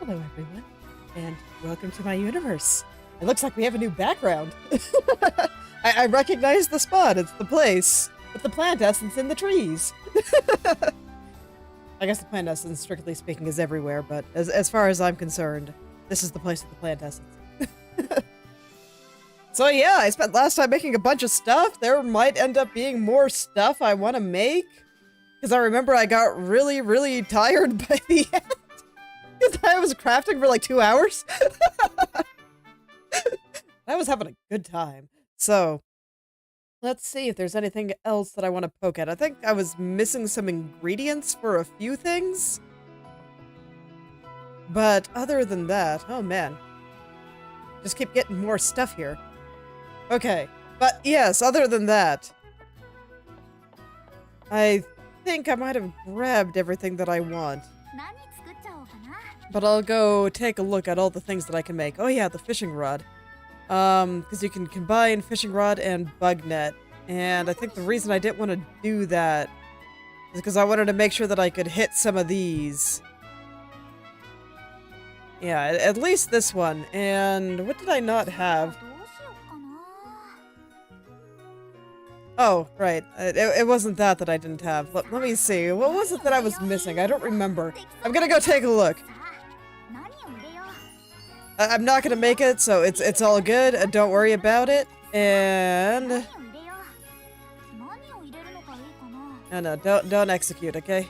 Hello everyone, and welcome to my universe. It looks like we have a new background. I recognize the spot, it's the place, with the plant essence in the trees. I guess the plant essence, strictly speaking, is everywhere, but as far as I'm concerned, this is the place with the plant essence. So yeah, I spent last time making a bunch of stuff. There might end up being more stuff I want to make, because I remember I got really tired by the end. Because I was crafting for like 2 hours. I was having a good time. So, let's see if there's anything else that I want to poke at. I think I was missing some ingredients for a few things. But other than that, oh man. Just keep getting more stuff here. Okay, but yes, other than that, I think I might have grabbed everything that I want. But I'll go take a look at all the things that I can make. Oh yeah, the fishing rod. Because you can combine fishing rod and bug net. And I think the reason I didn't want to do that is because I wanted to make sure that I could hit some of these. Yeah, at least this one. And what did I not have? Oh, right. It wasn't that I didn't have. Let me see. What was it that I was missing? I don't remember. I'm gonna go take a look. I'm not gonna make it, so it's all good. Don't worry about it. And no, don't execute, okay?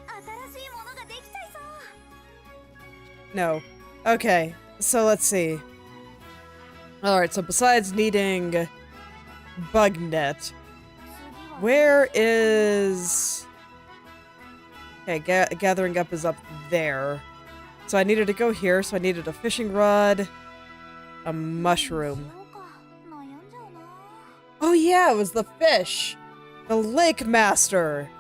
No. Okay. So let's see. All right. So besides needing bug net, where is? Okay, gathering up is up there. So I needed to go here, so I needed a fishing rod, a mushroom. Oh yeah, it was the fish! The lake master!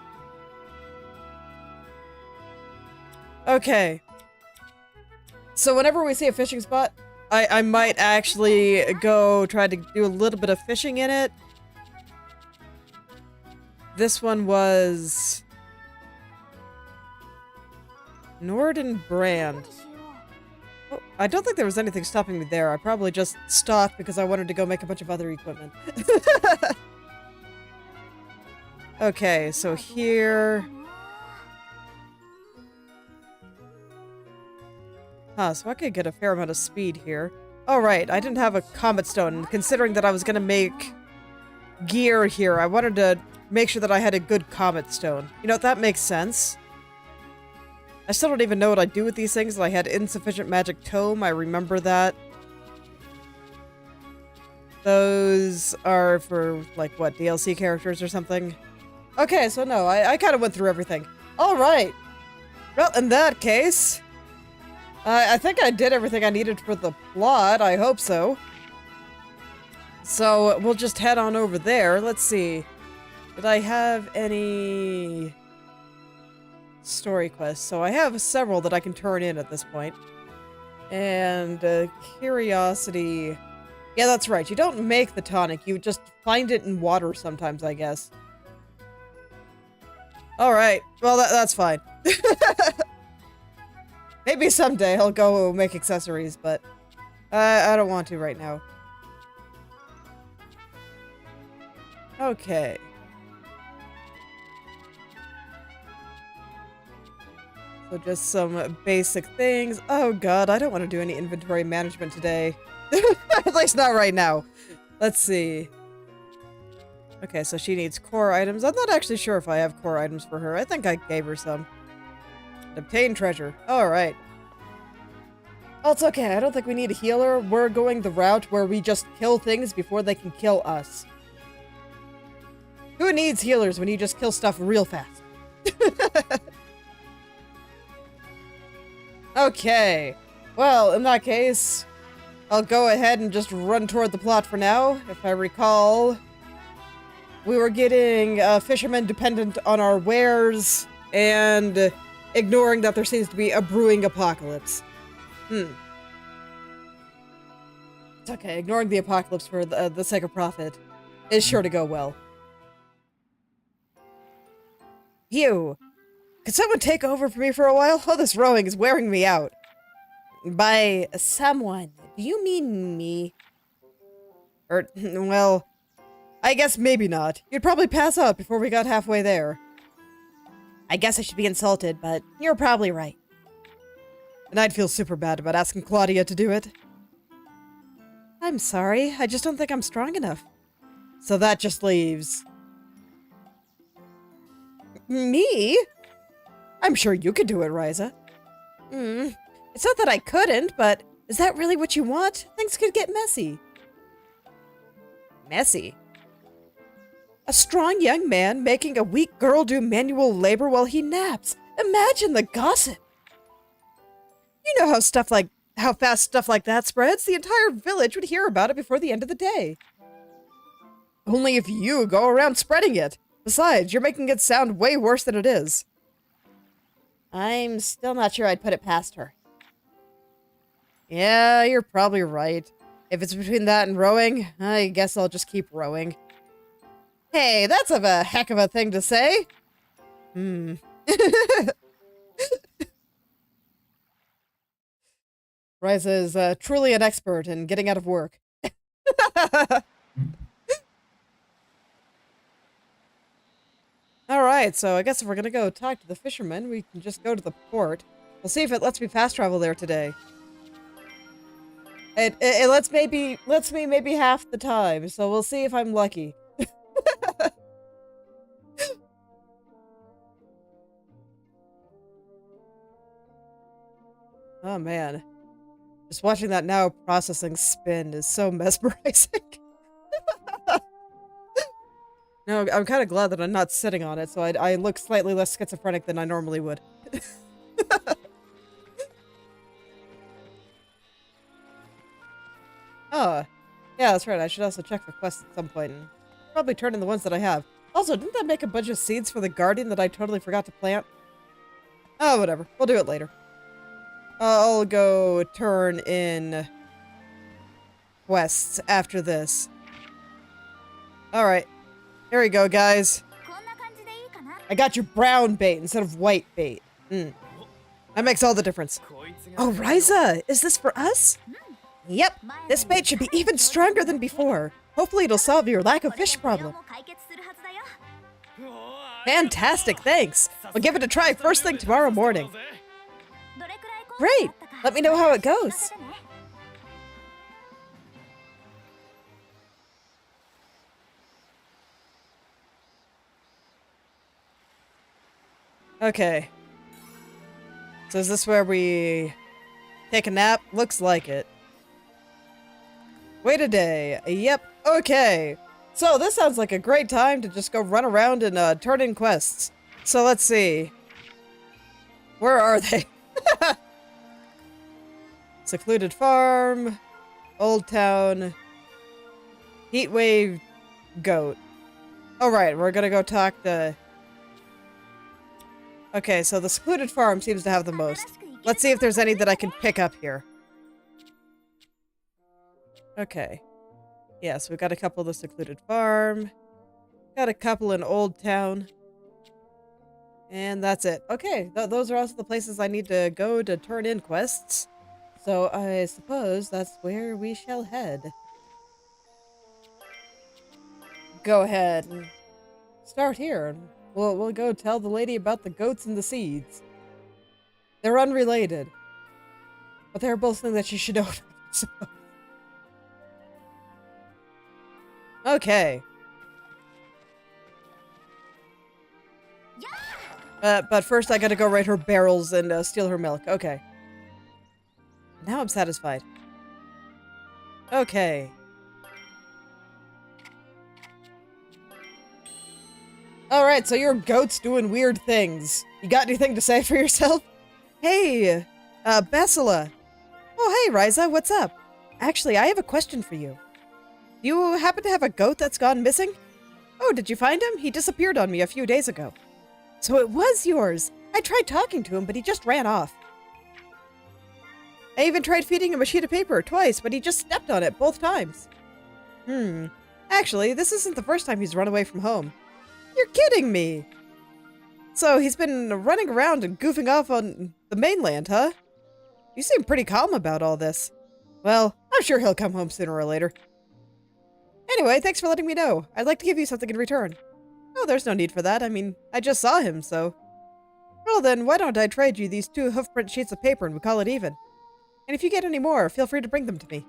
Okay. So whenever we see a fishing spot, I might actually go try to do a little bit of fishing in it. This one was Norden Brand. Oh, I don't think there was anything stopping me there. I probably just stopped because I wanted to go make a bunch of other equipment. Okay, so here. Huh, so I could get a fair amount of speed here. Oh, right, I didn't have a Comet Stone. Considering that I was gonna make gear here, I wanted to make sure that I had a good Comet Stone. You know, that makes sense. I still don't even know what I do with these things. I had insufficient magic tome, I remember that. Those are for, like, what, DLC characters or something? Okay, so no, I kind of went through everything. Alright. Well, in that case, I think I did everything I needed for the plot. I hope so. So, we'll just head on over there. Let's see. Did I have any story quests? So I have several that I can turn in at this point. And curiosity. Yeah, that's right. You don't make the tonic. You just find it in water sometimes, I guess. Alright. Well, that's fine. Maybe someday I'll go make accessories, but I don't want to right now. Okay. So just some basic things. Oh god, I don't want to do any inventory management today. At least not right now. Let's see. Okay, so she needs core items. I'm not actually sure if I have core items for her. I think I gave her some. Obtain treasure. Alright. Oh, it's okay. I don't think we need a healer. We're going the route where we just kill things before they can kill us. Who needs healers when you just kill stuff real fast? Okay. Well, in that case, I'll go ahead and just run toward the plot for now. If I recall, we were getting fishermen dependent on our wares and ignoring that there seems to be a brewing apocalypse. It's okay. Ignoring the apocalypse for the sake of profit is sure to go well. Phew. Could someone take over for me for a while? Oh, this rowing is wearing me out. By someone, do you mean me? Or, well, I guess maybe not. You'd probably pass out before we got halfway there. I guess I should be insulted, but you're probably right. And I'd feel super bad about asking Claudia to do it. I'm sorry, I just don't think I'm strong enough. So that just leaves... Me? I'm sure you could do it, Ryza. It's not that I couldn't, but is that really what you want? Things could get messy. Messy? A strong young man making a weak girl do manual labor while he naps. Imagine the gossip. You know how fast stuff like that spreads? The entire village would hear about it before the end of the day. Only if you go around spreading it. Besides, you're making it sound way worse than it is. I'm still not sure I'd put it past her. Yeah, you're probably right. If it's between that and rowing, I guess I'll just keep rowing. Hey, that's a heck of a thing to say. Ryza is truly an expert in getting out of work. Alright, so I guess if we're gonna go talk to the fisherman, we can just go to the port. We'll see if it lets me fast travel there today. It lets me maybe half the time, so we'll see if I'm lucky. Oh man. Just watching that now processing spin is so mesmerizing. No, I'm kind of glad that I'm not sitting on it, so I look slightly less schizophrenic than I normally would. Oh, yeah, that's right. I should also check for quests at some point and probably turn in the ones that I have. Also, didn't that make a bunch of seeds for the Guardian that I totally forgot to plant? Oh, whatever. We'll do it later. I'll go turn in quests after this. Alright. Here we go, guys. I got you brown bait instead of white bait. That makes all the difference. Oh, Ryza! Is this for us? Yep. This bait should be even stronger than before. Hopefully it'll solve your lack of fish problem. Fantastic, thanks. I'll give it a try first thing tomorrow morning. Great! Let me know how it goes. Okay. So is this where we take a nap? Looks like it. Wait a day. Yep. Okay. So this sounds like a great time to just go run around and turn in quests. So let's see. Where are they? Secluded Farm, Old Town, Heatwave Goat. Alright, we're gonna go talk to... Okay, so the Secluded Farm seems to have the most. Let's see if there's any that I can pick up here. Okay. Yeah, so we've got a couple of the Secluded Farm. Got a couple in Old Town. And that's it. Okay, those are also the places I need to go to turn in quests. So I suppose that's where we shall head. Go ahead and start here. We'll go tell the lady about the goats and the seeds. They're unrelated. But they're both things that you should know about, I suppose. Okay. But first I gotta go raid her barrels and steal her milk. Okay. Now I'm satisfied. Okay. Alright, so your goat's doing weird things. You got anything to say for yourself? Hey, Basila. Oh, hey, Ryza, what's up? Actually, I have a question for you. Do you happen to have a goat that's gone missing? Oh, did you find him? He disappeared on me a few days ago. So it was yours. I tried talking to him, but he just ran off. I even tried feeding him a sheet of paper twice, but he just stepped on it both times. Actually, this isn't the first time he's run away from home. You're kidding me! So he's been running around and goofing off on the mainland, huh? You seem pretty calm about all this. Well, I'm sure he'll come home sooner or later. Anyway, thanks for letting me know. I'd like to give you something in return. Oh, there's no need for that. I mean, I just saw him, so... Well then, why don't I trade you these 2 hoofprint sheets of paper and we call it even? And if you get any more, feel free to bring them to me.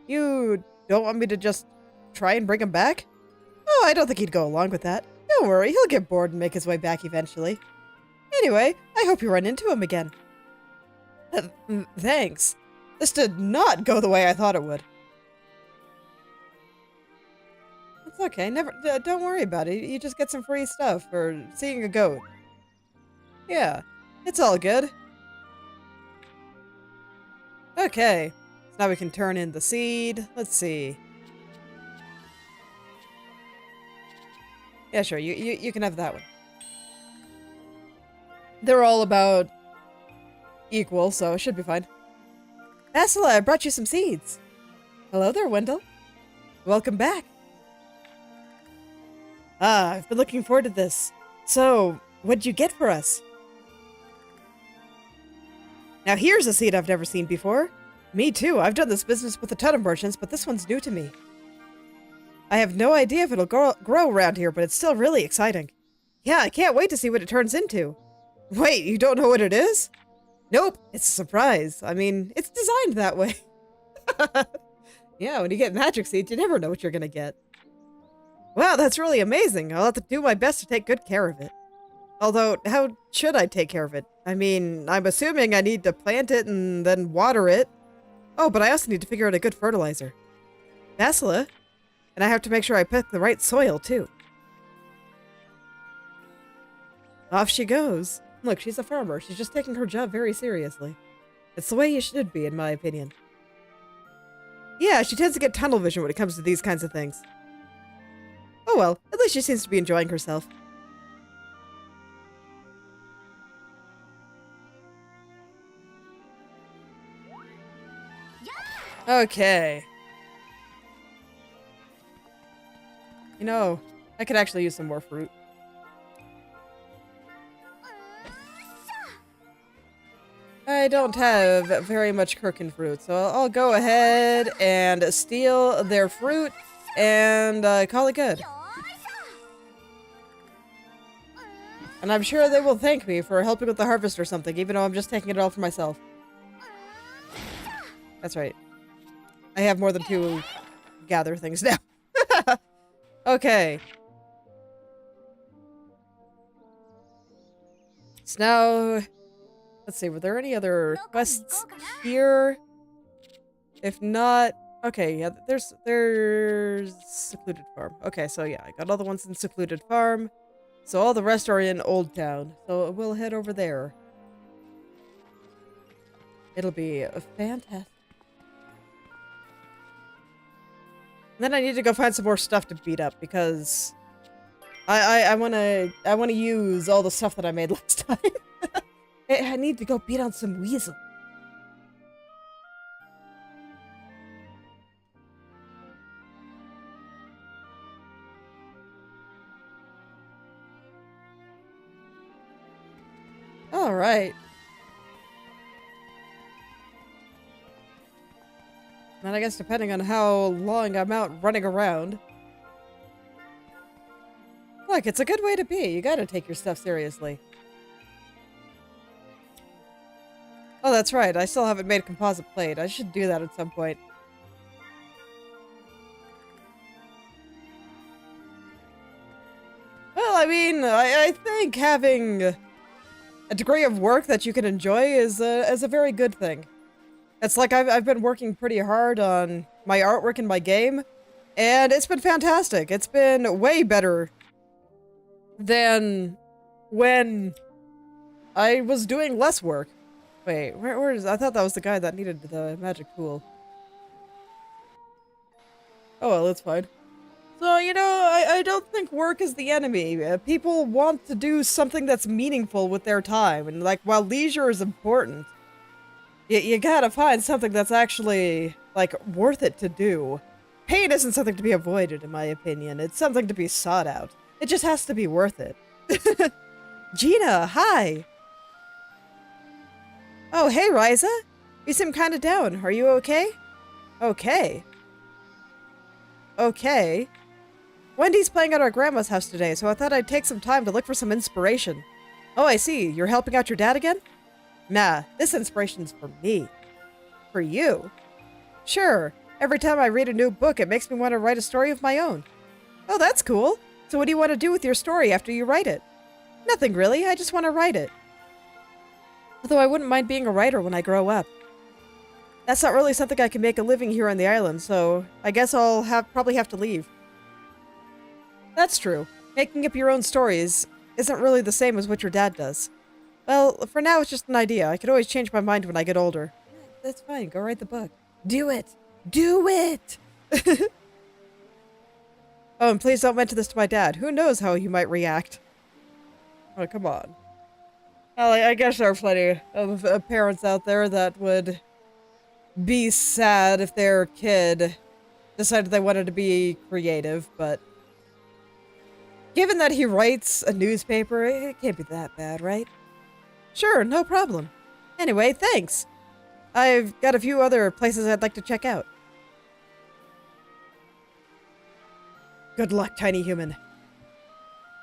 You don't want me to just try and bring him back? Oh, I don't think he'd go along with that. Don't worry, he'll get bored and make his way back eventually. Anyway, I hope you run into him again. Thanks. This did not go the way I thought it would. It's okay, don't worry about it. You just get some free stuff for seeing a goat. Yeah, it's all good. Okay, so now we can turn in the seed. Let's see. Yeah, sure, you can have that one. They're all about equal, so it should be fine. Ursula, I brought you some seeds. Hello there, Wendell. Welcome back. Ah, I've been looking forward to this. So, what'd you get for us? Now here's a seed I've never seen before. Me too, I've done this business with a ton of merchants, but this one's new to me. I have no idea if it'll grow around here, but it's still really exciting. Yeah, I can't wait to see what it turns into. Wait, you don't know what it is? Nope, it's a surprise. I mean, it's designed that way. Yeah, when you get magic seeds, you never know what you're gonna get. Wow, that's really amazing. I'll have to do my best to take good care of it. Although, how should I take care of it? I mean, I'm assuming I need to plant it and then water it. Oh, but I also need to figure out a good fertilizer. Basila. And I have to make sure I pick the right soil, too. Off she goes. Look, she's a farmer. She's just taking her job very seriously. It's the way you should be, in my opinion. Yeah, she tends to get tunnel vision when it comes to these kinds of things. Oh well, at least she seems to be enjoying herself. Okay. You know, I could actually use some more fruit. I don't have very much Kirkin fruit, so I'll go ahead and steal their fruit and call it good. And I'm sure they will thank me for helping with the harvest or something, even though I'm just taking it all for myself. That's right. I have more than 2 gather things now. Okay. So now, let's see, were there any other quests here? If not, okay, yeah, there's Secluded Farm. Okay, so yeah, I got all the ones in Secluded Farm. So all the rest are in Old Town. So we'll head over there. It'll be fantastic. And then I need to go find some more stuff to beat up because I wanna use all the stuff that I made last time. I need to go beat on some Weasels. All right. And I guess depending on how long I'm out running around. Look, it's a good way to be. You gotta take your stuff seriously. Oh, that's right. I still haven't made a composite plate. I should do that at some point. Well, I mean, I think having a degree of work that you can enjoy is a very good thing. It's like I've been working pretty hard on my artwork in my game, and it's been fantastic. It's been way better than when I was doing less work. Wait, where is... I thought that was the guy that needed the magic tool. Oh well, it's fine. So, you know, I don't think work is the enemy. People want to do something that's meaningful with their time, and like, while leisure is important, you gotta find something that's actually, like, worth it to do. Pain isn't something to be avoided, in my opinion. It's something to be sought out. It just has to be worth it. Gina, hi! Oh, hey, Ryza. You seem kind of down. Are you okay? Okay. Okay. Wendy's playing at our grandma's house today, so I thought I'd take some time to look for some inspiration. Oh, I see. You're helping out your dad again? Nah, this inspiration's for me. For you? Sure. Every time I read a new book, it makes me want to write a story of my own. Oh, that's cool. So what do you want to do with your story after you write it? Nothing really. I just want to write it. Although I wouldn't mind being a writer when I grow up. That's not really something I can make a living here on the island, so I guess I'll probably have to leave. That's true. Making up your own stories isn't really the same as what your dad does. Well, for now it's just an idea. I could always change my mind when I get older. That's fine. Go write the book. Do it! Do it! Oh, and please don't mention this to my dad. Who knows how he might react. Oh, come on. Well, I guess there are plenty of parents out there that would be sad if their kid decided they wanted to be creative, but given that he writes a newspaper, it can't be that bad, right? Sure, no problem. Anyway, thanks. I've got a few other places I'd like to check out. Good luck, tiny human.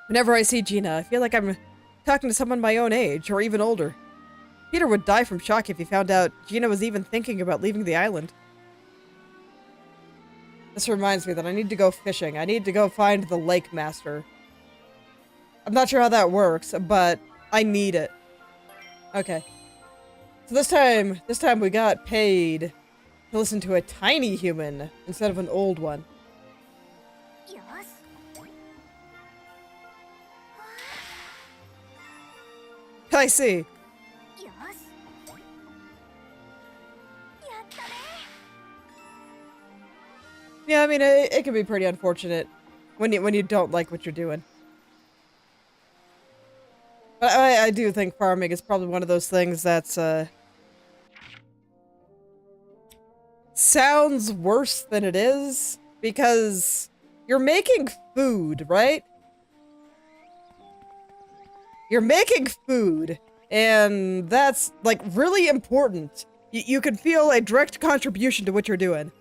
Whenever I see Gina, I feel like I'm talking to someone my own age, or even older. Peter would die from shock if he found out Gina was even thinking about leaving the island. This reminds me that I need to go fishing. I need to go find the lake master. I'm not sure how that works, but I need it. Okay. So this time we got paid to listen to a tiny human instead of an old one. I see. Yeah, I mean, it can be pretty unfortunate when you don't like what you're doing. But I do think farming is probably one of those things that's, sounds worse than it is, because you're making food, right? You're making food, and that's, like, really important. You can feel a direct contribution to what you're doing.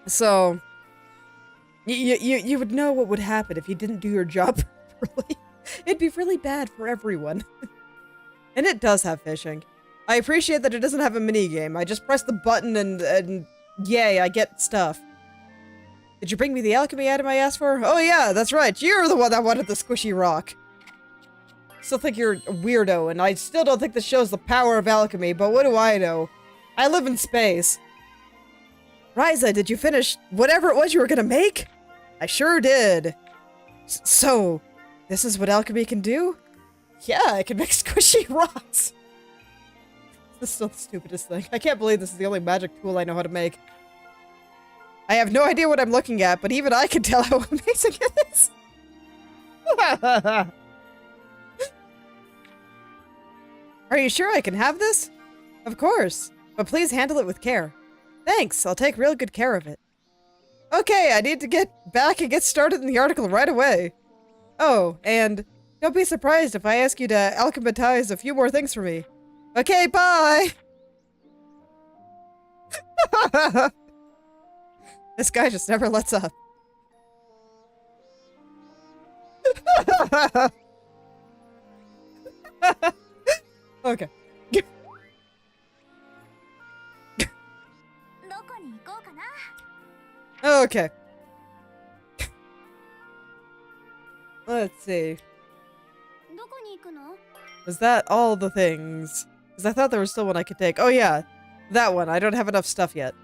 So, you would know what would happen if you didn't do your job properly. It'd be really bad for everyone. And it does have fishing. I appreciate that it doesn't have a minigame. I just press the button and yay, I get stuff. Did you bring me the alchemy item I asked for? Oh yeah, that's right. You're the one that wanted the squishy rock. Still think you're a weirdo, and I still don't think this shows the power of alchemy, but what do I know? I live in space. Ryza, did you finish whatever it was you were gonna make? I sure did. So, this is what alchemy can do? Yeah, I can make squishy rocks. This is still the stupidest thing. I can't believe this is the only magic tool I know how to make. I have no idea what I'm looking at, but even I can tell how amazing it is. Are you sure I can have this? Of course, but please handle it with care. Thanks, I'll take real good care of it. Okay, I need to get back and get started in the article right away. Oh, and don't be surprised if I ask you to alchematize a few more things for me. Okay, bye! This guy just never lets up. Okay. Okay. Let's see. Was that all the things? Because I thought there was still one I could take. Oh yeah, that one. I don't have enough stuff yet.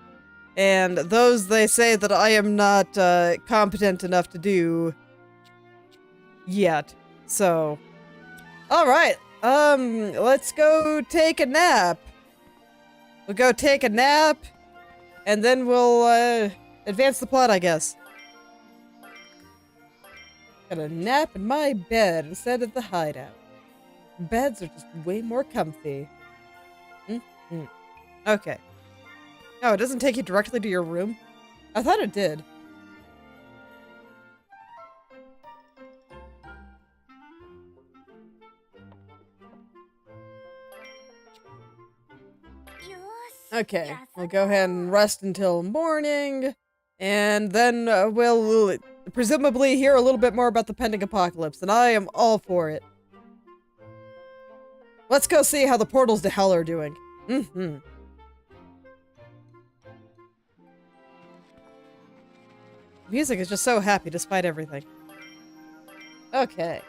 And those they say that I am not competent enough to do yet. So, alright. Let's go take a nap. We'll go take a nap, and then we'll advance the plot, I guess. Got a nap in my bed instead of the hideout. Beds are just way more comfy. Okay. Oh, it doesn't take you directly to your room? I thought it did. Okay, we'll go ahead and rest until morning, and then we'll presumably hear a little bit more about the pending apocalypse, and I am all for it. Let's go see how the portals to hell are doing. Mm-hmm. Music is just so happy despite everything. Okay.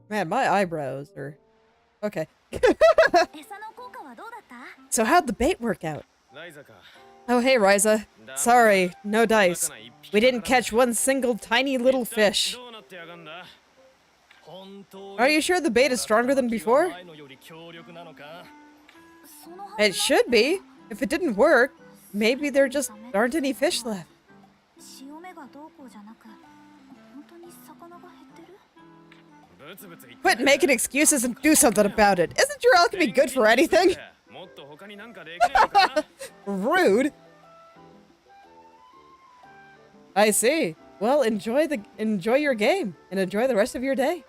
Man, my eyebrows are... Okay. So how'd the bait work out? Oh, hey, Ryza. Sorry, no dice. We didn't catch one single tiny little fish. Are you sure the bait is stronger than before? It should be. If it didn't work, maybe there just aren't any fish left. Quit making excuses and do something about it. Isn't your alchemy good for anything? Rude. I see. Well, enjoy your game and enjoy the rest of your day.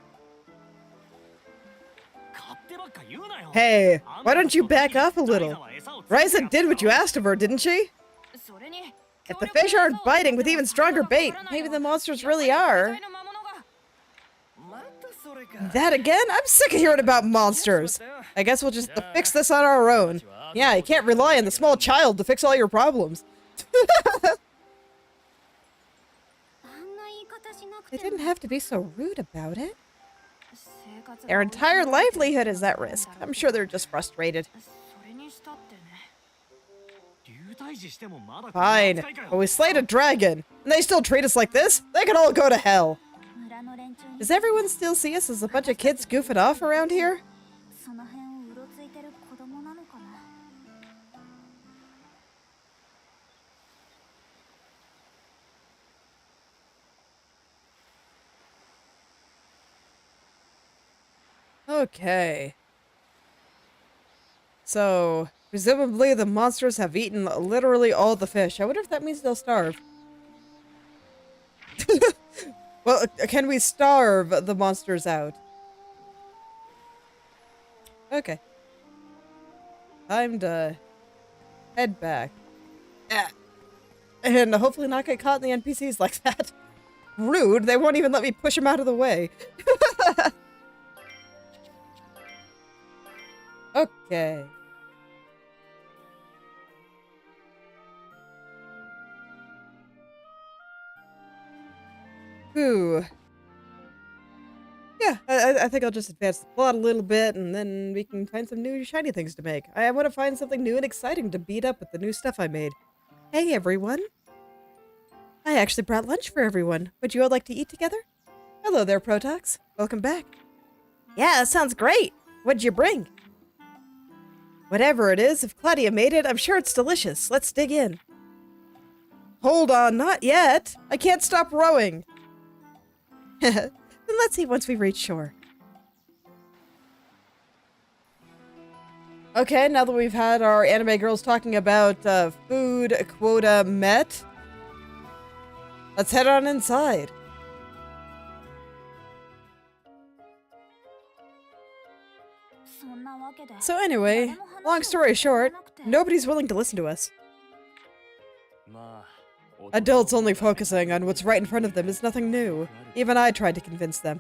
Hey, why don't you back off a little? Ryza did what you asked of her, didn't she? If the fish aren't biting with even stronger bait, maybe the monsters really are. That again? I'm sick of hearing about monsters. I guess we'll just fix this on our own. Yeah, you can't rely on the small child to fix all your problems. They didn't have to be so rude about it. Their entire livelihood is at risk. I'm sure they're just frustrated. Fine, but we slayed a dragon, and they still treat us like this? They can all go to hell. Does everyone still see us as a bunch of kids goofing off around here? Okay. So, presumably the monsters have eaten literally all the fish. I wonder if that means they'll starve. Well, can we starve the monsters out? Okay. Time to head back. And hopefully not get caught in the NPCs like that. Rude, they won't even let me push them out of the way. Okay. Ooh. Yeah, I think I'll just advance the plot a little bit, and then we can find some new shiny things to make. I want to find something new and exciting to beat up with the new stuff I made. Hey, everyone. I actually brought lunch for everyone. Would you all like to eat together? Hello there, Protox. Welcome back. Yeah, that sounds great. What'd you bring? Whatever it is, if Claudia made it, I'm sure it's delicious. Let's dig in. Hold on, not yet. I can't stop rowing. Then let's see once we reach shore. Okay, now that we've had our anime girls talking about food quota met, let's head on inside. So anyway, long story short, nobody's willing to listen to us. Adults only focusing on what's right in front of them is nothing new. Even I tried to convince them.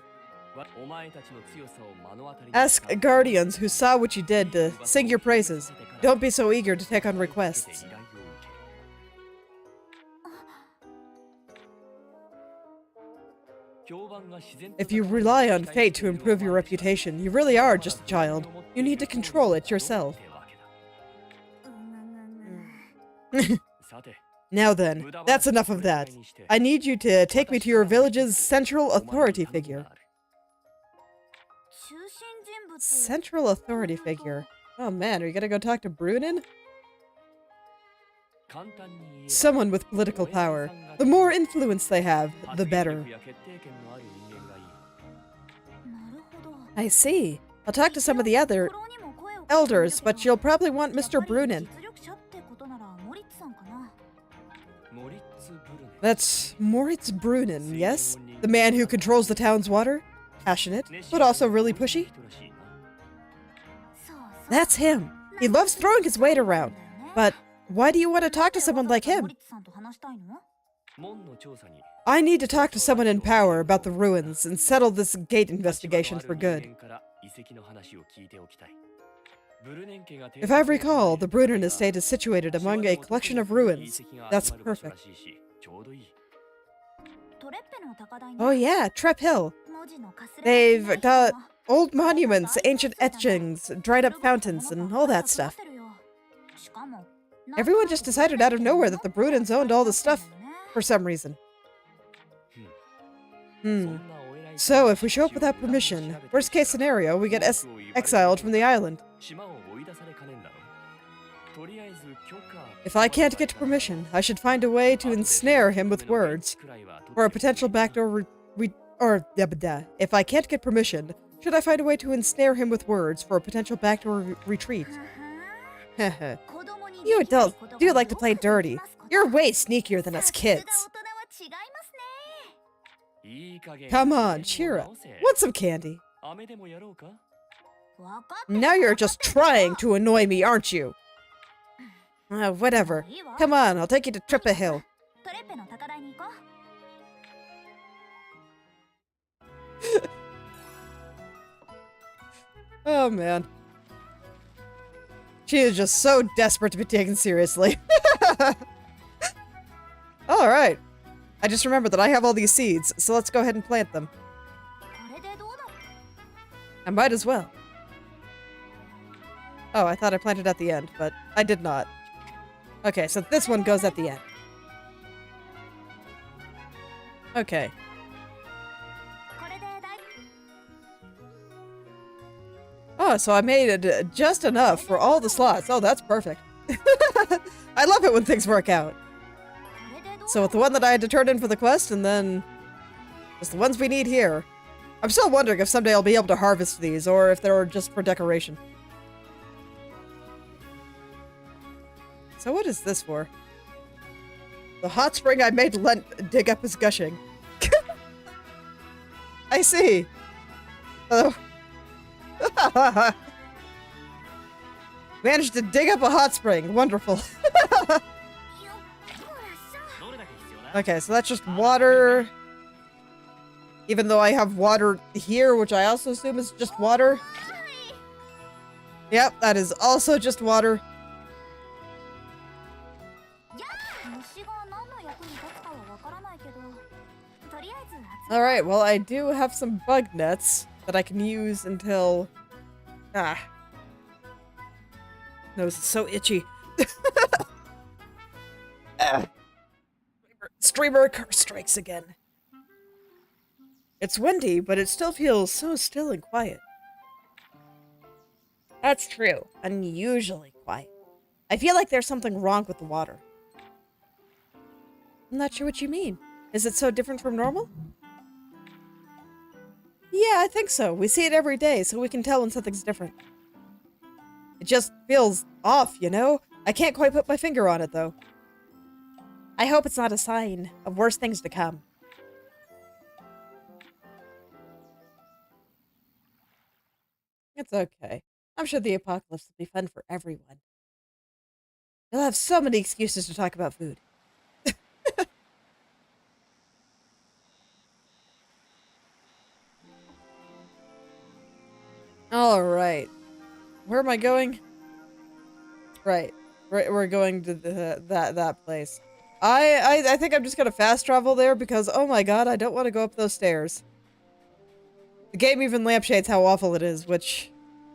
Ask guardians who saw what you did to sing your praises. Don't be so eager to take on requests. If you rely on fate to improve your reputation, you really are just a child. You need to control it yourself. Now then, that's enough of that. I need you to take me to your village's central authority figure. Central authority figure? Oh man, are you gonna go talk to Brunin? Someone with political power. The more influence they have, the better. I see. I'll talk to some of the other elders, but you'll probably want Mr. Brunin. That's Moritz Brunin, yes? The man who controls the town's water? Passionate, but also really pushy. That's him. He loves throwing his weight around. But why do you want to talk to someone like him? I need to talk to someone in power about the ruins and settle this gate investigation for good. If I recall, the Brunnen estate is situated among a collection of ruins. That's perfect. Oh yeah, Trep Hill. They've got old monuments, ancient etchings, dried up fountains, and all that stuff. Everyone just decided out of nowhere that the Brunnens owned all the stuff for some reason. So, if we show up without permission, worst case scenario, we get exiled from the island. If I can't get permission, I should find a way to ensnare him with words. For a potential backdoor if I can't get permission, should I find a way to ensnare him with words for a potential backdoor retreat? You adults do like to play dirty. You're way sneakier than us kids. Come on, cheer up. Want some candy? Now you're just trying to annoy me, aren't you? Whatever. Come on, I'll take you to Trep Hill. Oh, man. She is just so desperate to be taken seriously. Alright. I just remembered that I have all these seeds, so let's go ahead and plant them. I might as well. Oh, I thought I planted at the end, but I did not. Okay, so this one goes at the end. Okay. Oh, so I made it just enough for all the slots. Oh, that's perfect. I love it when things work out. So with the one that I had to turn in for the quest, and then just the ones we need here. I'm still wondering if someday I'll be able to harvest these, or if they're just for decoration. So what is this for? The hot spring I made Lent dig up is gushing. I see. Oh. Managed to dig up a hot spring. Wonderful. Okay, so that's just water. Even though I have water here, which I also assume is just water. Yep, that is also just water. Alright, well, I do have some bug nets that I can use until... Nose is so itchy. Streamer curse strikes again. It's windy, but it still feels so still and quiet. That's true. Unusually quiet. I feel like there's something wrong with the water. I'm not sure what you mean. Is it so different from normal? Yeah, I think so. We see it every day, so we can tell when something's different. It just feels off, you know? I can't quite put my finger on it, though. I hope it's not a sign of worse things to come. It's okay. I'm sure the apocalypse will be fun for everyone. You'll have so many excuses to talk about food. Alright. Where am I going? Right. We're going to that place. I think I'm just gonna fast travel there because, oh my god, I don't want to go up those stairs. The game even lampshades how awful it is, which...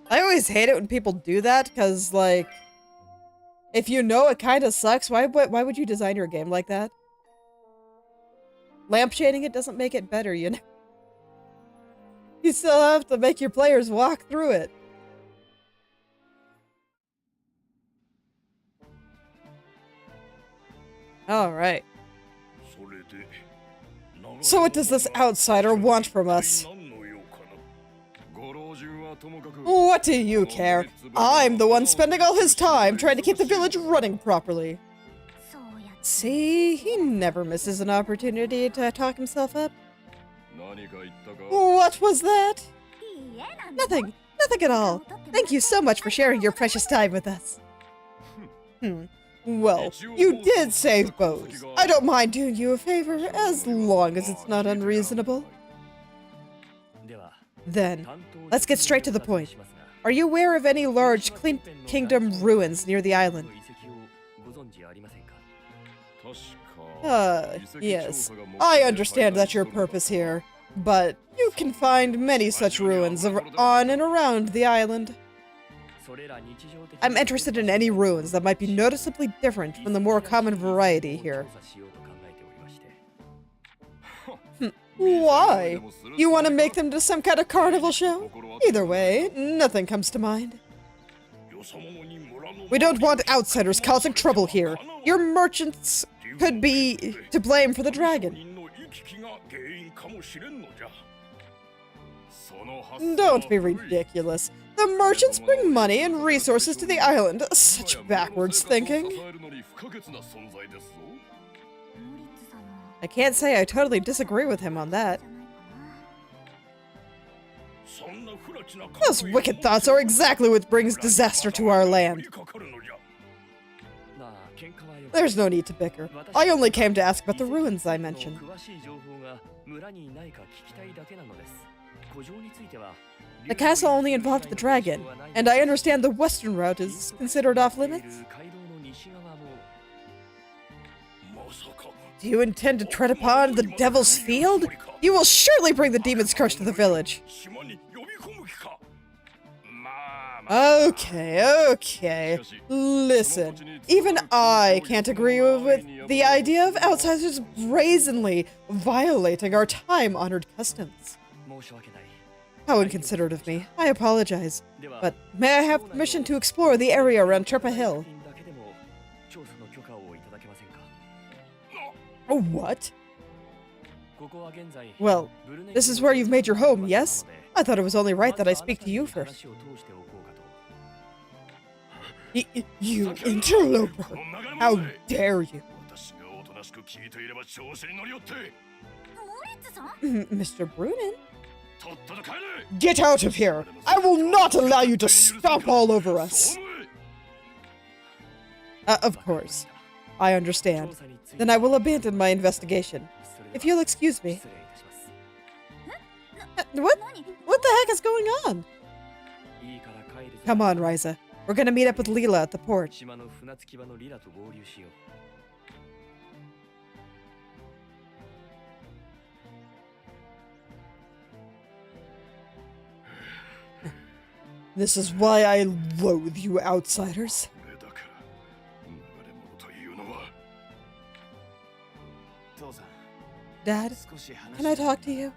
I always hate it when people do that, because, like... If you know it kinda sucks, why would you design your game like that? Lampshading it doesn't make it better, you know? You still have to make your players walk through it. Alright. So what does this outsider want from us? What do you care? I'm the one spending all his time trying to keep the village running properly. See, he never misses an opportunity to talk himself up. What was that? Nothing. Nothing at all. Thank you so much for sharing your precious time with us. Well, you did save bows. I don't mind doing you a favor, as long as it's not unreasonable. Then, let's get straight to the point. Are you aware of any large Kingdom ruins near the island? Yes. I understand that's your purpose here, but you can find many such ruins on and around the island. I'm interested in any ruins that might be noticeably different from the more common variety here. Why? You want to make them to some kind of carnival show? Either way, nothing comes to mind. We don't want outsiders causing trouble here. Your merchants could be to blame for the dragon. Don't be ridiculous. The merchants bring money and resources to the island. Such backwards thinking. I can't say I totally disagree with him on that. Those wicked thoughts are exactly what brings disaster to our land. There's no need to bicker. I only came to ask about the ruins I mentioned. The castle only involved the dragon, and I understand the western route is considered off-limits? Do you intend to tread upon the Devil's Field? You will surely bring the demon's curse to the village. Okay. Listen, even I can't agree with the idea of outsiders brazenly violating our time-honored customs. How inconsiderate of me. I apologize. But may I have permission to explore the area around Trippa Hill? Oh, what? Well, this is where you've made your home, yes? I thought it was only right that I speak to you first. You interloper! How dare you! Mr. Brunin? Get out of here! I will not allow you to stomp all over us! Of course. I understand. Then I will abandon my investigation. If you'll excuse me. What? What the heck is going on? Come on, Ryza. We're gonna meet up with Leela at the port. This is why I loathe you outsiders. Dad, can I talk to you?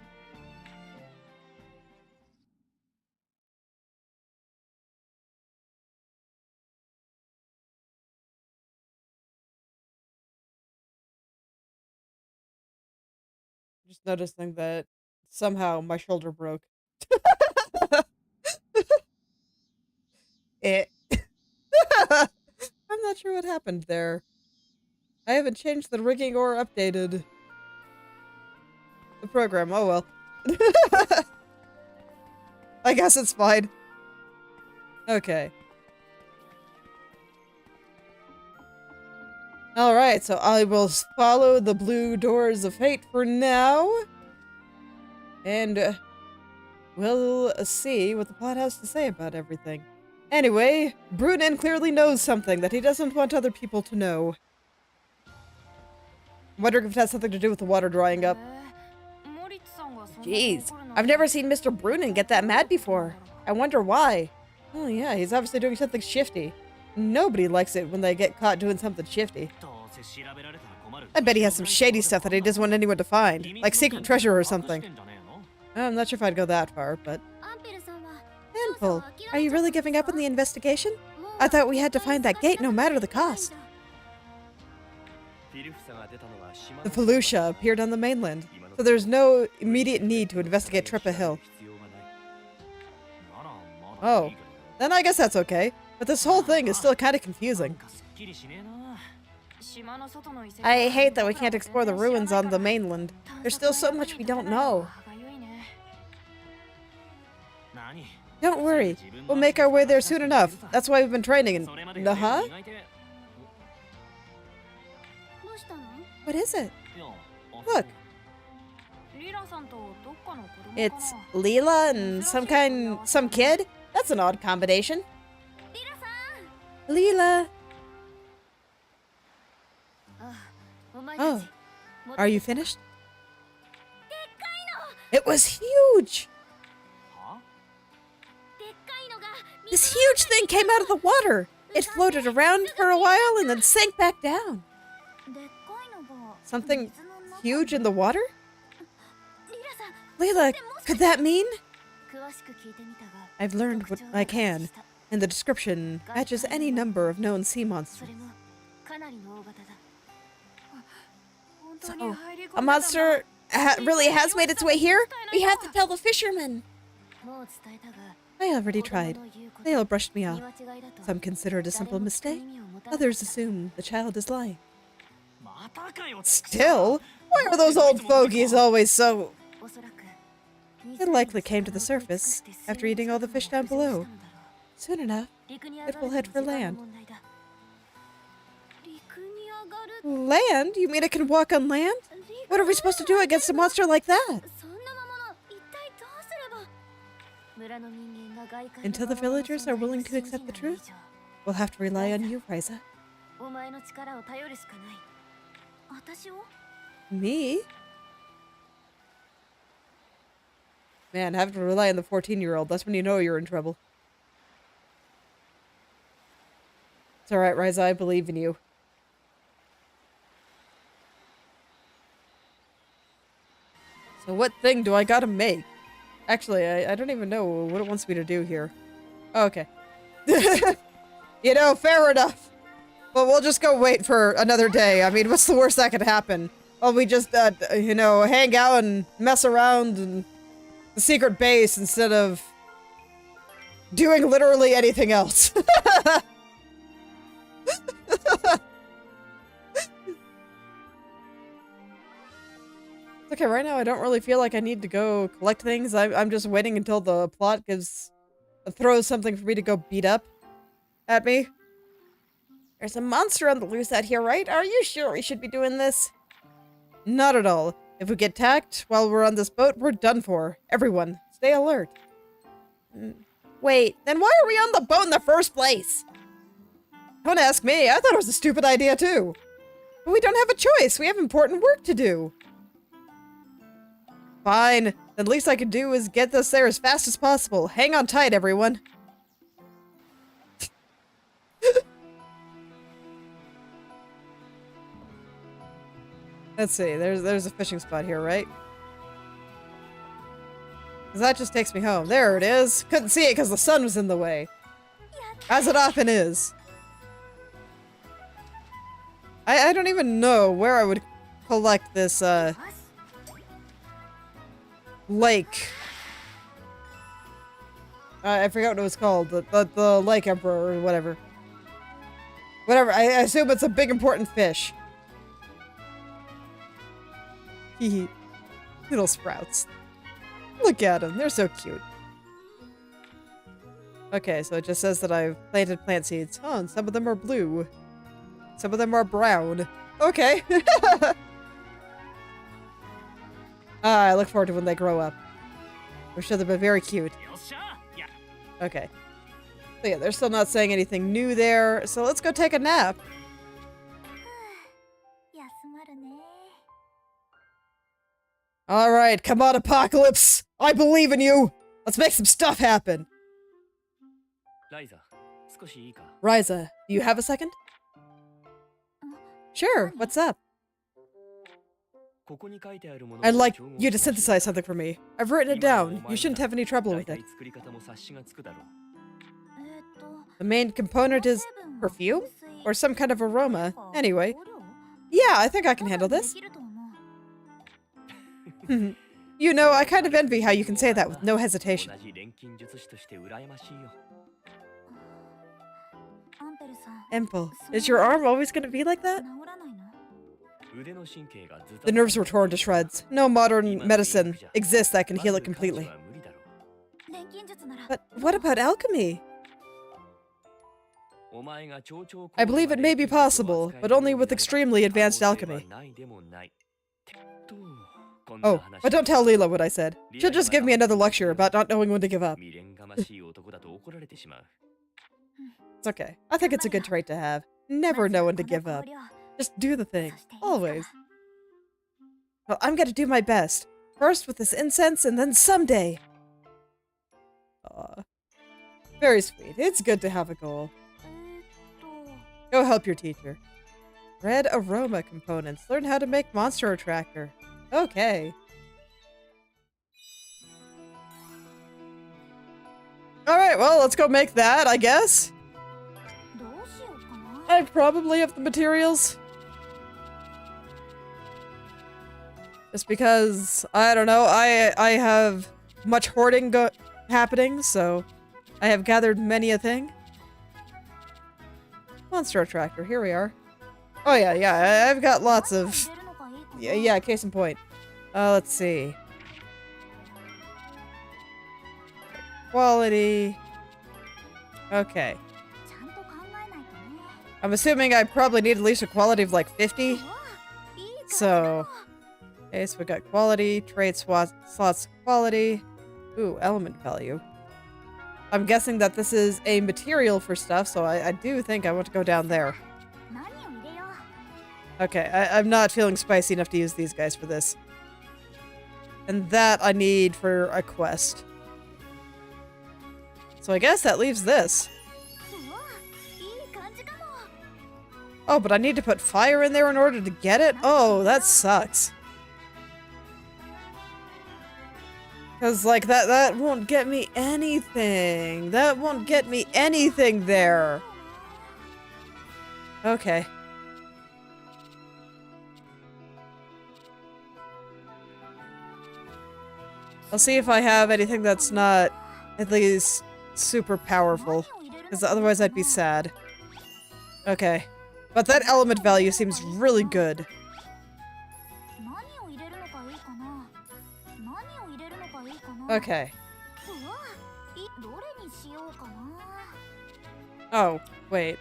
Just noticing that somehow my shoulder broke. I'm not sure what happened there. I haven't changed the rigging or updated the program. Oh well. I guess it's fine. Okay. Alright, so I will follow the blue doors of fate for now. And we'll see what the plot has to say about everything. Anyway, Brunin clearly knows something that he doesn't want other people to know. I'm wondering if it has something to do with the water drying up. Jeez, I've never seen Mr. Brunin get that mad before. I wonder why. Oh yeah, he's obviously doing something shifty. Nobody likes it when they get caught doing something shifty. I bet he has some shady stuff that he doesn't want anyone to find, like secret treasure or something. I'm not sure if I'd go that far, but... Handful, are you really giving up on the investigation? I thought we had to find that gate no matter the cost. The Felucia appeared on the mainland, so there's no immediate need to investigate Trippa Hill. Oh, then I guess that's okay, but this whole thing is still kind of confusing. I hate that we can't explore the ruins on the mainland. There's still so much we don't know. Don't worry. We'll make our way there soon enough. That's why we've been training. Huh? What is it? Look. It's Leela and some kid? That's an odd combination. Leela. Oh. Are you finished? It was huge! This huge thing came out of the water! It floated around for a while and then sank back down. Something huge in the water? Leela, could that mean? I've learned what I can, and the description matches any number of known sea monsters. So, a monster really has made its way here? We have to tell the fishermen. I already tried. They all brushed me off. Some consider it a simple mistake. Others assume the child is lying. Still? Why are those old fogies always so... It likely came to the surface after eating all the fish down below. Soon enough, it will head for land. Land? You mean it can walk on land? What are we supposed to do against a monster like that? Until the villagers are willing to accept the truth, we'll have to rely on you, Ryza. Me? Man, having to rely on the 14-year-old, that's when you know you're in trouble. It's alright, Ryza, I believe in you. So what thing do I gotta make? Actually, I don't even know what it wants me to do here. Oh, okay. You know, fair enough. But we'll just go wait for another day. I mean, what's the worst that could happen? Well, we just, you know, hang out and mess around in the secret base instead of doing literally anything else. Okay, right now I don't really feel like I need to go collect things. I'm just waiting until the plot throws something for me to go beat up at me. There's a monster on the loose out here, right? Are you sure we should be doing this? Not at all. If we get attacked while we're on this boat, we're done for. Everyone, stay alert. Wait, then why are we on the boat in the first place? Don't ask me. I thought it was a stupid idea too. But we don't have a choice. We have important work to do. Fine. The least I can do is get us there as fast as possible. Hang on tight, everyone. Let's see. There's a fishing spot here, right? 'Cause that just takes me home. There it is. Couldn't see it because the sun was in the way. As it often is. I don't even know where I would collect this, lake. I forgot what it was called. The Lake Emperor or whatever. Whatever. I assume it's a big important fish. Hehe. Little sprouts. Look at them. They're so cute. Okay, so it just says that I've planted plant seeds. Oh, and some of them are blue. Some of them are brown. Okay. I look forward to when they grow up. I'm sure they'll be very cute. Okay. So yeah, they're still not saying anything new there, so let's go take a nap. Alright, come on, Apocalypse! I believe in you! Let's make some stuff happen! Ryza, do you have a second? Sure, what's up? I'd like you to synthesize something for me. I've written it down. You shouldn't have any trouble with it. The main component is perfume? Or some kind of aroma. Anyway. Yeah, I think I can handle this. You know, I kind of envy how you can say that with no hesitation. Empel, is your arm always going to be like that? The nerves were torn to shreds. No modern medicine exists that can heal it completely. But what about alchemy? I believe it may be possible, but only with extremely advanced alchemy. Oh, but don't tell Leela what I said. She'll just give me another lecture about not knowing when to give up. It's okay. I think it's a good trait to have. Never know when to give up. Just do the thing. Always. Well, I'm gonna do my best. First with this incense, and then someday. Aw. Very sweet. It's good to have a goal. Go help your teacher. Red aroma components. Learn how to make monster attractor. Okay. Alright, well, let's go make that, I guess. I probably have the materials. Just because, I don't know, I have much hoarding happening, so I have gathered many a thing. Monster attractor, here we are. Oh yeah, I've got lots of... Yeah, case in point. Let's see. Quality. Okay. I'm assuming I probably need at least a quality of like 50. So... Okay, so we got quality, trade slots quality. Ooh, element value. I'm guessing that this is a material for stuff, so I do think I want to go down there. Okay, I'm not feeling spicy enough to use these guys for this. And that I need for a quest. So I guess that leaves this. Oh, but I need to put fire in there in order to get it? Oh, that sucks. Because, like, that won't get me anything. That won't get me anything there. Okay. I'll see if I have anything that's not at least super powerful. Because otherwise I'd be sad. Okay. But that element value seems really good. Okay. Oh, wait.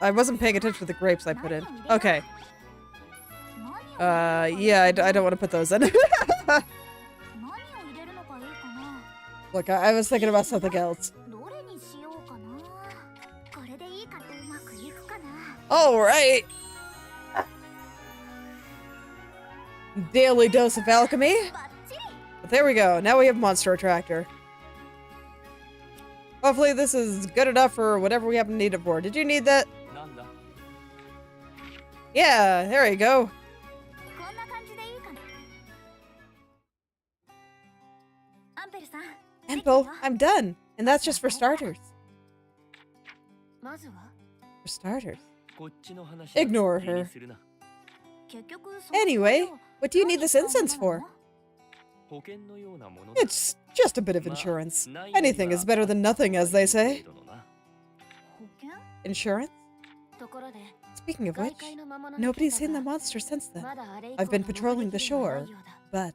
I wasn't paying attention to the grapes I put in. Okay. Yeah, I don't want to put those in. Look, I was thinking about something else. Alright! Daily dose of alchemy. But there we go. Now we have monster attractor. Hopefully this is good enough for whatever we happen to need it for. Did you need that? Yeah, there you go. Empo, I'm done. And that's just for starters. For starters. Ignore her. Anyway, what do you need this incense for? It's just a bit of insurance. Anything is better than nothing, as they say. Insurance? Speaking of which, nobody's seen the monster since then. I've been patrolling the shore, but...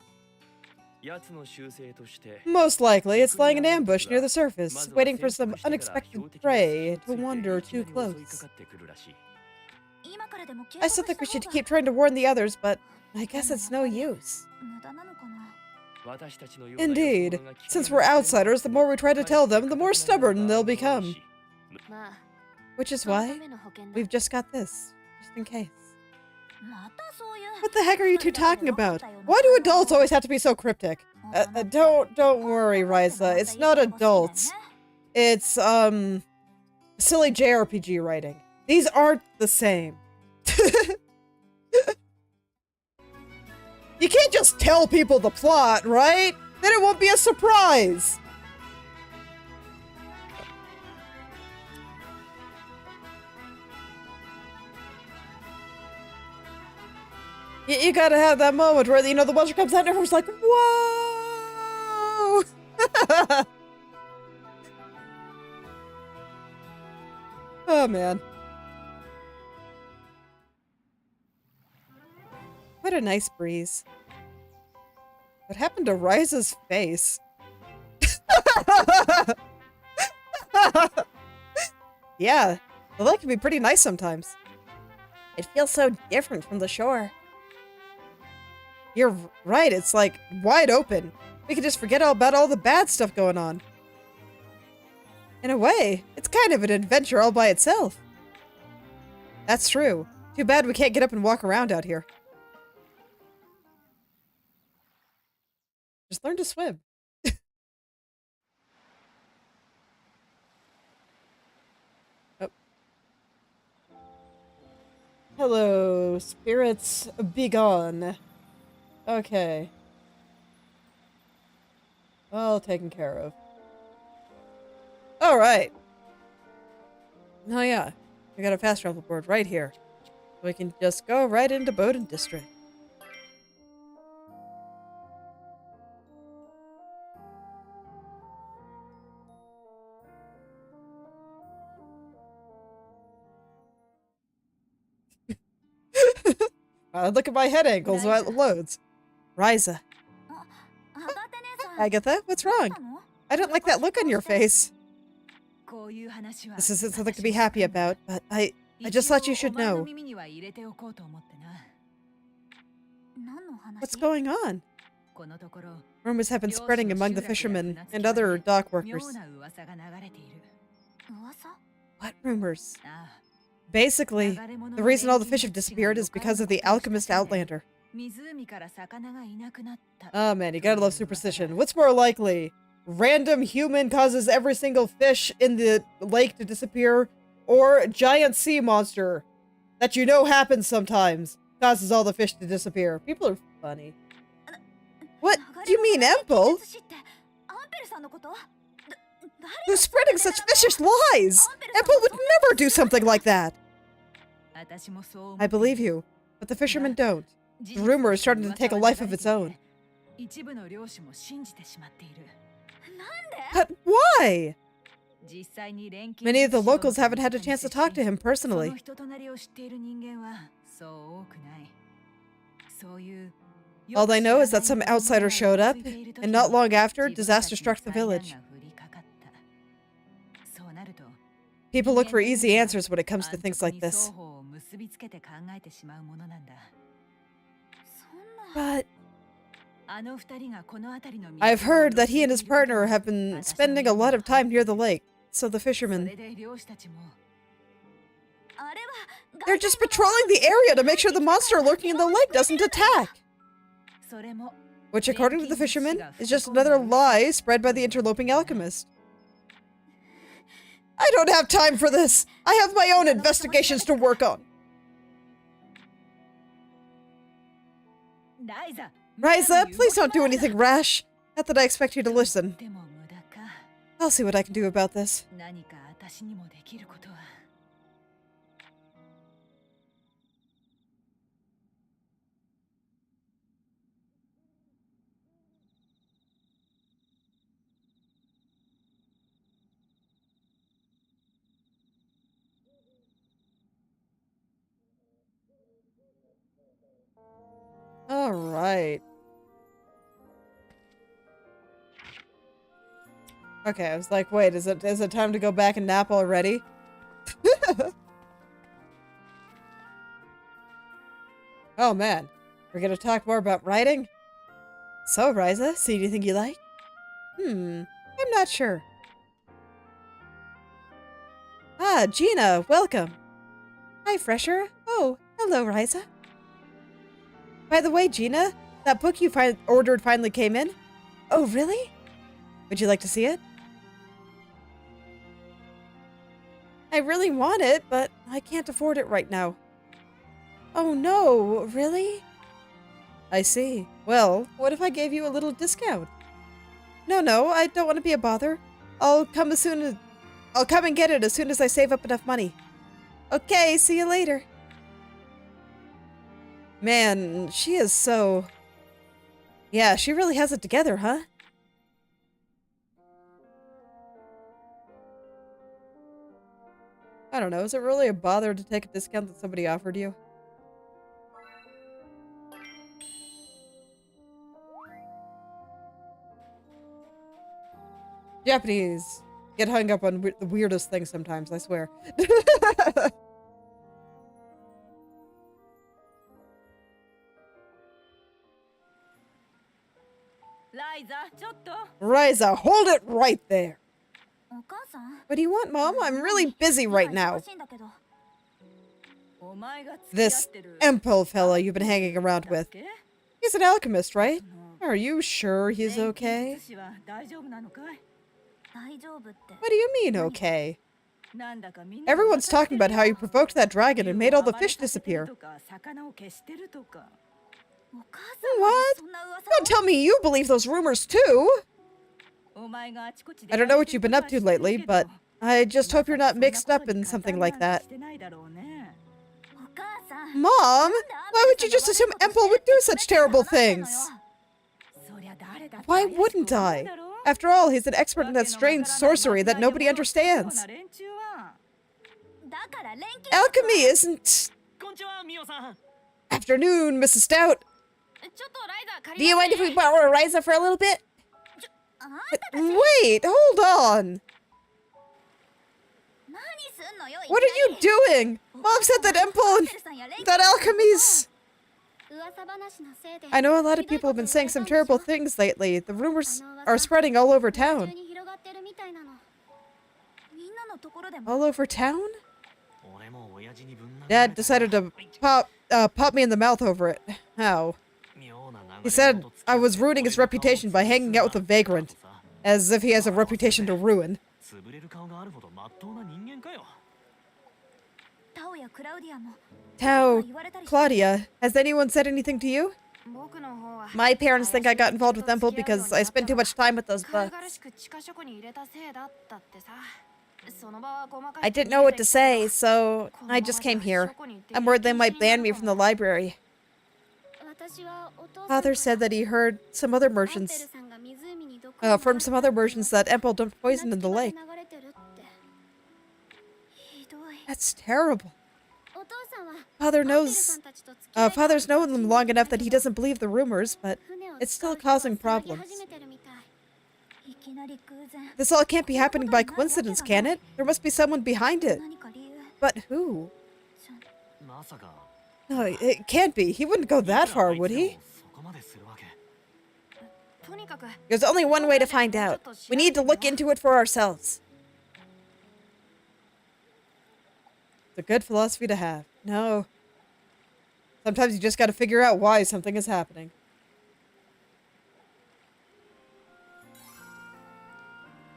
most likely, it's lying in ambush near the surface, waiting for some unexpected prey to wander too close. I still think we should keep trying to warn the others, but I guess it's no use. Indeed. Since we're outsiders, the more we try to tell them, the more stubborn they'll become. Which is why we've just got this, just in case. What the heck are you two talking about? Why do adults always have to be so cryptic? Don't worry, Ryza. It's not adults. It's, silly JRPG writing. These aren't the same. You can't just tell people the plot, right? Then it won't be a surprise. You gotta have that moment where, you know, the monster comes out and everyone's like, whoa! Oh, man. What a nice breeze. What happened to Ryza's face? Yeah, the lake can be pretty nice sometimes. It feels so different from the shore. You're right, it's like wide open. We can just forget all about all the bad stuff going on. In a way, it's kind of an adventure all by itself. That's true. Too bad we can't get up and walk around out here. Just learn to swim. Oh. Hello, spirits be gone. Okay. All taken care of. Alright. Oh yeah. We got a fast travel board right here. We can just go right into Bowden District. Look at my head angles while it loads. Ryza. Agatha, what's wrong? I don't like that look on your face. This isn't something to be happy about, but I just thought you should know. What's going on? Rumors have been spreading among the fishermen and other dock workers. What rumors? Basically, the reason all the fish have disappeared is because of the alchemist Outlander. Oh man, you gotta love superstition. What's more likely? Random human causes every single fish in the lake to disappear, or giant sea monster that you know happens sometimes causes all the fish to disappear. People are funny. What? Do you mean Emple? Who's spreading such vicious lies? Emple would never do something like that. I believe you, but the fishermen don't. The rumor is starting to take a life of its own. But why? Many of the locals haven't had a chance to talk to him personally. All they know is that some outsider showed up, and not long after, disaster struck the village. People look for easy answers when it comes to things like this. But I've heard that he and his partner have been spending a lot of time near the lake, so the fishermen... They're just patrolling the area to make sure the monster lurking in the lake doesn't attack! Which, according to the fishermen, is just another lie spread by the interloping alchemist. I don't have time for this! I have my own investigations to work on! Ryza, please don't do anything rash. Not that I expect you to listen. I'll see what I can do about this. All right. Okay, I was like, wait, is it time to go back and nap already? Oh man, we're gonna talk more about writing? So, Ryza, see anything you like? I'm not sure. Ah, Gina, welcome. Hi, Fresher. Oh, hello, Ryza. By the way, Gina, that book you ordered finally came in. Oh, really? Would you like to see it? I really want it, but I can't afford it right now. Oh no, really? I see. Well, what if I gave you a little discount? No, I don't want to be a bother. I'll come and get it as soon as I save up enough money. Okay, see you later. Man, she is so... Yeah, she really has it together, huh? I don't know, is it really a bother to take a discount that somebody offered you? Japanese get hung up on the weirdest things sometimes, I swear. Ryza, hold it right there. What do you want, Mom? I'm really busy right now. This Empel fella you've been hanging around with. He's an alchemist, right? Are you sure he's okay? What do you mean, okay? Everyone's talking about how you provoked that dragon and made all the fish disappear. What? Don't tell me you believe those rumors too! I don't know what you've been up to lately, but I just hope you're not mixed up in something like that. Mom! Why would you just assume Empel would do such terrible things? Why wouldn't I? After all, he's an expert in that strange sorcery that nobody understands. Alchemy isn't... Afternoon, Mrs. Stout. Do you mind if we borrow Ryza for a little bit? Wait, hold on. What are you doing? Mom said that Empel and that alchemy's... I know a lot of people have been saying some terrible things lately. The rumors are spreading all over town. All over town? Dad decided to pop me in the mouth over it. How? He said I was ruining his reputation by hanging out with a vagrant. As if he has a reputation to ruin. Tao, Claudia, has anyone said anything to you? My parents think I got involved with Empel because I spent too much time with those bugs. I didn't know what to say, so I just came here. I'm worried they might ban me from the library. Father said that he heard some other merchants, from some other merchants that Empel dumped poison in the lake. That's terrible. Father's known them long enough that he doesn't believe the rumors, but it's still causing problems. This all can't be happening by coincidence, can it? There must be someone behind it. But who? No, it can't be. He wouldn't go that far, would he? There's only one way to find out. We need to look into it for ourselves. It's a good philosophy to have. No. Sometimes you just gotta figure out why something is happening.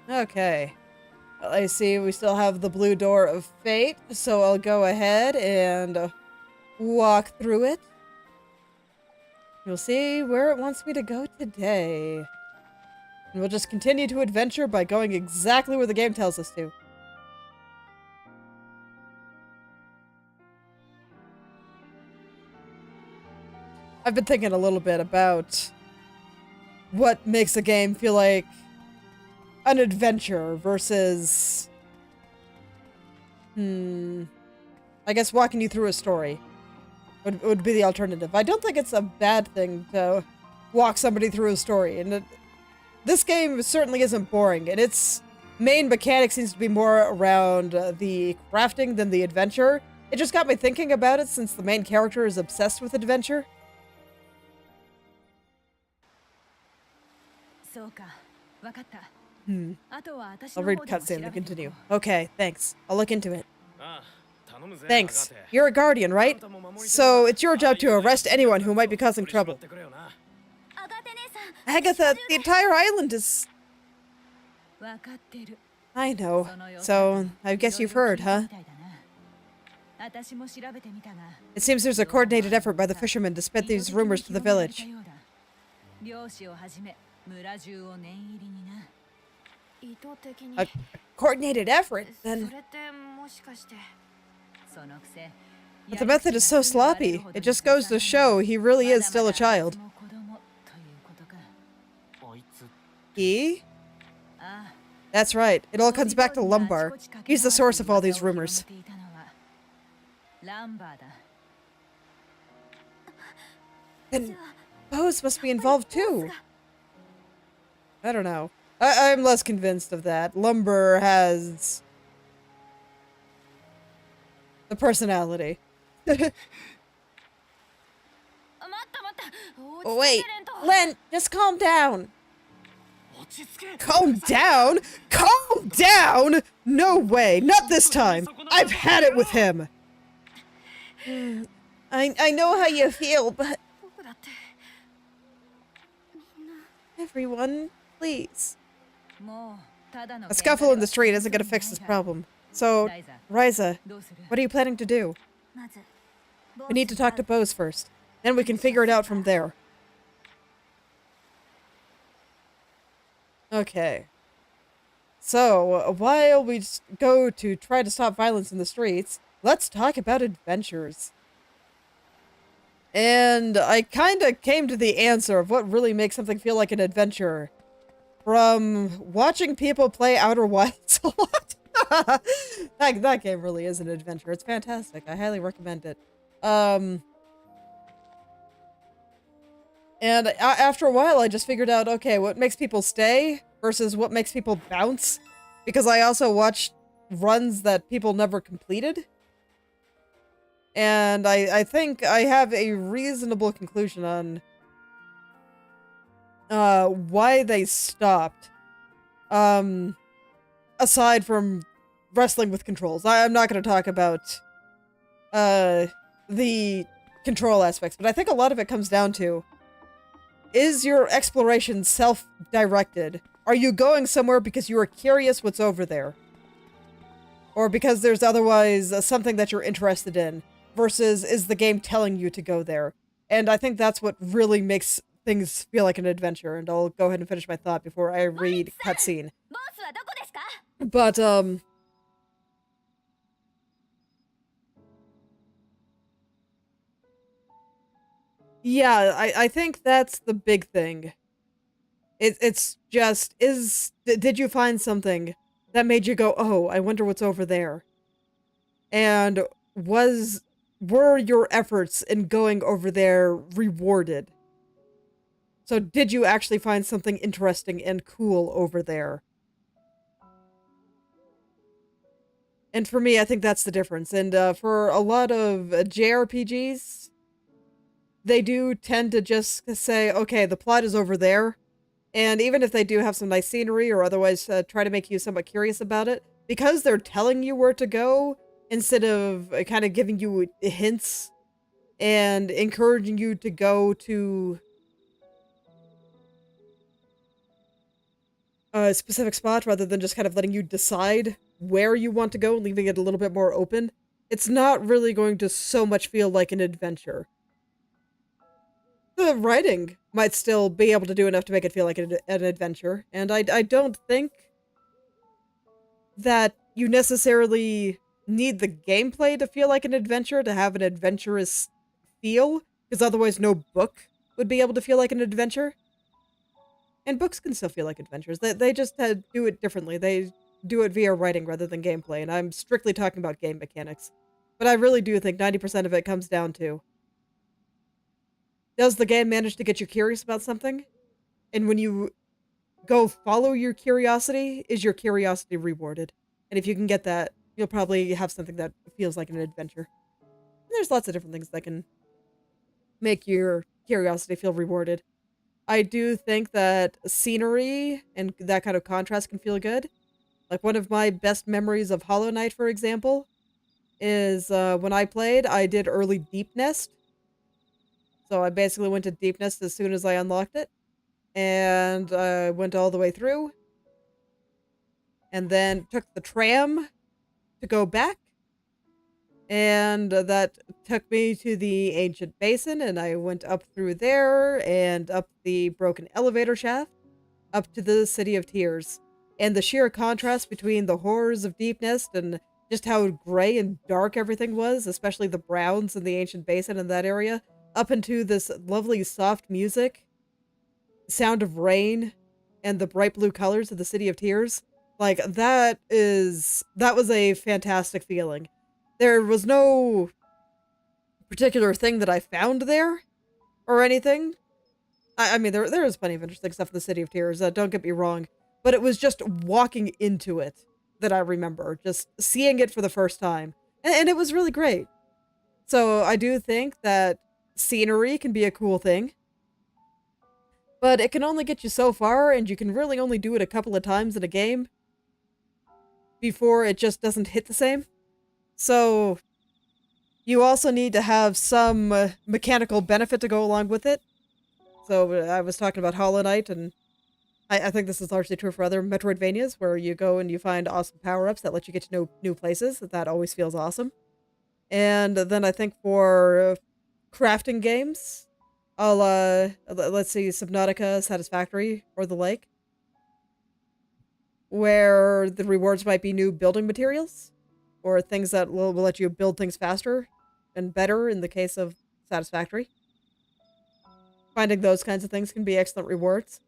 Okay. Well, I see we still have the blue door of fate, so I'll go ahead and walk through it. You'll see where it wants me to go today. And we'll just continue to adventure by going exactly where the game tells us to. I've been thinking a little bit about what makes a game feel like an adventure versus... I guess walking you through a story would be the alternative. I don't think it's a bad thing to walk somebody through a story. And this game certainly isn't boring. And its main mechanic seems to be more around the crafting than the adventure. It just got me thinking about it since the main character is obsessed with adventure. I'll read cutscene to continue. Okay, thanks. I'll look into it. Thanks. You're a guardian, right? So it's your job to arrest anyone who might be causing trouble. Agatha, the entire island is... I know. So, I guess you've heard, huh? It seems there's a coordinated effort by the fishermen to spread these rumors to the village. A coordinated effort, then... But the method is so sloppy. It just goes to show he really is still a child. He? That's right. It all comes back to Lumbar. He's the source of all these rumors. Then Bose must be involved too. I don't know. I'm less convinced of that. Lumber has the personality. Wait, Len, just calm down. Calm down? Calm down? No way, not this time. I've had it with him. I know how you feel, but... Everyone, please. A scuffle in the street isn't gonna fix this problem. So, Ryza, what are you planning to do? We need to talk to Bose first. Then we can figure it out from there. Okay. So, while we go to try to stop violence in the streets, let's talk about adventures. And I kinda came to the answer of what really makes something feel like an adventure. From watching people play Outer Wilds a lot. that game really is an adventure. It's fantastic. I highly recommend it. And after a while, I just figured out, okay, what makes people stay versus what makes people bounce. Because I also watched runs that people never completed. And I think I have a reasonable conclusion on why they stopped. Aside from wrestling with controls. I'm not going to talk about the control aspects, but I think a lot of it comes down to, is your exploration self-directed? Are you going somewhere because you are curious what's over there? Or because there's otherwise something that you're interested in? Versus, is the game telling you to go there? And I think that's what really makes things feel like an adventure. And I'll go ahead and finish my thought before I read cutscene. But, yeah, I think that's the big thing. It's just, did you find something that made you go, oh, I wonder what's over there? And were your efforts in going over there rewarded? So did you actually find something interesting and cool over there? And for me, I think that's the difference. And for a lot of JRPGs, they do tend to just say, okay, the plot is over there. And even if they do have some nice scenery or otherwise try to make you somewhat curious about it, because they're telling you where to go instead of kind of giving you hints and encouraging you to go to a specific spot rather than just kind of letting you decide where you want to go and leaving it a little bit more open, it's not really going to so much feel like an adventure. The writing might still be able to do enough to make it feel like an adventure, and I don't think that you necessarily need the gameplay to feel like an adventure to have an adventurous feel, because otherwise no book would be able to feel like an adventure. And books can still feel like adventures. They just do it differently. They do it via writing rather than gameplay, and I'm strictly talking about game mechanics. But I really do think 90% of it comes down to, does the game manage to get you curious about something? And when you go follow your curiosity, is your curiosity rewarded? And if you can get that, you'll probably have something that feels like an adventure. And there's lots of different things that can make your curiosity feel rewarded. I do think that scenery and that kind of contrast can feel good. Like one of my best memories of Hollow Knight, for example, is when I played, I did early Deep Nest. So I basically went to Deep Nest as soon as I unlocked it. And I went all the way through. And then took the tram to go back. And that took me to the ancient basin, and I went up through there and up the broken elevator shaft up to the City of Tears. And the sheer contrast between the horrors of Deep Nest and just how gray and dark everything was, especially the browns in the ancient basin in that area, up into this lovely soft music, sound of rain, and the bright blue colors of the City of Tears. Like, that was a fantastic feeling. There was no particular thing that I found there or anything. I mean, there is plenty of interesting stuff in the City of Tears, don't get me wrong. but it was just walking into it that I remember, just seeing it for the first time. And it was really great. So I do think that scenery can be a cool thing, but it can only get you so far, and you can really only do it a couple of times in a game before it just doesn't hit the same. So you also need to have some mechanical benefit to go along with it. So I was talking about Hollow Knight, and I think this is largely true for other Metroidvanias, where you go and you find awesome power-ups that let you get to know new places. That always feels awesome. And then I think for crafting games, let's see, Subnautica, Satisfactory, or the like, where the rewards might be new building materials, or things that will let you build things faster and better in the case of Satisfactory. Finding those kinds of things can be excellent rewards.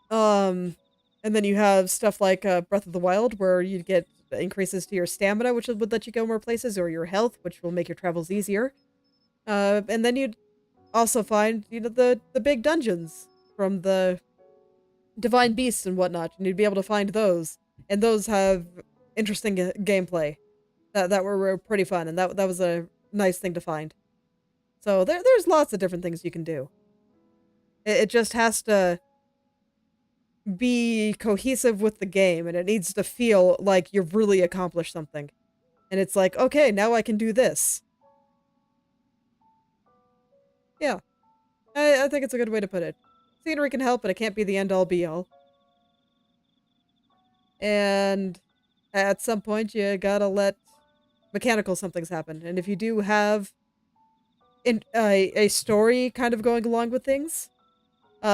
And then you have stuff like Breath of the Wild, where you get increases to your stamina, which would let you go more places, or your health, which will make your travels easier. And then you'd also find, the big dungeons from the divine beasts and whatnot, and you'd be able to find those. And those have interesting gameplay that were pretty fun, and that was a nice thing to find. So there's lots of different things you can do. It just has to be cohesive with the game, and it needs to feel like you've really accomplished something. And it's like, okay, now I can do this. Yeah. I think it's a good way to put it. Scenery can help, but it can't be the end-all be-all. And at some point, you gotta let mechanical somethings happen. And if you do have a story kind of going along with things,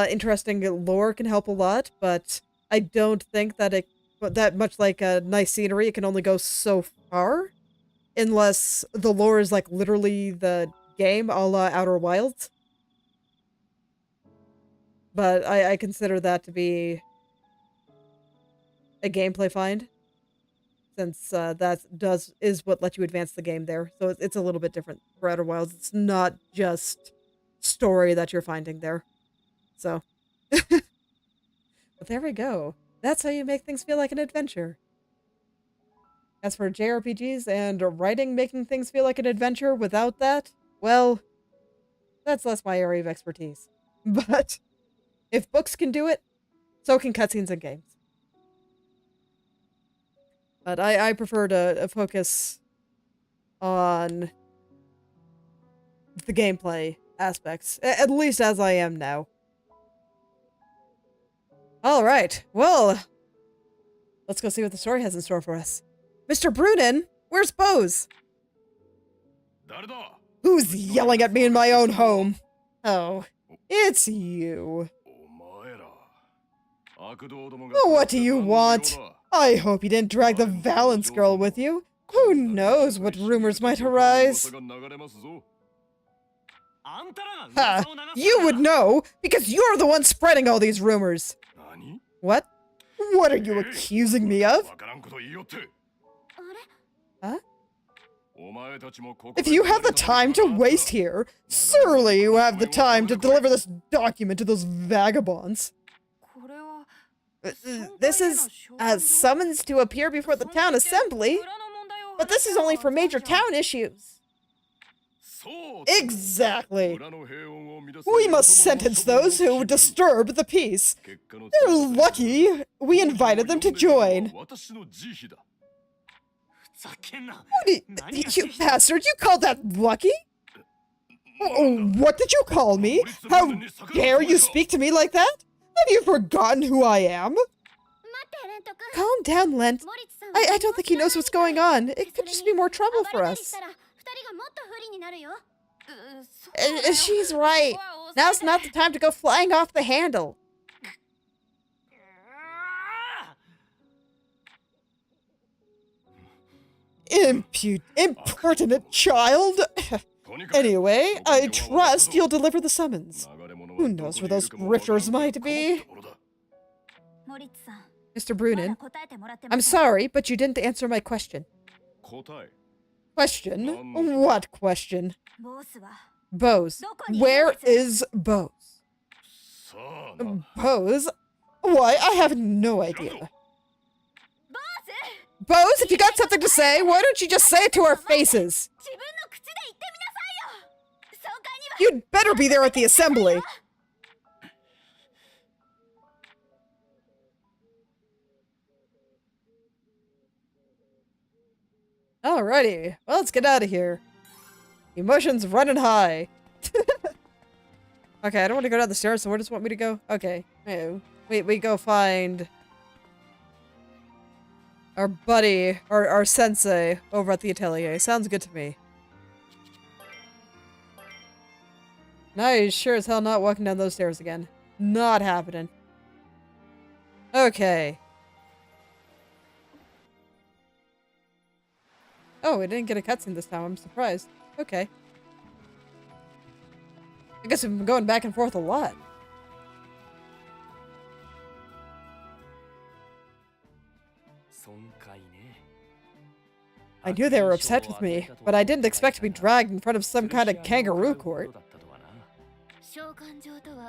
interesting lore can help a lot, but I don't think that that much like a nice scenery, it can only go so far, unless the lore is like literally the game, a la Outer Wilds. But I consider that to be a gameplay find, since that is what lets you advance the game there. So it's a little bit different for Outer Wilds. It's not just story that you're finding there. So, but there we go. That's how you make things feel like an adventure. As for JRPGs and writing making things feel like an adventure without that, well, that's less my area of expertise. But if books can do it, so can cutscenes and games. But I prefer to focus on the gameplay aspects, at least as I am now. Alright, well, let's go see what the story has in store for us. Mr. Brunin, where's Bose? Who's yelling at me in my own home? Oh, it's you. What do you want? I hope you didn't drag the Valence girl with you. Who knows what rumors might arise? Ha! You would know, because you're the one spreading all these rumors. What? What are you accusing me of? Huh? If you have the time to waste here, surely you have the time to deliver this document to those vagabonds. This is a summons to appear before the town assembly, but this is only for major town issues. Exactly. We must sentence those who disturb the peace. They're lucky we invited them to join. You bastard, you called that lucky? What did you call me? How dare you speak to me like that? Have you forgotten who I am? Calm down, Lent. I don't think he knows what's going on. It could just be more trouble for us. She's right. Now's not the time to go flying off the handle. Impertinent child! Anyway, I trust you'll deliver the summons. Who knows where those grifters might be? Mr. Brunin, I'm sorry, but you didn't answer my question. Question? What question? Bose. Where is Bose? Bose? Why? I have no idea. Bose, if you got something to say, why don't you just say it to our faces? You'd better be there at the assembly. Alrighty, well, let's get out of here. Emotions running high. Okay, I don't want to go down the stairs, so where does it want me to go? Okay, we go find our buddy, our sensei, over at the Atelier. Sounds good to me. Now he's sure as hell not walking down those stairs again. Not happening. Okay. Oh, we didn't get a cutscene this time. I'm surprised. Okay. I guess we've been going back and forth a lot. I knew they were upset with me, but I didn't expect to be dragged in front of some kind of kangaroo court.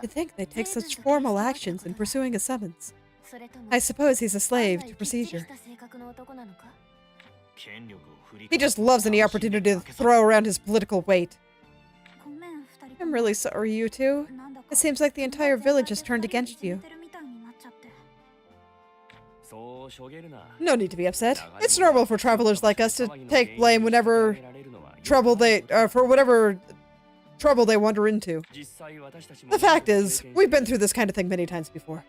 You'd think they'd take such formal actions in pursuing a summons. I suppose he's a slave to procedure. He just loves any opportunity to throw around his political weight. I'm really sorry, you two. It seems like the entire village has turned against you. No need to be upset. It's normal for travelers like us to take blame whenever for whatever trouble they wander into. The fact is, we've been through this kind of thing many times before.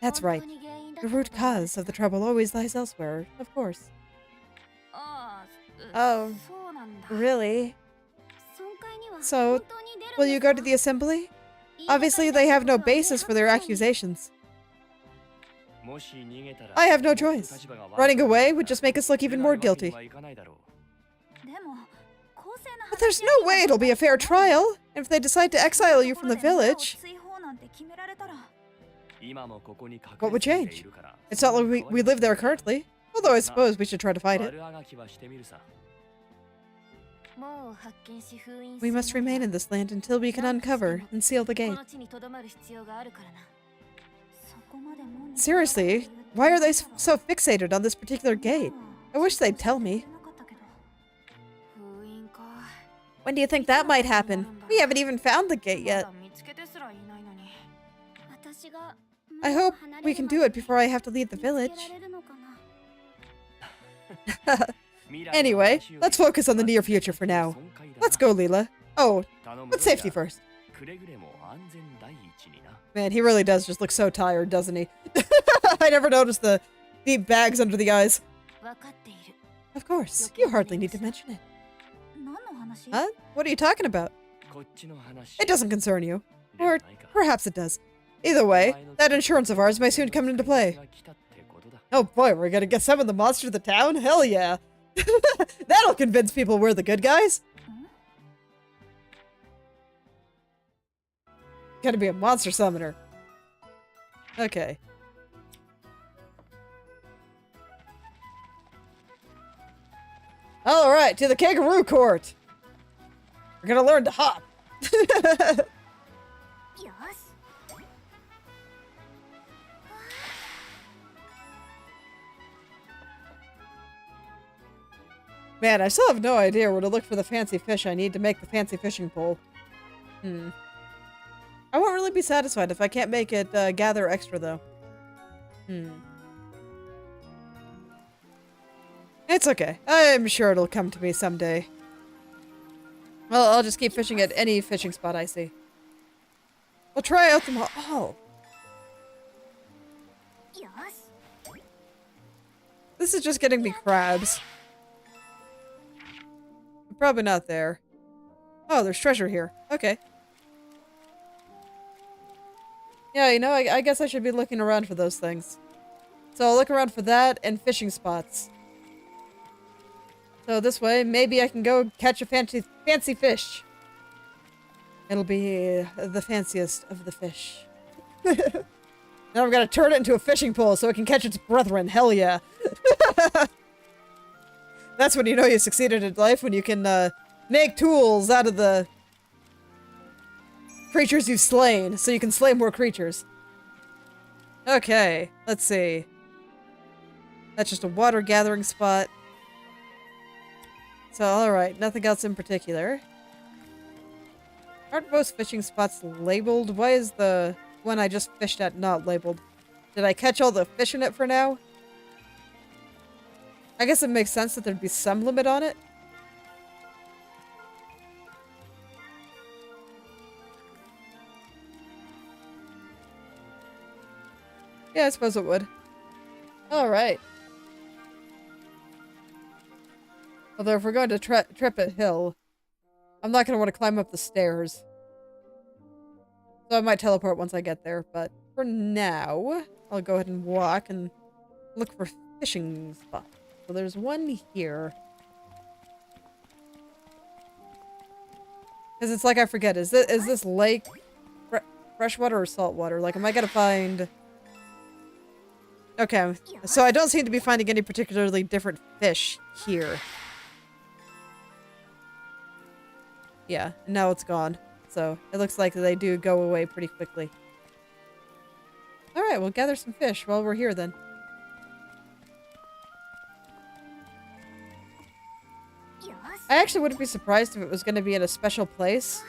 That's right. The root cause of the trouble always lies elsewhere, of course. Oh, really? So, will you go to the assembly? Obviously, they have no basis for their accusations. I have no choice. Running away would just make us look even more guilty. But there's no way it'll be a fair trial. If they decide to exile you from the village, what would change? It's not like we live there currently, although I suppose we should try to fight it. We must remain in this land until we can uncover and seal the gate. Seriously, why are they so fixated on this particular gate? I wish they'd tell me. When do you think that might happen? We haven't even found the gate yet. I hope we can do it before I have to leave the village. Anyway, let's focus on the near future for now. Let's go, Leela. Oh, but safety first. Man, he really does just look so tired, doesn't he? I never noticed the deep bags under the eyes. Of course, you hardly need to mention it. Huh? What are you talking about? It doesn't concern you. Or perhaps it does. Either way, that insurance of ours may soon come into play. Oh boy, we're gonna get some of the monsters of the town? Hell yeah! That'll convince people we're the good guys. Gotta be a monster summoner. Okay. Alright, to the kangaroo court! We're gonna learn to hop! Man, I still have no idea where to look for the fancy fish I need to make the fancy fishing pole. I won't really be satisfied if I can't make it gather extra, though. It's okay. I'm sure it'll come to me someday. Well, I'll just keep fishing at any fishing spot I see. We'll try out them all. Oh. This is just getting me crabs. Probably not there. Oh, there's treasure here. Okay. Yeah, you know, I guess I should be looking around for those things. So I'll look around for that and fishing spots. So this way, maybe I can go catch a fancy fish. It'll be the fanciest of the fish. Now I'm gonna turn it into a fishing pole so it can catch its brethren. Hell yeah. That's when you know you succeeded in life, when you can make tools out of the creatures you've slain, so you can slay more creatures. Okay, let's see. That's just a water gathering spot. So, alright, nothing else in particular. Aren't most fishing spots labeled? Why is the one I just fished at not labeled? Did I catch all the fish in it for now? I guess it makes sense that there'd be some limit on it. Yeah, I suppose it would. Alright. Although if we're going to trip a hill, I'm not going to want to climb up the stairs. So I might teleport once I get there, but for now, I'll go ahead and walk and look for fishing spots. So there's one here. Because it's like I forget, is this lake freshwater or saltwater? Like, am I going to find... Okay, so I don't seem to be finding any particularly different fish here. Yeah, now it's gone. So, it looks like they do go away pretty quickly. Alright, we'll gather some fish while we're here then. I actually wouldn't be surprised if it was going to be in a special place.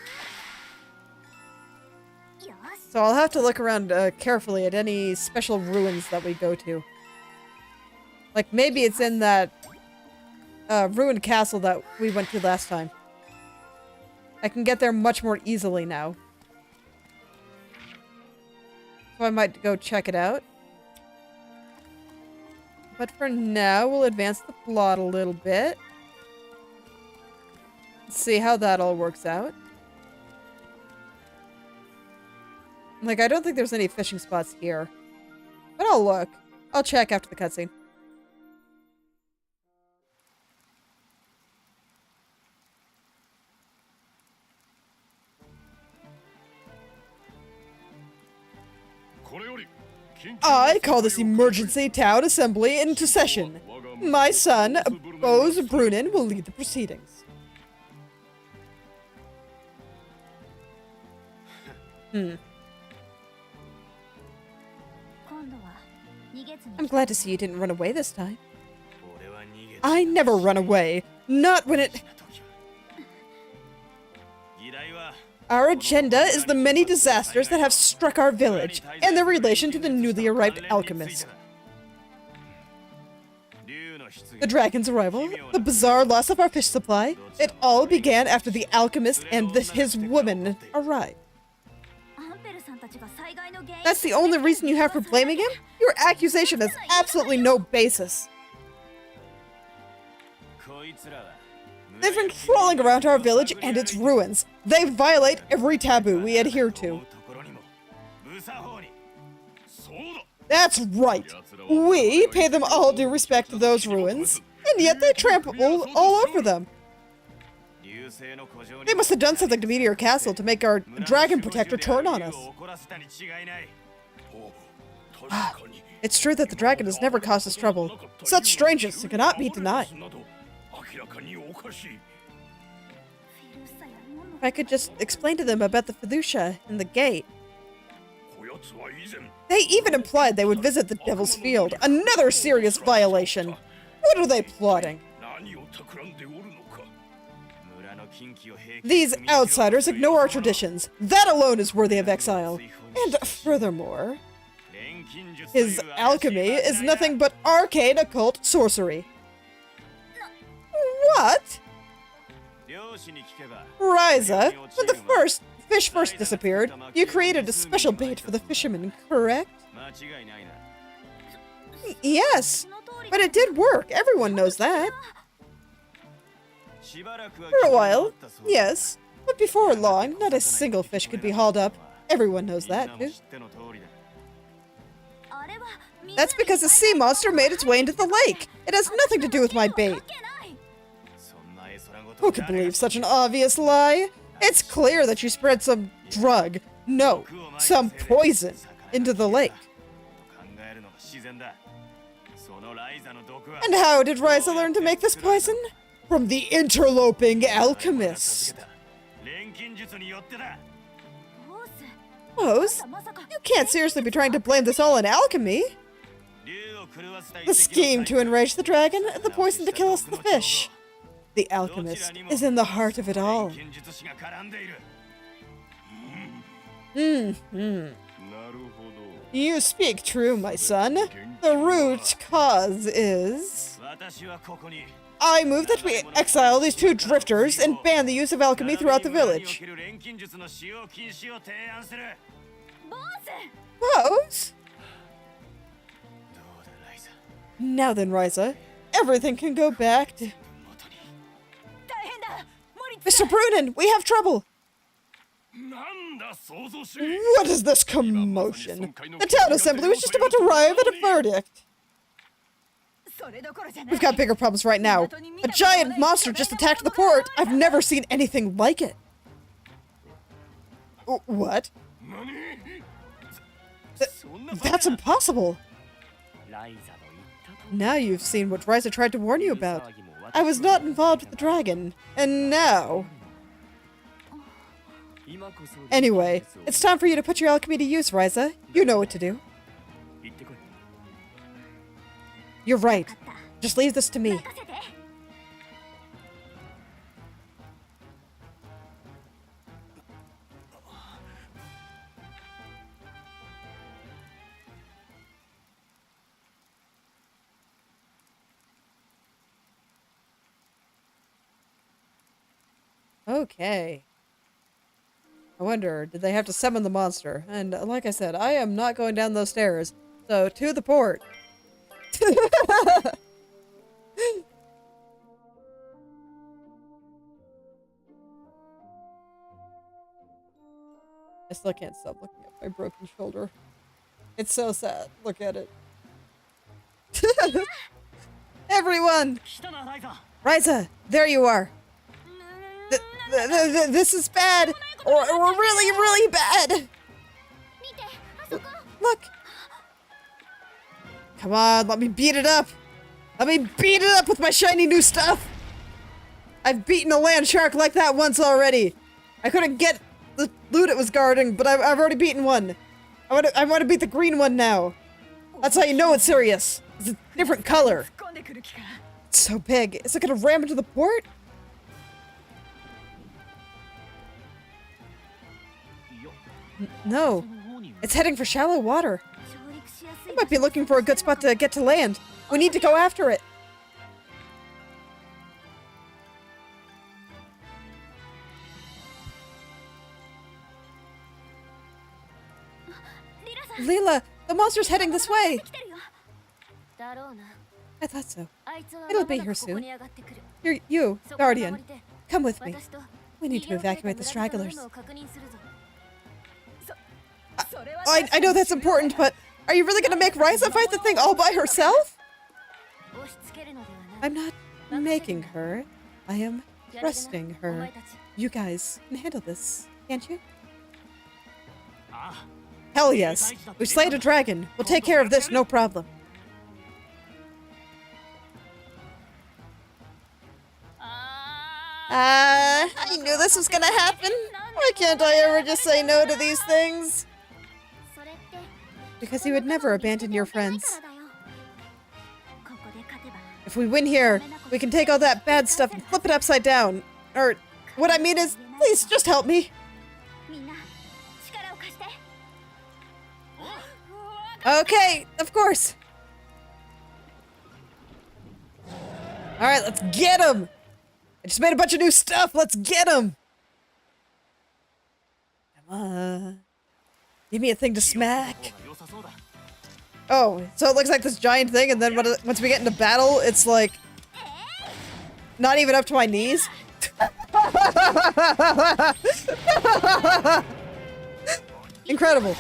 So I'll have to look around carefully at any special ruins that we go to. Like, maybe it's in that ruined castle that we went to last time. I can get there much more easily now. So I might go check it out. But for now, we'll advance the plot a little bit. See how that all works out. Like, I don't think there's any fishing spots here. But I'll look. I'll check after the cutscene. I call this emergency town assembly into session. My son, Bose Brunin, will lead the proceedings. I'm glad to see you didn't run away this time. I never run away. Not when it... Our agenda is the many disasters that have struck our village, and their relation to the newly arrived alchemist. The dragon's arrival, the bizarre loss of our fish supply, it all began after the alchemist and his woman arrived. That's the only reason you have for blaming him? Your accusation has absolutely no basis. They've been crawling around our village and its ruins. They violate every taboo we adhere to. That's right. We pay them all due respect to those ruins, and yet they trample all over them. They must have done something to Meteor Castle to make our dragon protector turn on us. It's true that the dragon has never caused us trouble. Such strangeness cannot be denied. If I could just explain to them about the fiducia and the gate. They even implied they would visit the Devil's Field. Another serious violation. What are they plotting? These outsiders ignore our traditions. That alone is worthy of exile. And furthermore, his alchemy is nothing but arcane occult sorcery. What? Ryza, when the fish first disappeared, you created a special bait for the fishermen, correct? Yes, but it did work. Everyone knows that. For a while, yes, but before long, not a single fish could be hauled up. Everyone knows that, too. That's because a sea monster made its way into the lake. It has nothing to do with my bait. Who could believe such an obvious lie? It's clear that you spread some drug, no, some poison, into the lake. And how did Ryza learn to make this poison? From the interloping alchemist. Rose, you can't seriously be trying to blame this all on alchemy. The scheme to enrage the dragon, and the poison to kill us the fish. The alchemist is in the heart of it all. You speak true, my son. The root cause is... I move that we exile these two drifters and ban the use of alchemy throughout the village. Rose? Now then, Ryza, everything can go back to... Mr. Brunin, we have trouble! What is this commotion? The town assembly was just about to arrive at a verdict. We've got bigger problems right now. A giant monster just attacked the port. I've never seen anything like it. What? That's impossible. Now you've seen what Ryza tried to warn you about. I was not involved with the dragon, and now... Anyway, it's time for you to put your alchemy to use, Ryza. You know what to do. You're right. Just leave this to me. Okay. I wonder, did they have to summon the monster? And like I said, I am not going down those stairs. So, to the port. I still can't stop looking at my broken shoulder. It's so sad. Look at it. Everyone! Ryza, there you are. This is bad! Or really, really bad! Look! Come on, let me beat it up! Let me beat it up with my shiny new stuff! I've beaten a land shark like that once already! I couldn't get the loot it was guarding, but I've already beaten one. I want to beat the green one now. That's how you know it's serious. It's a different color. It's so big. Is it gonna ram into the port? No. It's heading for shallow water. It might be looking for a good spot to get to land. We need to go after it. Leela, the monster's heading this way. I thought so. It'll be here soon. You, Guardian, come with me. We need to evacuate the stragglers. I know that's important, but are you really gonna make Ryza fight the thing all by herself? I'm not making her. I am trusting her. You guys can handle this, can't you? Hell yes. We've slayed a dragon. We'll take care of this, no problem. I knew this was gonna happen. Why can't I ever just say no to these things? Because you would never abandon your friends. If we win here, we can take all that bad stuff and flip it upside down. Or, what I mean is, please just help me. Okay, of course. Alright, let's get him! I just made a bunch of new stuff, let's get him! Come on. Give me a thing to smack. Oh, so it looks like this giant thing, and then once we get into battle, it's like... not even up to my knees? Incredible.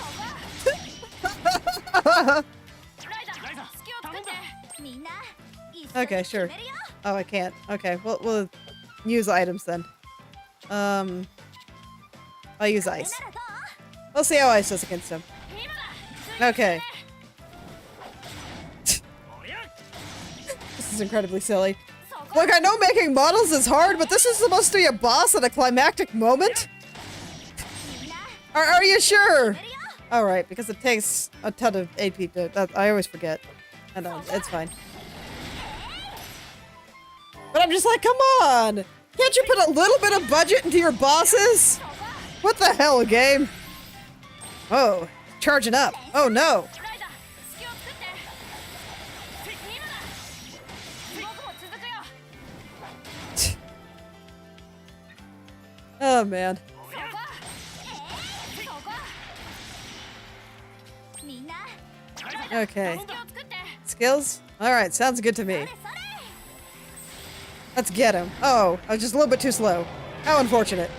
Okay, sure. Oh, I can't. Okay, we'll use items then. I'll use ice. We'll see how ice does against him. Okay. This is incredibly silly. Look, I know making models is hard, but this is supposed to be a boss at a climactic moment? Are you sure? Alright, because it takes a ton of AP to... I always forget. I know, it's fine. But I'm just like, come on! Can't you put a little bit of budget into your bosses? What the hell, game? Oh, charging up. Oh no! Oh man. Okay. Skills? Alright, sounds good to me. Let's get him. Oh, I was just a little bit too slow. How unfortunate.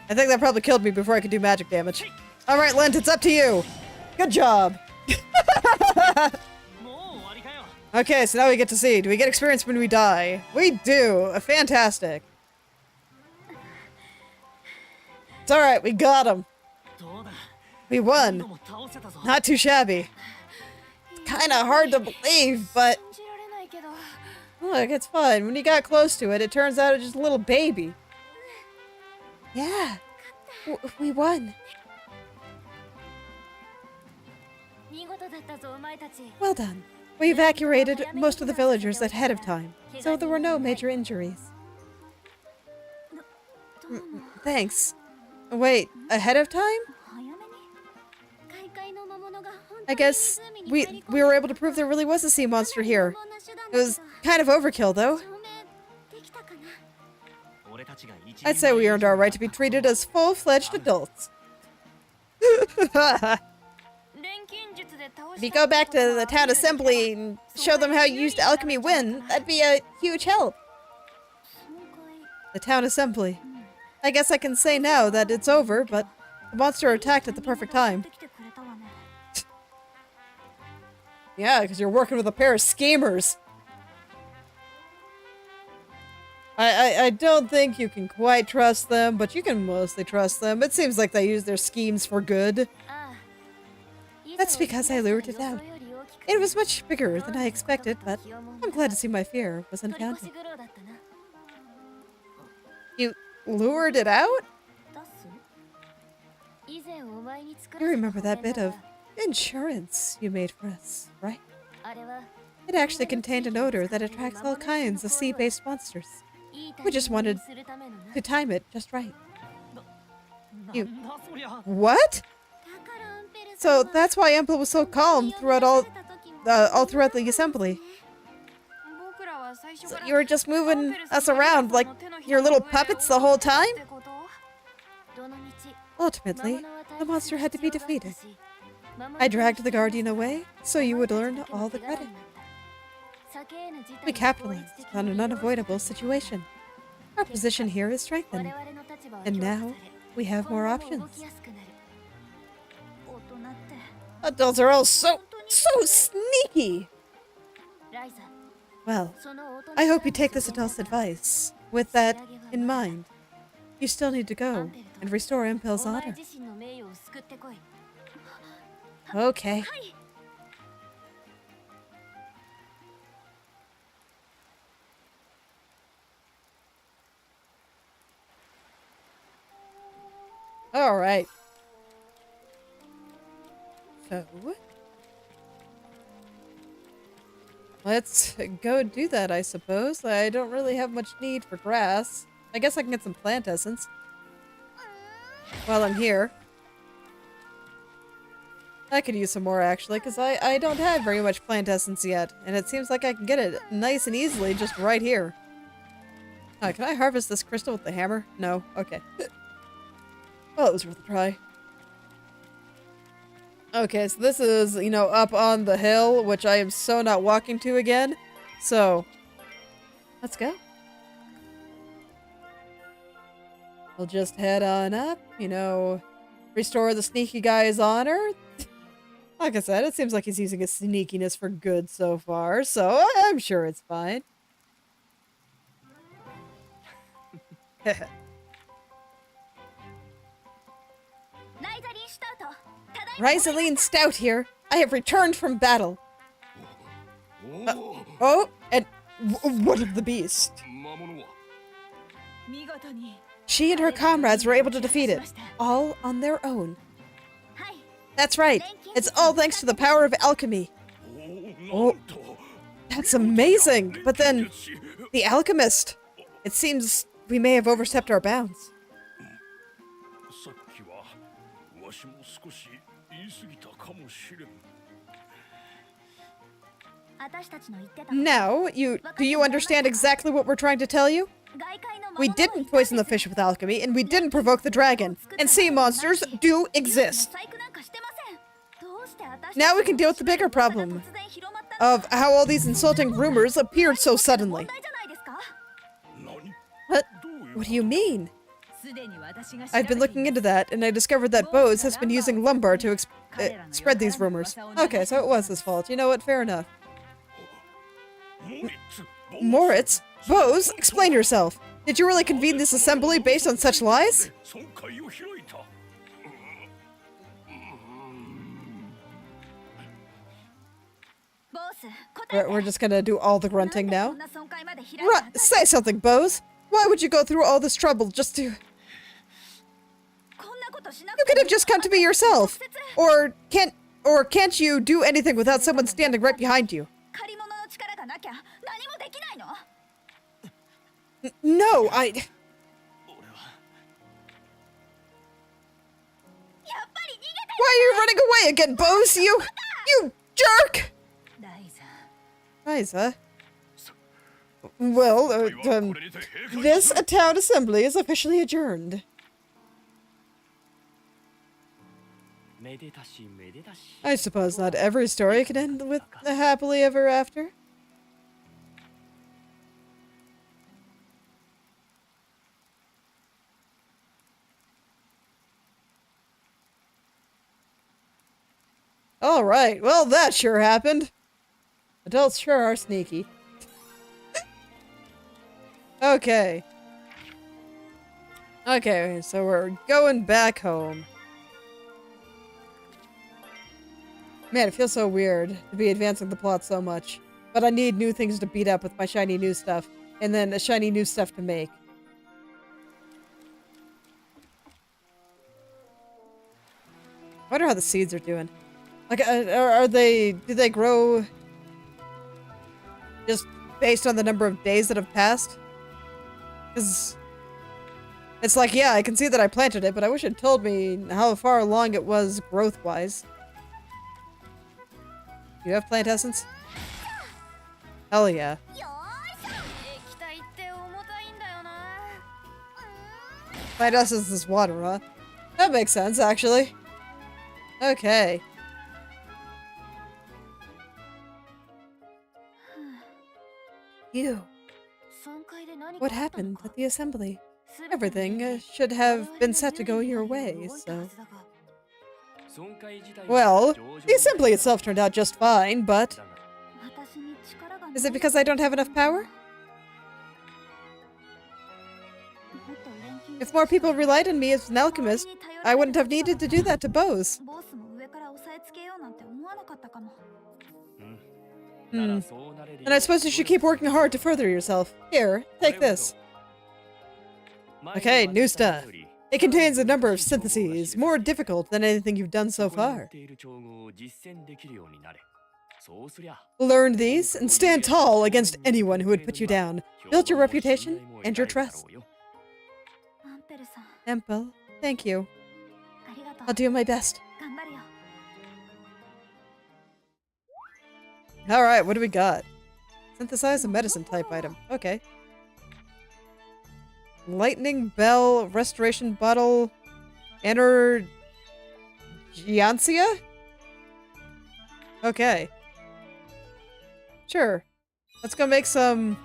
I think that probably killed me before I could do magic damage. Alright, Lent, it's up to you. Good job. Okay, so now we get to see. Do we get experience when we die? We do. Fantastic. It's alright, we got him. We won. Not too shabby. It's kinda hard to believe, but... Look, it's fun. When you got close to it, it turns out it's just a little baby. Yeah. We won. Well done. We evacuated most of the villagers ahead of time, so there were no major injuries. Thanks. Wait, ahead of time? I guess we were able to prove there really was a sea monster here. It was kind of overkill, though. I'd say we earned our right to be treated as full-fledged adults. If you go back to the town assembly and show them how you used alchemy win, that'd be a huge help. The town assembly. I guess I can say now that it's over, but the monster attacked at the perfect time. Yeah, because you're working with a pair of schemers. I don't think you can quite trust them, but you can mostly trust them. It seems like they use their schemes for good. That's because I lured it out. It was much bigger than I expected, but I'm glad to see my fear was unfounded. You lured it out? You remember that bit of insurance you made for us, right? It actually contained an odor that attracts all kinds of sea-based monsters. We just wanted to time it just right. You... What? So that's why Ample was so calm throughout all throughout the assembly. So you were just moving us around like your little puppets the whole time? Ultimately, the monster had to be defeated. I dragged the Guardian away, so you would earn all the credit. We capitalized on an unavoidable situation. Our position here is strengthened, and now we have more options. Adults are all so sneaky! Well, I hope you take this adult's advice. With that in mind, you still need to go and restore Impel's honor. Okay. Alright. So... let's go do that, I suppose. I don't really have much need for grass. I guess I can get some plant essence while I'm here. I could use some more, actually, because I don't have very much plant essence yet, and it seems like I can get it nice and easily just right here. Can I harvest this crystal with the hammer? No? Okay. Well, it was worth a try. Okay, so this is, you know, up on the hill, which I am so not walking to again. So, let's go. We'll just head on up, you know, restore the sneaky guy's honor. Like I said, it seems like he's using his sneakiness for good so far, so I'm sure it's fine. Ryza Stout here. I have returned from battle. Oh, and what of the beast? She and her comrades were able to defeat it, all on their own. That's right. It's all thanks to the power of alchemy. Oh, that's amazing. But then, the alchemist. It seems we may have overstepped our bounds. Now, do you understand exactly what we're trying to tell you? We didn't poison the fish with alchemy, and we didn't provoke the dragon. And sea monsters do exist. Now we can deal with the bigger problem of how all these insulting rumors appeared so suddenly. What? What do you mean? I've been looking into that, and I discovered that Bose has been using lumbar to spread these rumors. Okay, so it was his fault. You know what? Fair enough. Moritz? Bose? Explain yourself. Did you really convene this assembly based on such lies? We're just gonna do all the grunting now. Say something, Bose. Why would you go through all this trouble just to... You could have just come to me yourself. Or can't you do anything without someone standing right behind you? No, Why are you running away again, Bose? You jerk! Ryza? Well, this town assembly is officially adjourned. I suppose not every story can end with a happily ever after. Alright, well that sure happened. Adults sure are sneaky. Okay. Okay, so we're going back home. Man, it feels so weird to be advancing the plot so much. But I need new things to beat up with my shiny new stuff. And then shiny new stuff to make. I wonder how the seeds are doing. Like, do they grow just based on the number of days that have passed? Because it's like, yeah, I can see that I planted it, but I wish it told me how far along it was growth-wise. Do you have plant essence? Hell yeah. Plant essence is water, huh? That makes sense, actually. Okay. You. What happened at the assembly? Everything should have been set to go your way, so... Well, the assembly itself turned out just fine, but... Is it because I don't have enough power? If more people relied on me as an alchemist, I wouldn't have needed to do that to Bose. And I suppose you should keep working hard to further yourself. Here, take this. Okay, new stuff. It contains a number of syntheses, more difficult than anything you've done so far. Learn these and stand tall against anyone who would put you down. Build your reputation and your trust. Empel, thank you. I'll do my best. Alright, what do we got? Synthesize a medicine type item. Okay. Lightning Bell, Restoration Bottle, Energiancia? Okay. Sure. Let's go make some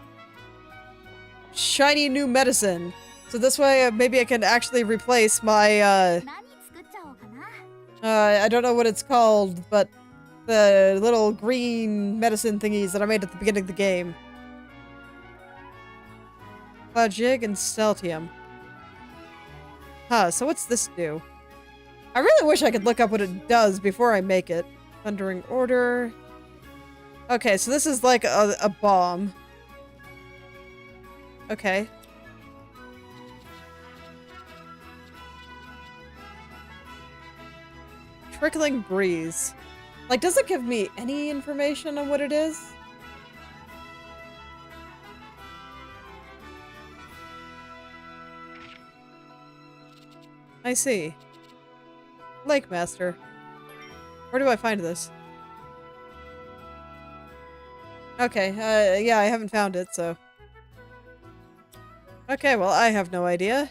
shiny new medicine. So this way, maybe I can actually replace my, I don't know what it's called, but the little green medicine thingies that I made at the beginning of the game. Cloudjig and Celtium. Huh, so what's this do? I really wish I could look up what it does before I make it. Thundering Order. Okay, so this is like a bomb. Okay. trickling breeze. Like, does it give me any information on what it is? I see. Lake Master. Where do I find this? Okay, yeah, I haven't found it, so... Okay, well, I have no idea.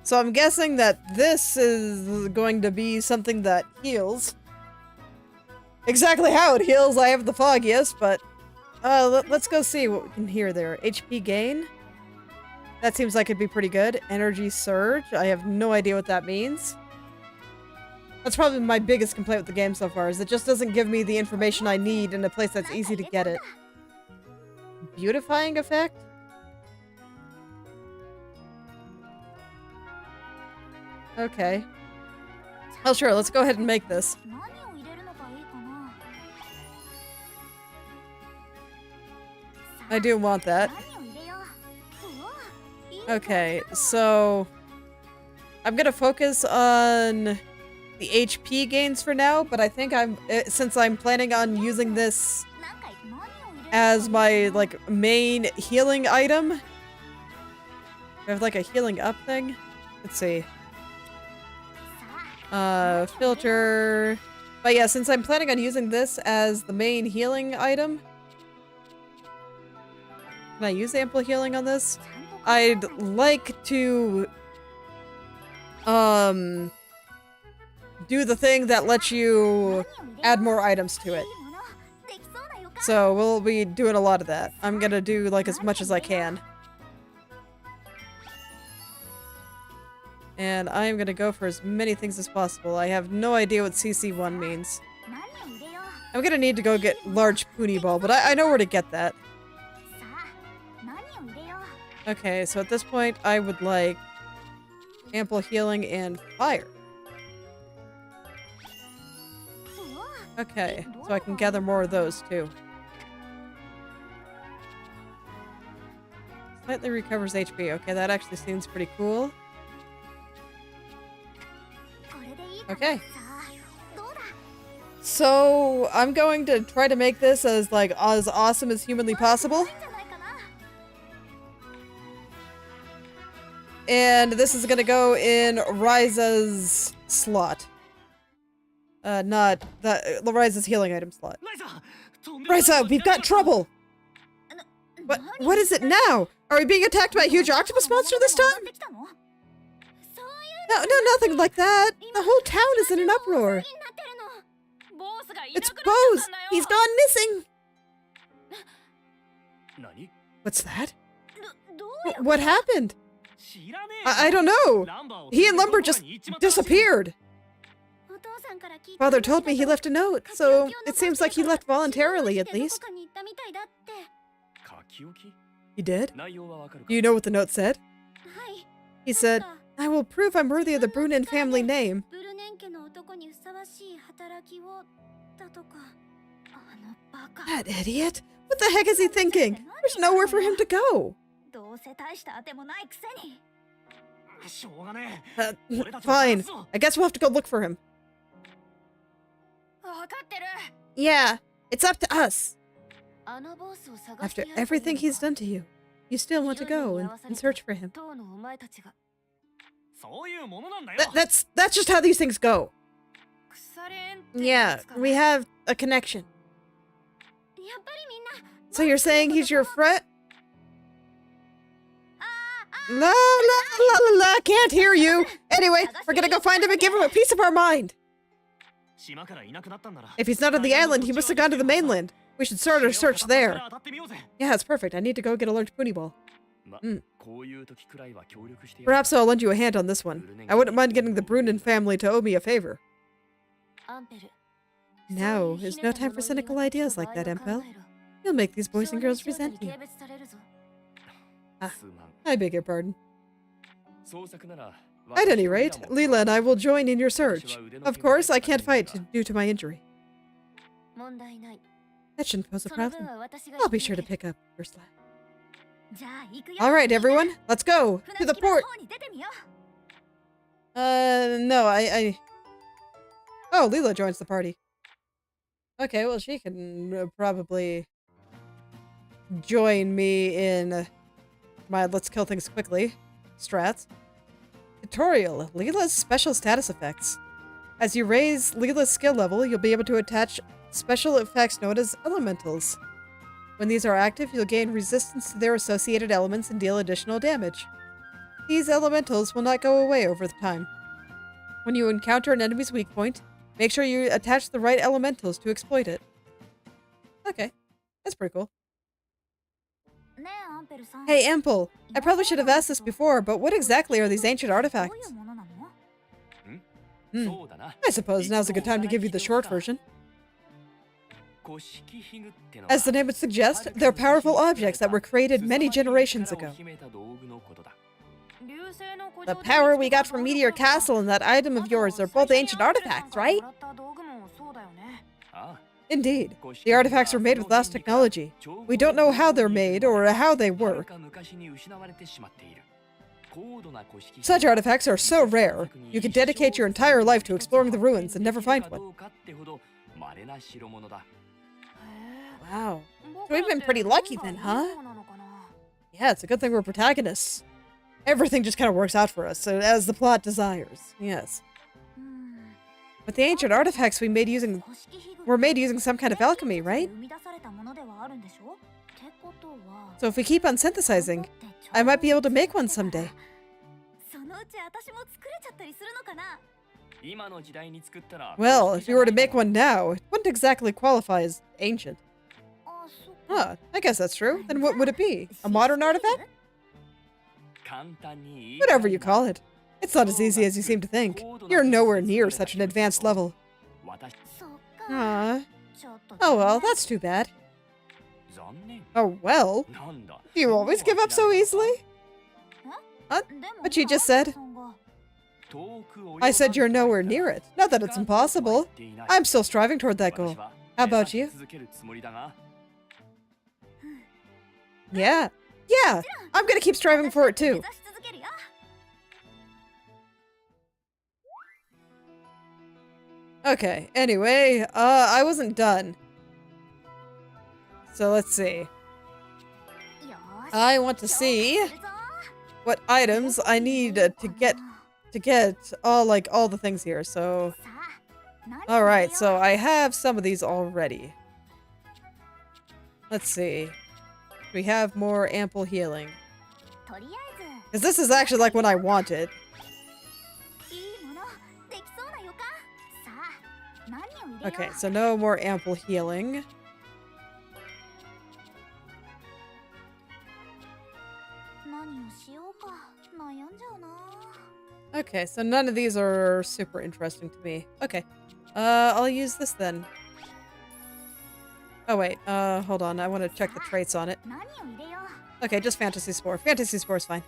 So I'm guessing that this is going to be something that heals. Exactly how it heals, I have the foggiest, but... let's go see what we can hear there. HP gain? That seems like it'd be pretty good. Energy surge? I have no idea what that means. That's probably my biggest complaint with the game so far, is it just doesn't give me the information I need in a place that's easy to get it. Beautifying effect? Okay. Oh sure, let's go ahead and make this. I do want that. Okay, so... I'm gonna focus on the HP gains for now, but I think since I'm planning on using this as my, like, main healing item. I have, like, a healing up thing. Let's see. Filter. But yeah, since I'm planning on using this as the main healing item. Can I use ample healing on this? I'd like to do the thing that lets you add more items to it. So we'll be doing a lot of that. I'm gonna do like as much as I can. And I'm gonna go for as many things as possible. I have no idea what CC1 means. I'm gonna need to go get large Puni Ball, but I know where to get that. Okay, so at this point I would like ample healing and fire. Okay, so I can gather more of those too. Slightly recovers HP. Okay, that actually seems pretty cool. Okay. So, I'm going to try to make this as awesome as humanly possible. And this is gonna go in Ryza's slot. Not Ryza's healing item slot. Ryza, we've got trouble! What is it now? Are we being attacked by a huge octopus monster this time? No, nothing like that. The whole town is in an uproar. It's Bose! He's gone missing! What's that? What happened? I don't know. He and Lumber just disappeared. Father told me he left a note, so it seems like he left voluntarily, at least. He did? Do you know what the note said? He said, I will prove I'm worthy of the Brunin family name. That idiot! What the heck is he thinking? There's nowhere for him to go. Fine. I guess we'll have to go look for him. Yeah, it's up to us. After everything he's done to you, you still want to go and search for him. That's just how these things go. Yeah, we have a connection. So you're saying he's your friend? La la la la la, can't hear you. Anyway, we're gonna go find him and give him a piece of our mind. If he's not on the island, he must have gone to the mainland. We should start our search there. Yeah, that's perfect. I need to go get a large Puni Ball. Perhaps I'll lend you a hand on this one. I wouldn't mind getting the Brunin family to owe me a favor. Now is no time for cynical ideas like that, Empel. You'll make these boys and girls resent you. I beg your pardon. At any rate, Leela and I will join in your search. Of course, I can't fight due to my injury. That shouldn't pose a problem. I'll be sure to pick up your slack. Alright, everyone, let's go! To the port! No, Oh, Leela joins the party. Okay, well, she can probably join me in my let's kill things quickly strats. Tutorial, Leela's special status effects. As you raise Leela's skill level, you'll be able to attach special effects known as elementals. When these are active, you'll gain resistance to their associated elements and deal additional damage. These elementals will not go away over time. When you encounter an enemy's weak point, make sure you attach the right elementals to exploit it. Okay, that's pretty cool. Hey, Ample, I probably should have asked this before, but what exactly are these ancient artifacts? I suppose now's a good time to give you the short version. As the name would suggest, they're powerful objects that were created many generations ago. The power we got from Meteor Castle and that item of yours are both ancient artifacts, right? Indeed. The artifacts were made with last technology. We don't know how they're made or how they work. Such artifacts are so rare, you could dedicate your entire life to exploring the ruins and never find one. Wow. So we've been pretty lucky then, huh? Yeah, it's a good thing we're protagonists. Everything just kind of works out for us, as the plot desires. Yes. But the ancient artifacts were made using some kind of alchemy, right? So if we keep on synthesizing, I might be able to make one someday. Well, if you were to make one now, it wouldn't exactly qualify as ancient. Huh, I guess that's true. Then what would it be? A modern artifact? Whatever you call it. It's not as easy as you seem to think. You're nowhere near such an advanced level. Oh well, that's too bad. Oh well? Do you always give up so easily? Huh? But you just said... I said you're nowhere near it. Not that it's impossible. I'm still striving toward that goal. How about you? Yeah. Yeah! I'm gonna keep striving for it too. Okay, anyway, I wasn't done. So let's see. I want to see what items I need to get all the things here. So all right, so I have some of these already. Let's see. We have more ample healing. Because this is actually like what I wanted. Okay, so no more ample healing. Okay, so none of these are super interesting to me. Okay. I'll use this then. Oh wait, hold on, I want to check the traits on it. Okay, just Fantasy Spore. Fantasy Spore is fine.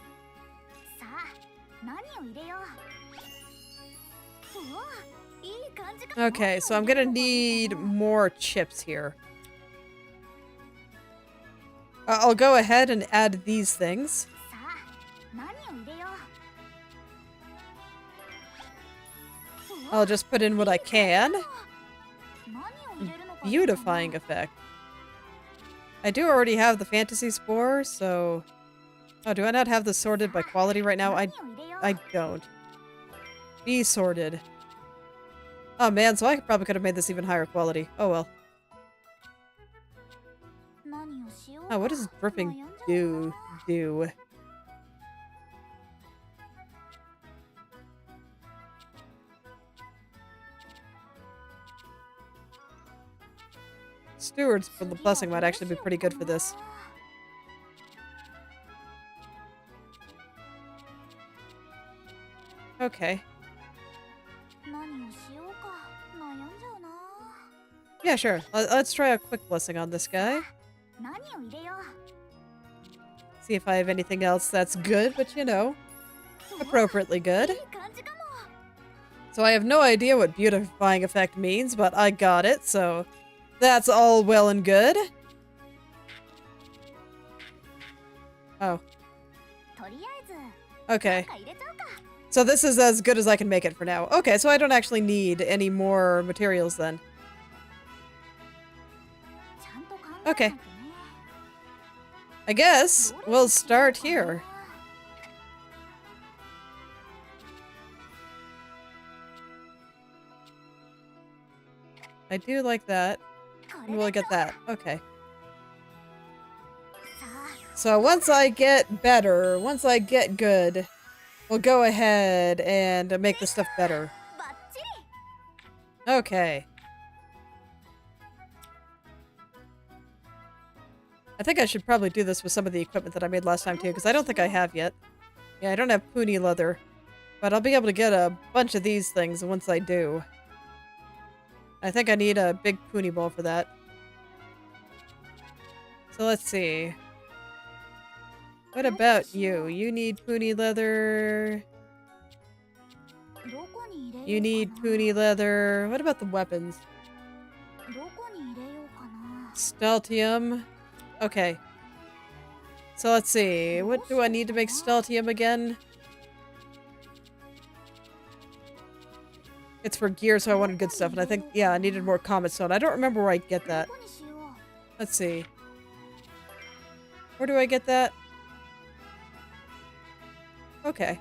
Okay, so I'm gonna need more chips here. I'll go ahead and add these things. I'll just put in what I can. Beautifying effect. I do already have the Fantasy Spore, so... Oh, do I not have this sorted by quality right now? I don't. Be sorted. Oh man, so I probably could have made this even higher quality. Oh well. Oh, what does dripping do? Stewards for the blessing might actually be pretty good for this. Okay. Yeah, sure. Let's try a quick blessing on this guy. See if I have anything else that's good, but you know, appropriately good. So I have no idea what beautifying effect means, but I got it, so that's all well and good. Okay. So this is as good as I can make it for now. Okay, so I don't actually need any more materials then. Okay. I guess we'll start here. I do like that. And we'll get that. Okay. So once I get better, once I get good, we'll go ahead and make the stuff better. Okay. I think I should probably do this with some of the equipment that I made last time too, because I don't think I have yet. Yeah, I don't have puni leather, but I'll be able to get a bunch of these things once I do. I think I need a big puni ball for that. So let's see. What about you? You need puni leather. You need puni leather. What about the weapons? Steltium. Okay. So let's see. What do I need to make Steltium again? It's for gear, so I wanted good stuff. And I think, yeah, I needed more Comet Stone. I don't remember where I get that. Let's see. Where do I get that? Okay.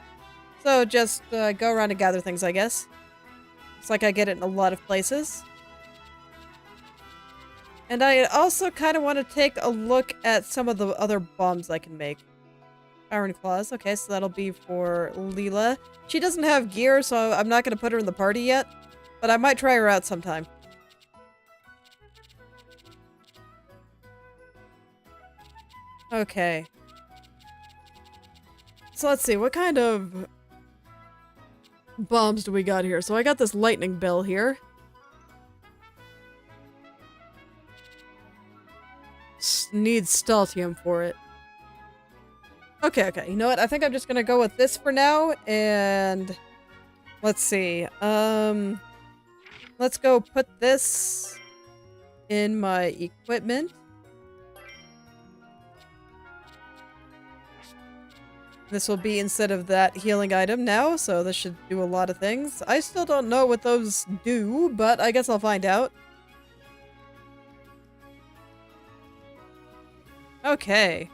So just go around and gather things, I guess. It's like I get it in a lot of places. And I also kind of want to take a look at some of the other bombs I can make. Iron Claws. Okay, so that'll be for Leela. She doesn't have gear, so I'm not going to put her in the party yet. But I might try her out sometime. Okay. So let's see, what kind of bombs do we got here? So I got this lightning bell here. Needs Steltium for it. Okay, okay. You know what? I think I'm just gonna go with this for now, and let's see. Let's go put this in my equipment. This will be instead of that healing item now, so this should do a lot of things. I still don't know what those do, but I guess I'll find out. Okay.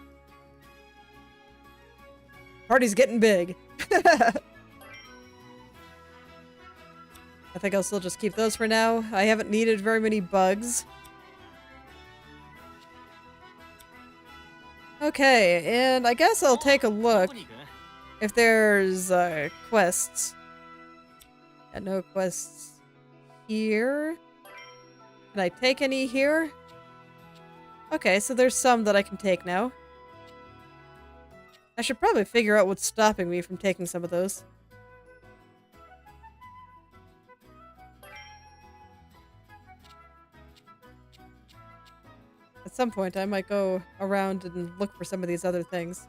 Party's getting big. I think I'll still just keep those for now. I haven't needed very many bugs. Okay, and I guess I'll take a look if there's quests. Got no quests here. Can I take any here? Okay, so there's some that I can take now. I should probably figure out what's stopping me from taking some of those. At some point, I might go around and look for some of these other things.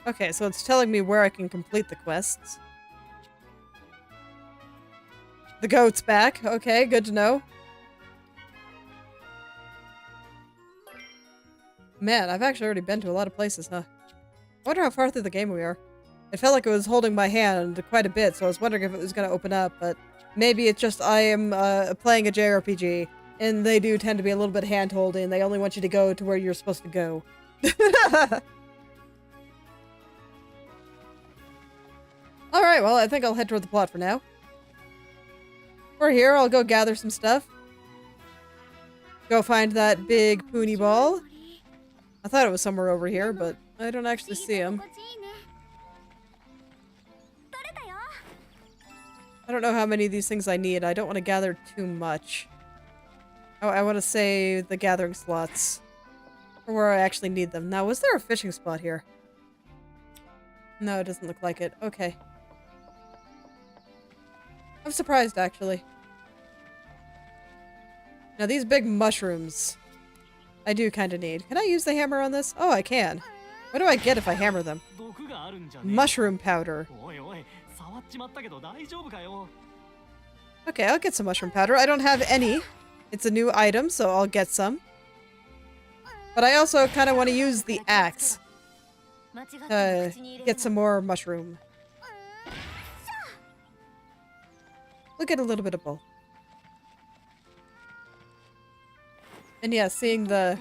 Okay, so it's telling me where I can complete the quests. The goat's back. Okay, good to know. Man, I've actually already been to a lot of places, huh? I wonder how far through the game we are. It felt like it was holding my hand quite a bit, so I was wondering if it was going to open up, but maybe it's just I am playing a JRPG, and they do tend to be a little bit hand-holding, and they only want you to go to where you're supposed to go. Alright, well, I think I'll head toward the plot for now. We're here, I'll go gather some stuff. Go find that big puni ball. I thought it was somewhere over here, but I don't actually see him. I don't know how many of these things I need. I don't want to gather too much. Oh, I want to save the gathering slots for where I actually need them. Now, was there a fishing spot here? No, it doesn't look like it. Okay. I'm surprised, actually. Now, these big mushrooms, I do kind of need. Can I use the hammer on this? Oh, I can. What do I get if I hammer them? Mushroom powder. Okay, I'll get some mushroom powder. I don't have any. It's a new item, so I'll get some. But I also kind of want to use the axe. get some more mushroom. We'll get a little bit of both. And yeah, seeing the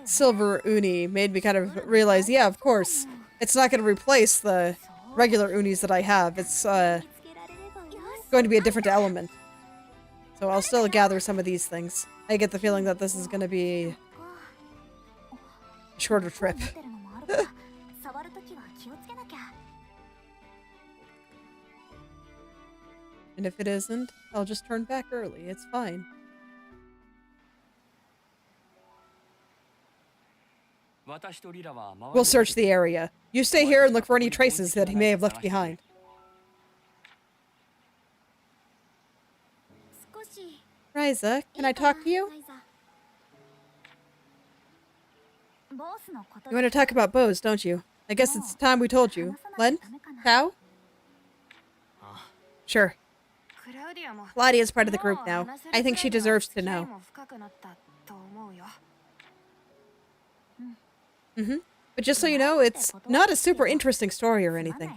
silver uni made me kind of realize, yeah, of course, it's not going to replace the regular unis that I have. It's going to be a different element. So I'll still gather some of these things. I get the feeling that this is going to be a shorter trip. And if it isn't, I'll just turn back early. It's fine. We'll search the area. You stay here and look for any traces that he may have left behind. Ryza, can I talk to you? You want to talk about bows, don't you? I guess it's time we told you. Len? Cow? Sure. Claudia's part of the group now. I think she deserves to know. But just so you know, it's not a super interesting story or anything.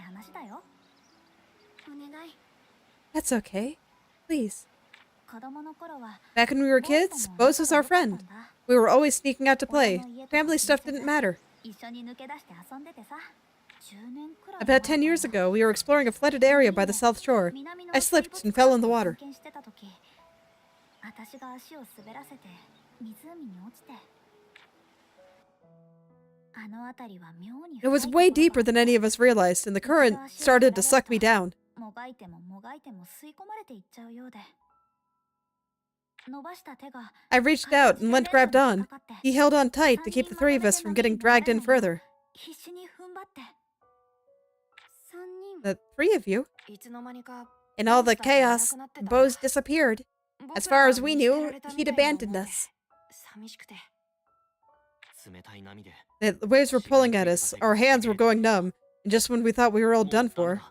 That's okay. Please. Back when we were kids, Bose was our friend. We were always sneaking out to play. Family stuff didn't matter. About 10 years ago, we were exploring a flooded area by the south shore. I slipped and fell in the water. It was way deeper than any of us realized, and the current started to suck me down. I reached out and Lent grabbed on. He held on tight to keep the three of us from getting dragged in further. The three of you? In all the chaos, Bose disappeared. As far as we knew, he'd abandoned us. The waves were pulling at us, our hands were going numb, and just when we thought we were all done for,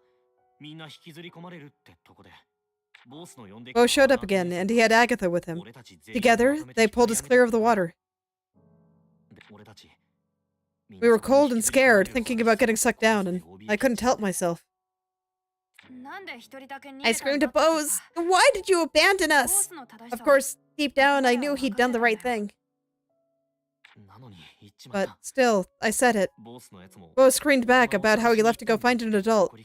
Bose showed up again, and he had Agatha with him. Together, they pulled us clear of the water. We were cold and scared, thinking about getting sucked down, and I couldn't help myself. I screamed at Bose, "Why did you abandon us?" Of course, deep down, I knew he'd done the right thing. But still, I said it. Bose screamed back about how he left to go find an adult.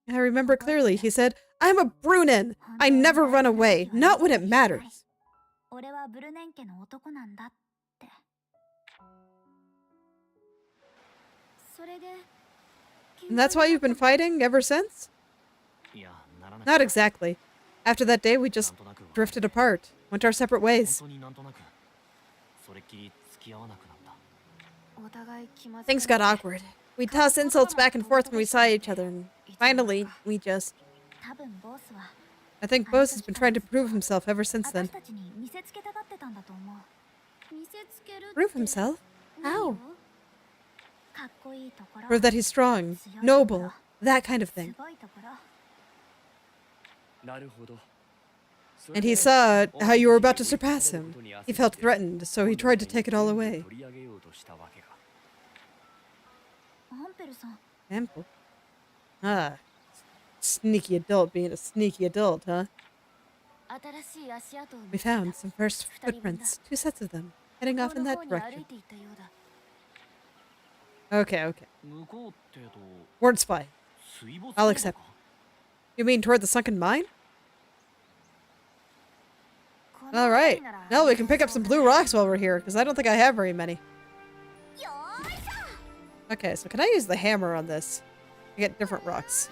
I remember clearly, he said, "I'm a Brunin. I never run away, not when it matters." And that's why you've been fighting ever since? Not exactly. After that day, we just drifted apart, went our separate ways. Things got awkward. We tossed insults back and forth when we saw each other, and finally, we just... I think Bose has been trying to prove himself ever since then. Prove himself? How? Prove that he's strong, noble, that kind of thing. And he saw how you were about to surpass him. He felt threatened, so he tried to take it all away. Ample? Ah, sneaky adult being a sneaky adult, huh? We found some first footprints, 2 sets of them, heading off in that direction. Okay. Word spy. I'll accept. You mean toward the sunken mine? Alright, now we can pick up some blue rocks while we're here, because I don't think I have very many. Okay, so can I use the hammer on this? I get different rocks.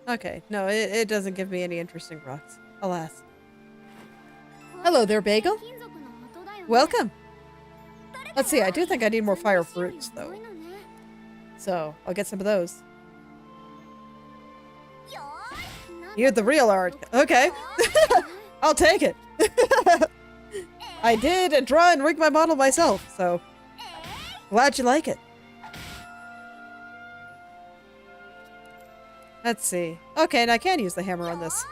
Okay, no, it doesn't give me any interesting rocks. Alas. Hello there, Bagel. Welcome. Let's see, I do think I need more fire fruits, though. So, I'll get some of those. You're the real art. Okay. I'll take it. I did draw and rig my model myself, so glad you like it. Let's see. Okay, and I can use the hammer on this.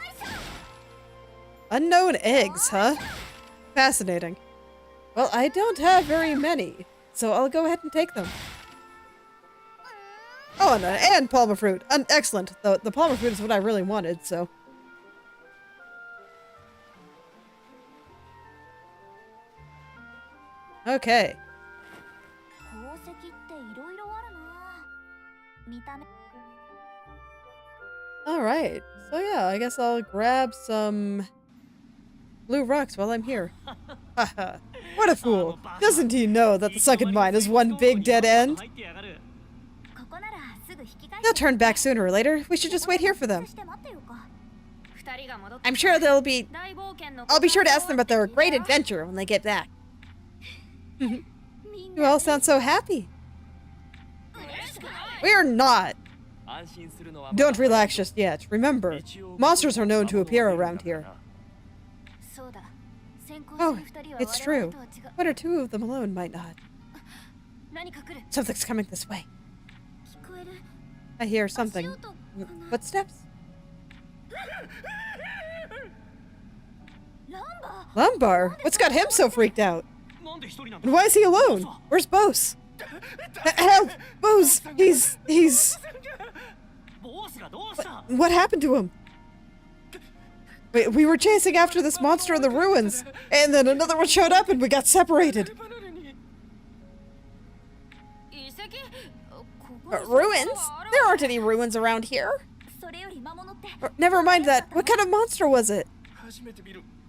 Unknown eggs, huh? Fascinating. Well, I don't have very many, so I'll go ahead and take them. Oh, and palmer fruit. Excellent. The palmer fruit is what I really wanted, so. Okay. Alright. So yeah, I guess I'll grab some blue rocks while I'm here. Haha. What a fool. Doesn't he know that the sunken mine is one big dead end? They'll turn back sooner or later. We should just wait here for them. I'm sure I'll be sure to ask them about their great adventure when they get back. You all sound so happy. We're not. Don't relax just yet. Remember, monsters are known to appear around here. Oh, it's true. One or two of them alone might not. Something's coming this way. I hear something. Footsteps? Lumbar? What's got him so freaked out? And why is he alone? Where's Bose? Help! Bose! He's... What happened to him? We were chasing after this monster in the ruins, and then another one showed up and we got separated. Ruins? There aren't any ruins around here. Never mind that. What kind of monster was it?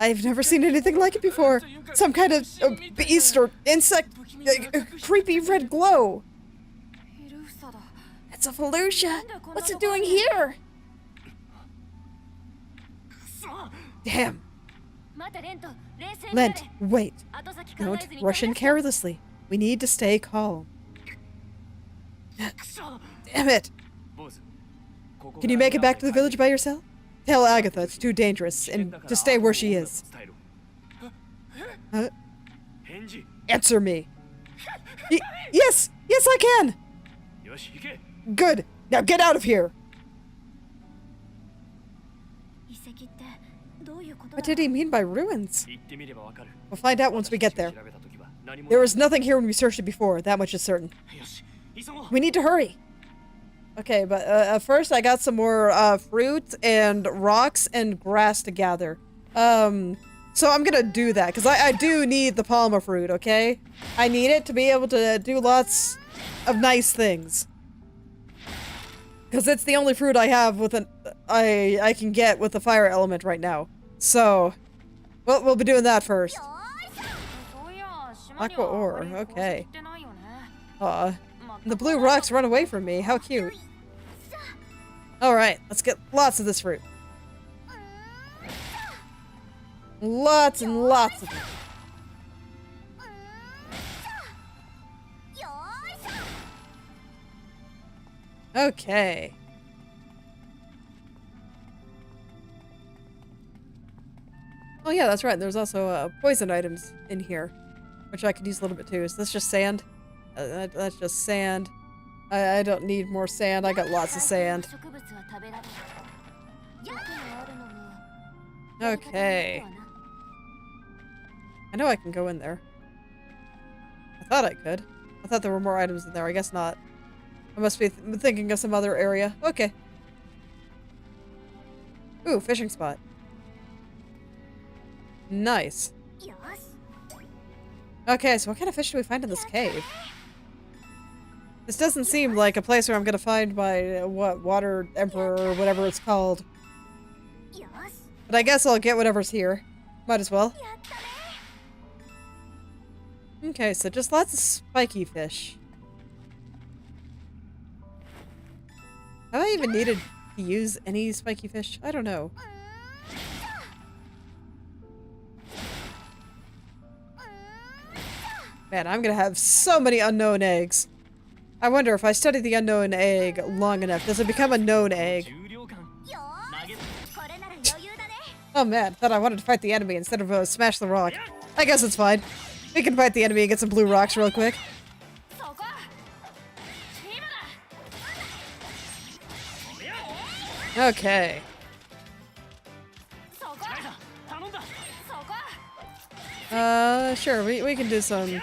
I've never seen anything like it before. Some kind of beast or insect. Creepy red glow. It's a Felucia. What's it doing here? Damn. Lent, wait. Don't rush in carelessly. We need to stay calm. Damn it. Can you make it back to the village by yourself? Tell Agatha it's too dangerous and to stay where she is. Answer me. Yes! Yes, I can! Good. Now get out of here! What did he mean by ruins? We'll find out once we get there. There was nothing here when we searched it before, that much is certain. We need to hurry. Okay, but first I got some more fruit and rocks and grass to gather. So I'm gonna do that, because I do need the palmer fruit, okay? I need it to be able to do lots of nice things. Because it's the only fruit I have with I can get with the fire element right now. So, well, we'll be doing that first. Aqua ore, okay. The blue rocks run away from me, how cute. Alright, let's get lots of this fruit. Lots and lots of it. Okay. Oh yeah, that's right. There's also poison items in here, which I could use a little bit too. Is this just sand? That's just sand. I don't need more sand. I got lots of sand. Okay. I know I can go in there. I thought I could. I thought there were more items in there. I guess not. I must be thinking of some other area. Okay. Ooh, fishing spot. Nice. Okay, so what kind of fish do we find in this cave? This doesn't seem like a place where I'm gonna find my, water emperor or whatever it's called. But I guess I'll get whatever's here. Might as well. Okay, so just lots of spiky fish. Have I even needed to use any spiky fish? I don't know. Man, I'm gonna have so many unknown eggs. I wonder if I study the unknown egg long enough, does it become a known egg? Oh man, thought I wanted to fight the enemy instead of smash the rock. I guess it's fine. We can fight the enemy and get some blue rocks real quick. Okay. Sure, we can do some...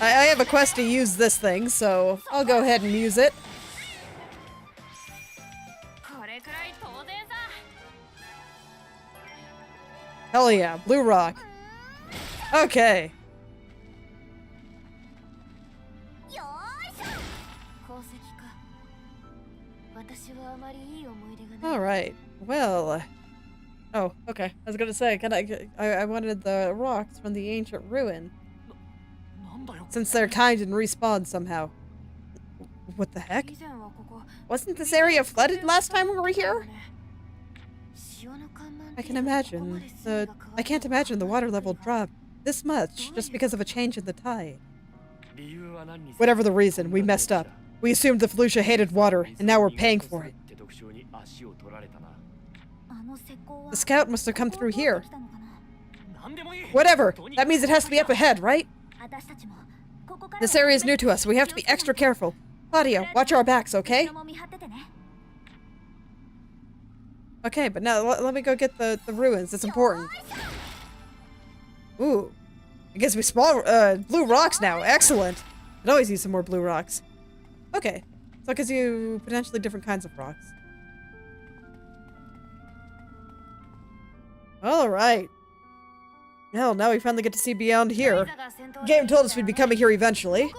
I have a quest to use this thing, so I'll go ahead and use it. Hell yeah, blue rock. Okay. Alright, well... Oh, okay. I was gonna say, I wanted the rocks from the ancient ruin. Since they're kind and respawn somehow. What the heck? Wasn't this area flooded last time we were here? I can't imagine the water level dropped this much just because of a change in the tide. Whatever the reason, we messed up. We assumed the Felucia hated water, and now we're paying for it. The scout must have come through here. Whatever! That means it has to be up ahead, right? This area is new to us, so we have to be extra careful. Claudia, watch our backs, okay? Okay, but now let me go get the ruins. It's important. Ooh. I guess we spawn blue rocks now. Excellent. I'd always use some more blue rocks. Okay. So it gives you potentially different kinds of rocks. Alright. Well, now we finally get to see beyond here. The game told us we'd be coming here eventually.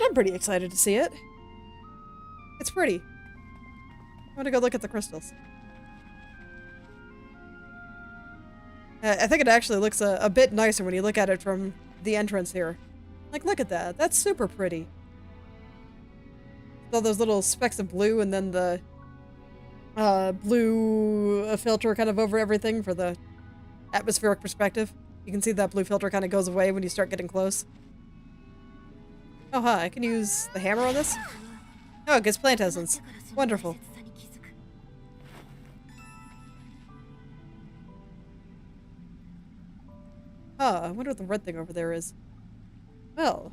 I'm pretty excited to see it. It's pretty. I want to go look at the crystals. I think it actually looks a bit nicer when you look at it from the entrance here. Like, look at that. That's super pretty. All those little specks of blue and then the blue filter kind of over everything for the atmospheric perspective. You can see that blue filter kind of goes away when you start getting close. Oh, hi. I can use the hammer on this? Oh, it gets plant essence. Wonderful. Huh, I wonder what the red thing over there is. Well.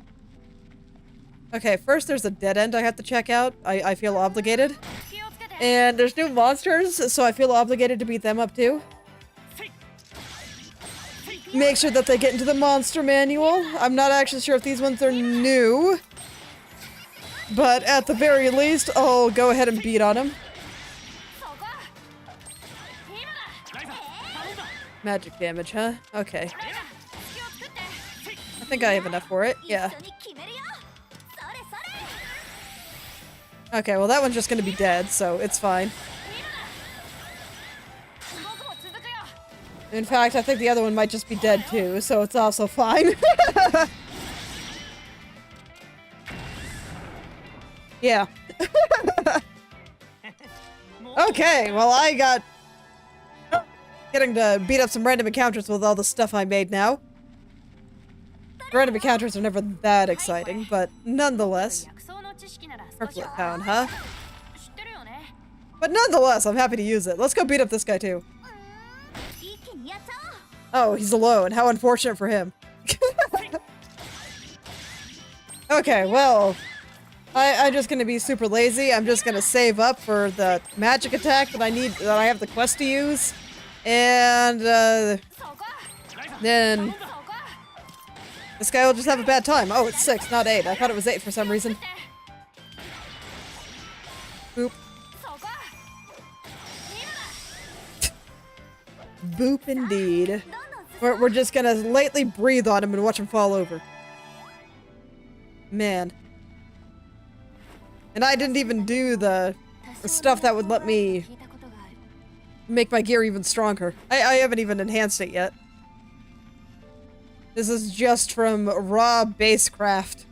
Okay, first there's a dead end I have to check out. I feel obligated. And there's new monsters, so I feel obligated to beat them up too. Make sure that they get into the monster manual. I'm not actually sure if these ones are new. But at the very least, I'll go ahead and beat on them. Magic damage, huh? Okay. I think I have enough for it. Yeah. Okay, well that one's just gonna be dead, so it's fine. In fact, I think the other one might just be dead too, so it's also fine. Yeah. Okay, well I got... getting to beat up some random encounters with all the stuff I made now. Random encounters are never that exciting, but nonetheless. Purplet Pound, huh? But nonetheless, I'm happy to use it. Let's go beat up this guy too. Oh, he's alone. How unfortunate for him. Okay, well, I'm just gonna be super lazy. I'm just gonna save up for the magic attack that I have the quest to use. And, then this guy will just have a bad time. Oh, it's 6, not 8. I thought it was 8 for some reason. Boop. Boop indeed. We're just gonna lightly breathe on him and watch him fall over. Man. And I didn't even do the stuff that would let me make my gear even stronger. I haven't even enhanced it yet. This is just from raw base craft.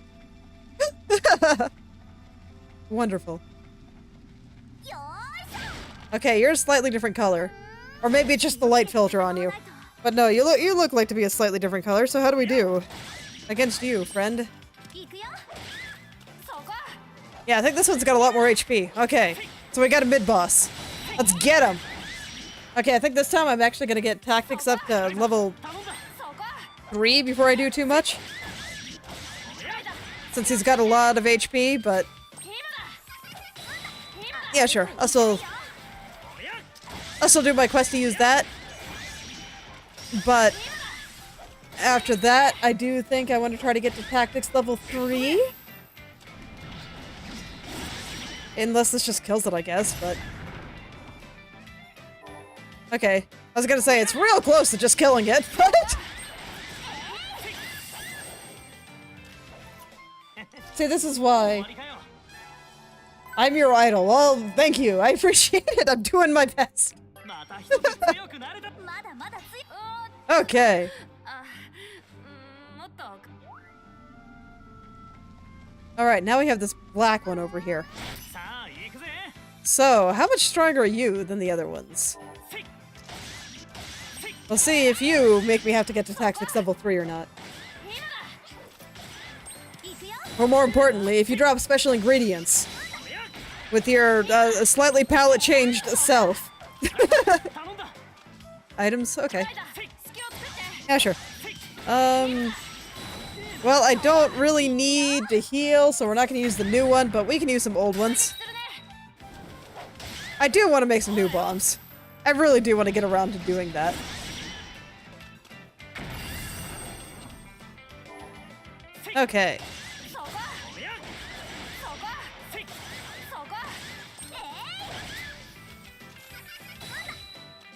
Wonderful. Okay, you're a slightly different color. Or maybe it's just the light filter on you. But no, you look like to be a slightly different color, so how do we do? Against you, friend. Yeah, I think this one's got a lot more HP. Okay, so we got a mid-boss. Let's get him! Okay, I think this time I'm actually gonna get tactics up to level 3 before I do too much. Since he's got a lot of HP, but... yeah, sure. I'll still do my quest to use that. But after that, I do think I want to try to get to tactics level 3. Unless this just kills it, I guess, but... Okay. I was gonna say, it's real close to just killing it, but... See, this is why... I'm your idol. Well, thank you. I appreciate it. I'm doing my best. Okay. Alright, now we have this black one over here. So, how much stronger are you than the other ones? We'll see if you make me have to get to tactics level 3 or not. Or more importantly, if you drop special ingredients with your slightly palette changed self. Items? Okay. Yeah, sure. Well, I don't really need to heal, so we're not going to use the new one, but we can use some old ones. I do want to make some new bombs. I really do want to get around to doing that. Okay.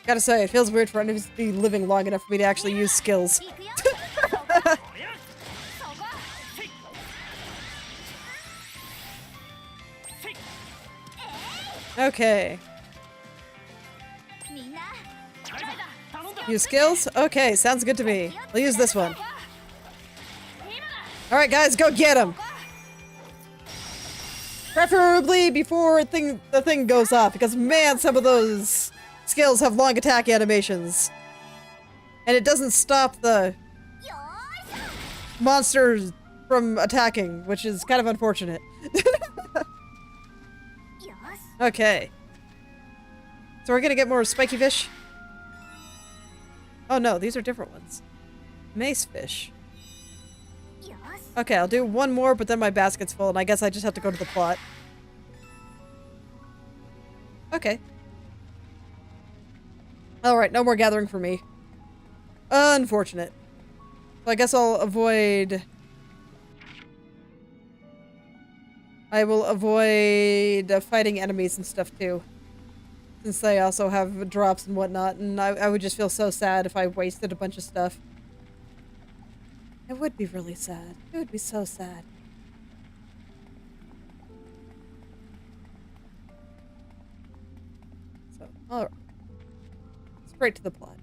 Gotta say, it feels weird for enemies to be living long enough for me to actually use skills. Okay. Use skills? Okay, sounds good to me. I'll use this one. Alright guys, go get him! Preferably before the thing goes off, because man, some of those skills have long attack animations. And it doesn't stop the monsters from attacking, which is kind of unfortunate. Okay. So we're gonna get more spiky fish? Oh no, these are different ones. Mace fish. Okay, I'll do one more, but then my basket's full, and I guess I just have to go to the plot. Okay. Alright, no more gathering for me. Unfortunate. So I guess I'll avoid... I will avoid fighting enemies and stuff too. Since they also have drops and whatnot, and I would just feel so sad if I wasted a bunch of stuff. It would be really sad. It would be so sad. So, alright. Straight to the plot.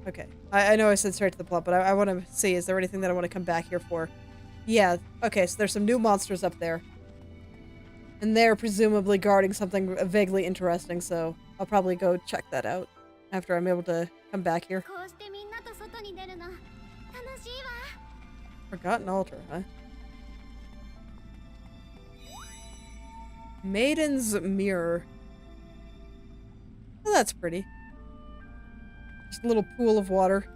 Okay. I know I said straight to the plot, but I want to see, is there anything that I want to come back here for? Yeah, okay, so there's some new monsters up there. And they're presumably guarding something vaguely interesting, so I'll probably go check that out after I'm able to come back here. Forgotten altar, huh? Maiden's mirror. Oh, that's pretty. Just a little pool of water.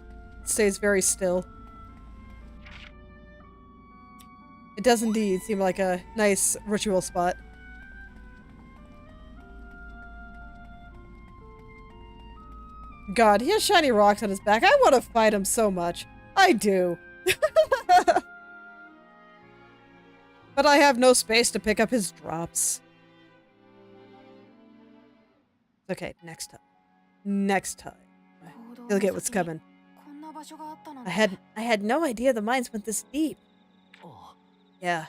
It stays very still. It does indeed seem like a nice ritual spot. God, he has shiny rocks on his back. I want to fight him so much. I do. But I have no space to pick up his drops. Okay, next time. Next time. He'll get what's coming. I had no idea the mines went this deep. Yeah.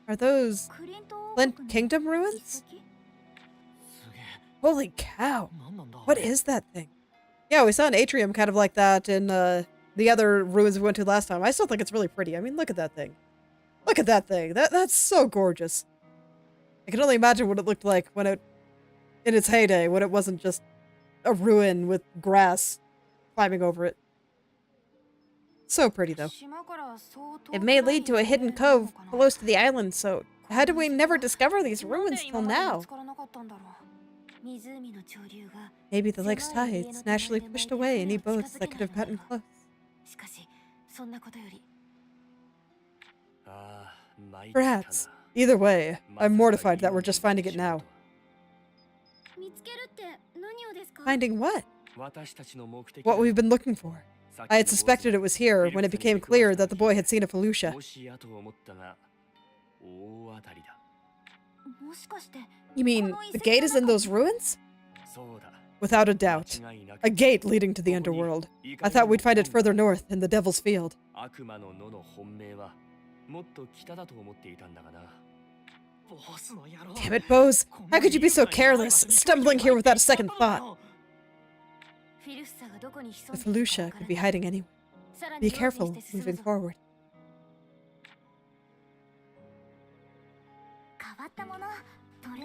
Are those Flint Kingdom ruins? Holy cow. What is that thing? Yeah, we saw an atrium kind of like that in the other ruins we went to last time. I still think it's really pretty. I mean, look at that thing. Look at that thing. That's so gorgeous. I can only imagine what it looked like when it, in its heyday, when it wasn't just a ruin with grass climbing over it. So pretty, though. It may lead to a hidden cove close to the island, so how did we never discover these ruins till now? Maybe the lake's tides naturally pushed away any boats that could have gotten close. Perhaps. Either way, I'm mortified that we're just finding it now. Finding what? What we've been looking for. I had suspected it was here when it became clear that the boy had seen a Felucia. You mean the gate is in those ruins? Without a doubt. A gate leading to the underworld. I thought we'd find it further north, in the Devil's Field. Damn it, Bose! How could you be so careless, stumbling here without a second thought? The Felucia could be hiding anywhere. Be careful moving forward.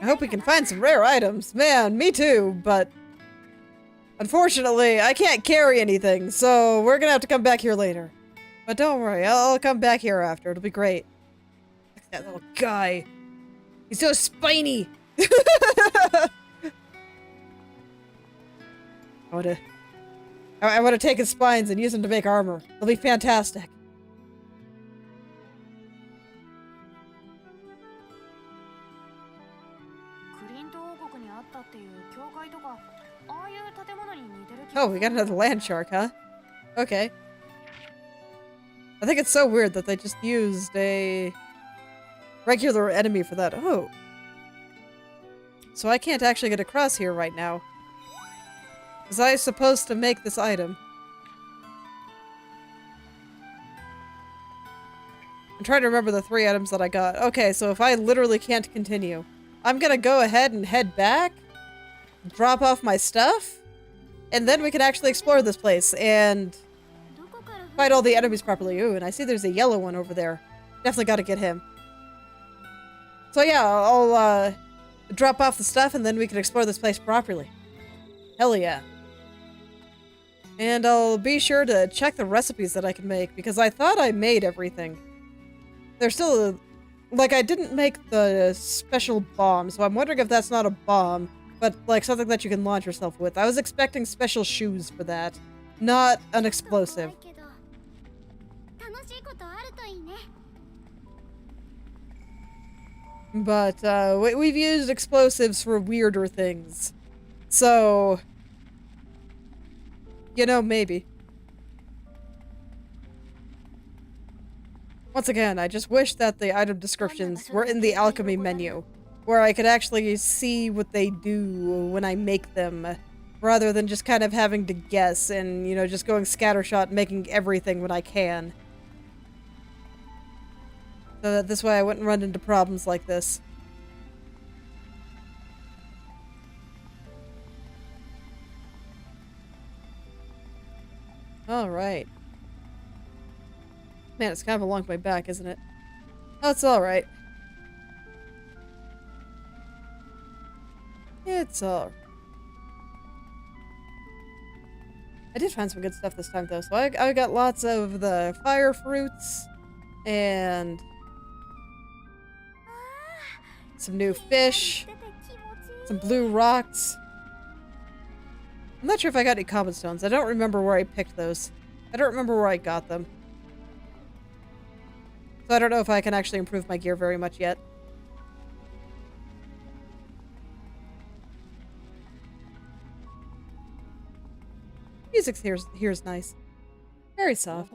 I hope we can find some rare items. Man, me too, but unfortunately, I can't carry anything, so we're gonna have to come back here later. But don't worry, I'll come back here after. It'll be great. Look at that little guy. He's so spiny. I want to take his spines and use them to make armor. They'll be fantastic. Oh, we got another land shark, huh? Okay. I think it's so weird that they just used a regular enemy for that. Oh. So I can't actually get across here right now. Was I supposed to make this item? I'm trying to remember the 3 items that I got. Okay, so if I literally can't continue, I'm gonna go ahead and head back, drop off my stuff, and then we can actually explore this place and fight all the enemies properly. Ooh, and I see there's a yellow one over there. Definitely gotta get him. So yeah, I'll drop off the stuff and then we can explore this place properly. Hell yeah. And I'll be sure to check the recipes that I can make, because I thought I made everything. There's still, like, I didn't make the special bomb, so I'm wondering if that's not a bomb, but, like, something that you can launch yourself with. I was expecting special shoes for that, not an explosive. But, we've used explosives for weirder things. So, you know, maybe. Once again, I just wish that the item descriptions were in the alchemy menu, where I could actually see what they do when I make them, rather than just kind of having to guess and, you know, just going scattershot, making everything when I can. So that this way I wouldn't run into problems like this. Alright. Man, it's kind of along my back, isn't it? Oh, it's alright. It's alright. I did find some good stuff this time, though. So I got lots of the fire fruits and some new fish, some blue rocks. I'm not sure if I got any cobblestones. I don't remember where I picked those. I don't remember where I got them. So I don't know if I can actually improve my gear very much yet. Music here's nice. Very soft.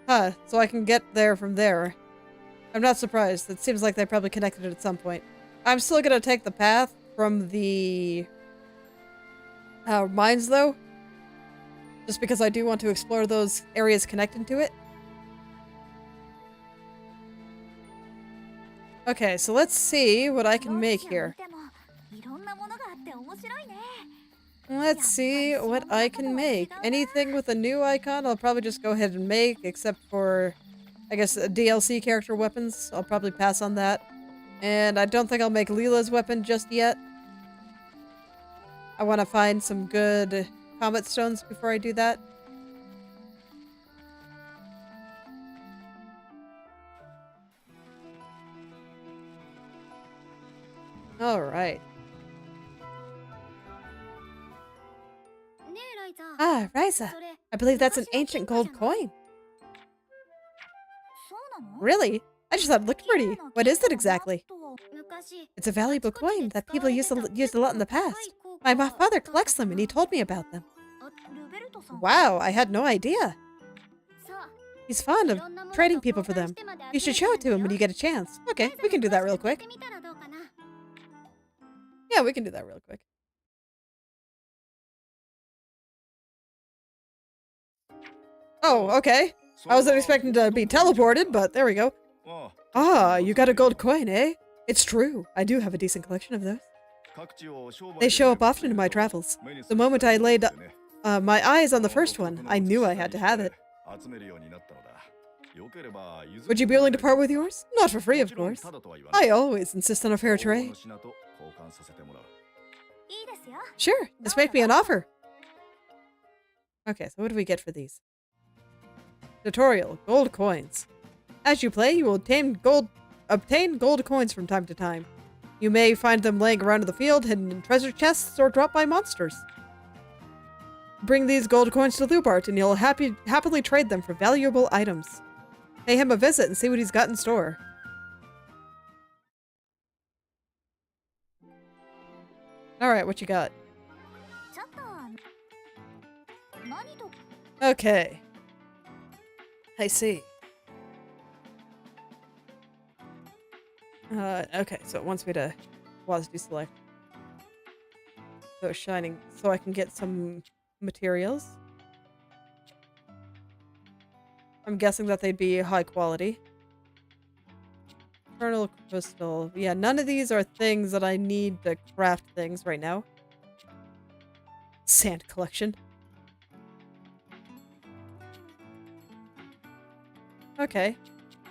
Huh, so I can get there from there. I'm not surprised. It seems like they probably connected it at some point. I'm still gonna take the path from the mines, though. Just because I do want to explore those areas connected to it. Okay, so let's see what I can make here. Let's see what I can make. Anything with a new icon, I'll probably just go ahead and make, except for, I guess, DLC character weapons. I'll probably pass on that. And I don't think I'll make Leela's weapon just yet. I want to find some good combat stones before I do that. Alright. Ah, Ryza. I believe that's an ancient gold coin. Really? I just thought it looked pretty. What is it exactly? It's a valuable coin that people used a lot in the past. My father collects them and he told me about them. Wow, I had no idea. He's fond of trading people for them. You should show it to him when you get a chance. Okay, we can do that real quick. Yeah, we can do that real quick. Oh, okay. I wasn't expecting to be teleported, but there we go. Ah, you got a gold coin, eh? It's true. I do have a decent collection of those. They show up often in my travels. The moment I laid my eyes on the first one, I knew I had to have it. Would you be willing to part with yours? Not for free, of course. I always insist on a fair trade. Sure, just make me an offer. Okay, so what do we get for these? Tutorial, gold coins. As you play, you will obtain gold coins from time to time. You may find them laying around in the field, hidden in treasure chests, or dropped by monsters. Bring these gold coins to Lubart, and you'll happily trade them for valuable items. Pay him a visit and see what he's got in store. Alright, what you got? Okay. I see. Okay, so it wants me to WASD select. So it's shining, so I can get some materials. I'm guessing that they'd be high quality. Eternal crystal. Yeah, none of these are things that I need to craft things right now. Sand collection. Okay.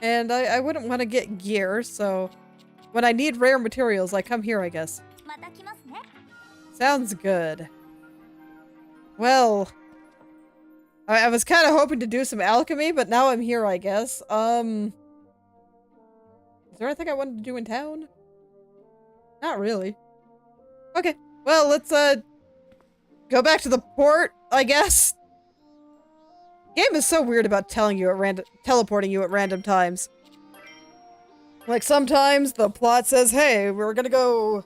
And I wouldn't want to get gear, so when I need rare materials, I come here, I guess. Sounds good. Well, I was kind of hoping to do some alchemy, but now I'm here, I guess. Is there anything I wanted to do in town? Not really. Okay, well, let's, go back to the port, I guess. Game is so weird about teleporting you at random times. Like, sometimes the plot says, hey, we're gonna go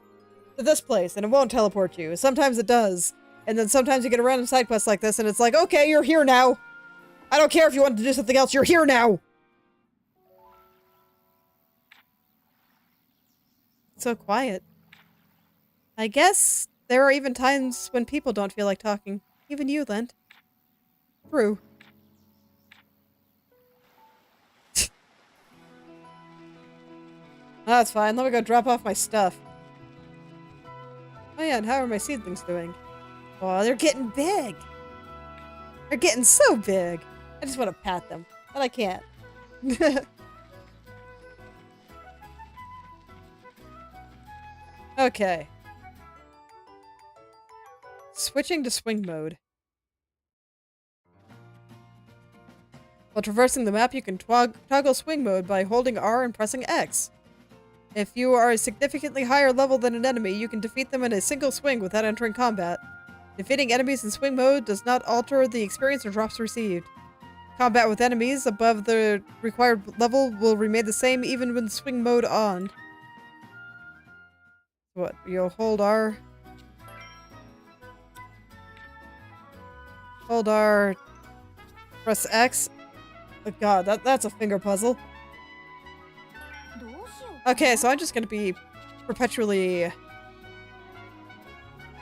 to this place, and it won't teleport you. Sometimes it does. And then sometimes you get a random side quest like this, and it's like, okay, you're here now. I don't care if you wanted to do something else, you're here now! It's so quiet. I guess there are even times when people don't feel like talking. Even you, Lent. True. That's fine. Let me go drop off my stuff. Oh yeah, and how are my seedlings doing? Oh, they're getting big. They're getting so big. I just want to pat them, but I can't. Okay. Switching to swing mode. While traversing the map, you can toggle swing mode by holding R and pressing X. If you are a significantly higher level than an enemy, you can defeat them in a single swing without entering combat. Defeating enemies in swing mode does not alter the experience or drops received. Combat with enemies above the required level will remain the same even with swing mode on. What? You'll hold R. Hold R. Press X. Oh god, that's a finger puzzle. Okay, so I'm just gonna be perpetually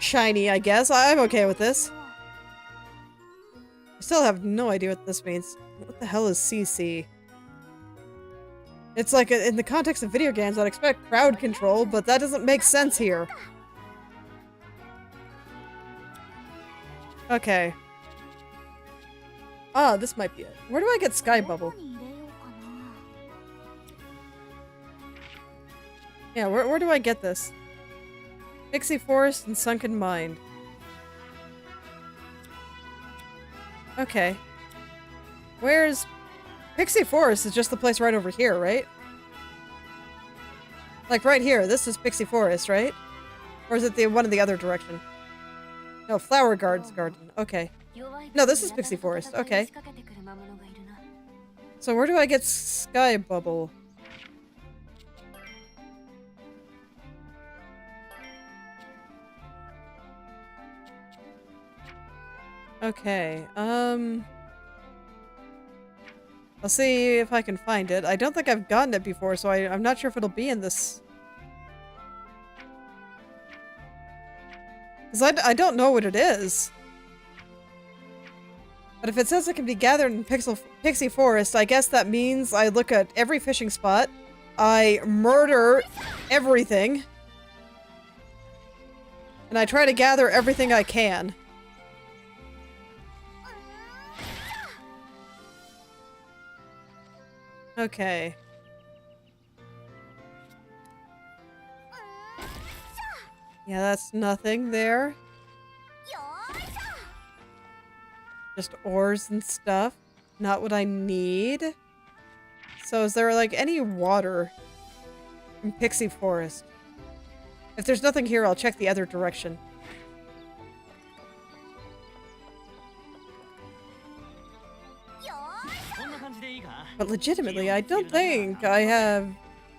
shiny, I guess. I'm okay with this. I still have no idea what this means. What the hell is CC? It's like, in the context of video games, I'd expect crowd control, but that doesn't make sense here. Okay. Ah, this might be it. Where do I get Sky Bubble? Yeah, where do I get this? Pixie Forest and Sunken Mine. Okay. Where's... Pixie Forest is just the place right over here, right? Like right here, this is Pixie Forest, right? Or is it the one in the other direction? No, Flower Guard's garden. Okay. No, this is Pixie Forest. Okay. So where do I get Sky Bubble? Okay, I'll see if I can find it. I don't think I've gotten it before, so I'm not sure if it'll be in this. Because I don't know what it is. But if it says it can be gathered in Pixie Forest, I guess that means I look at every fishing spot, I murder everything, and I try to gather everything I can. Okay. Yeah, that's nothing there. Just ores and stuff. Not what I need. So is there like any water in Pixie Forest? If there's nothing here, I'll check the other direction. But legitimately, I don't think I have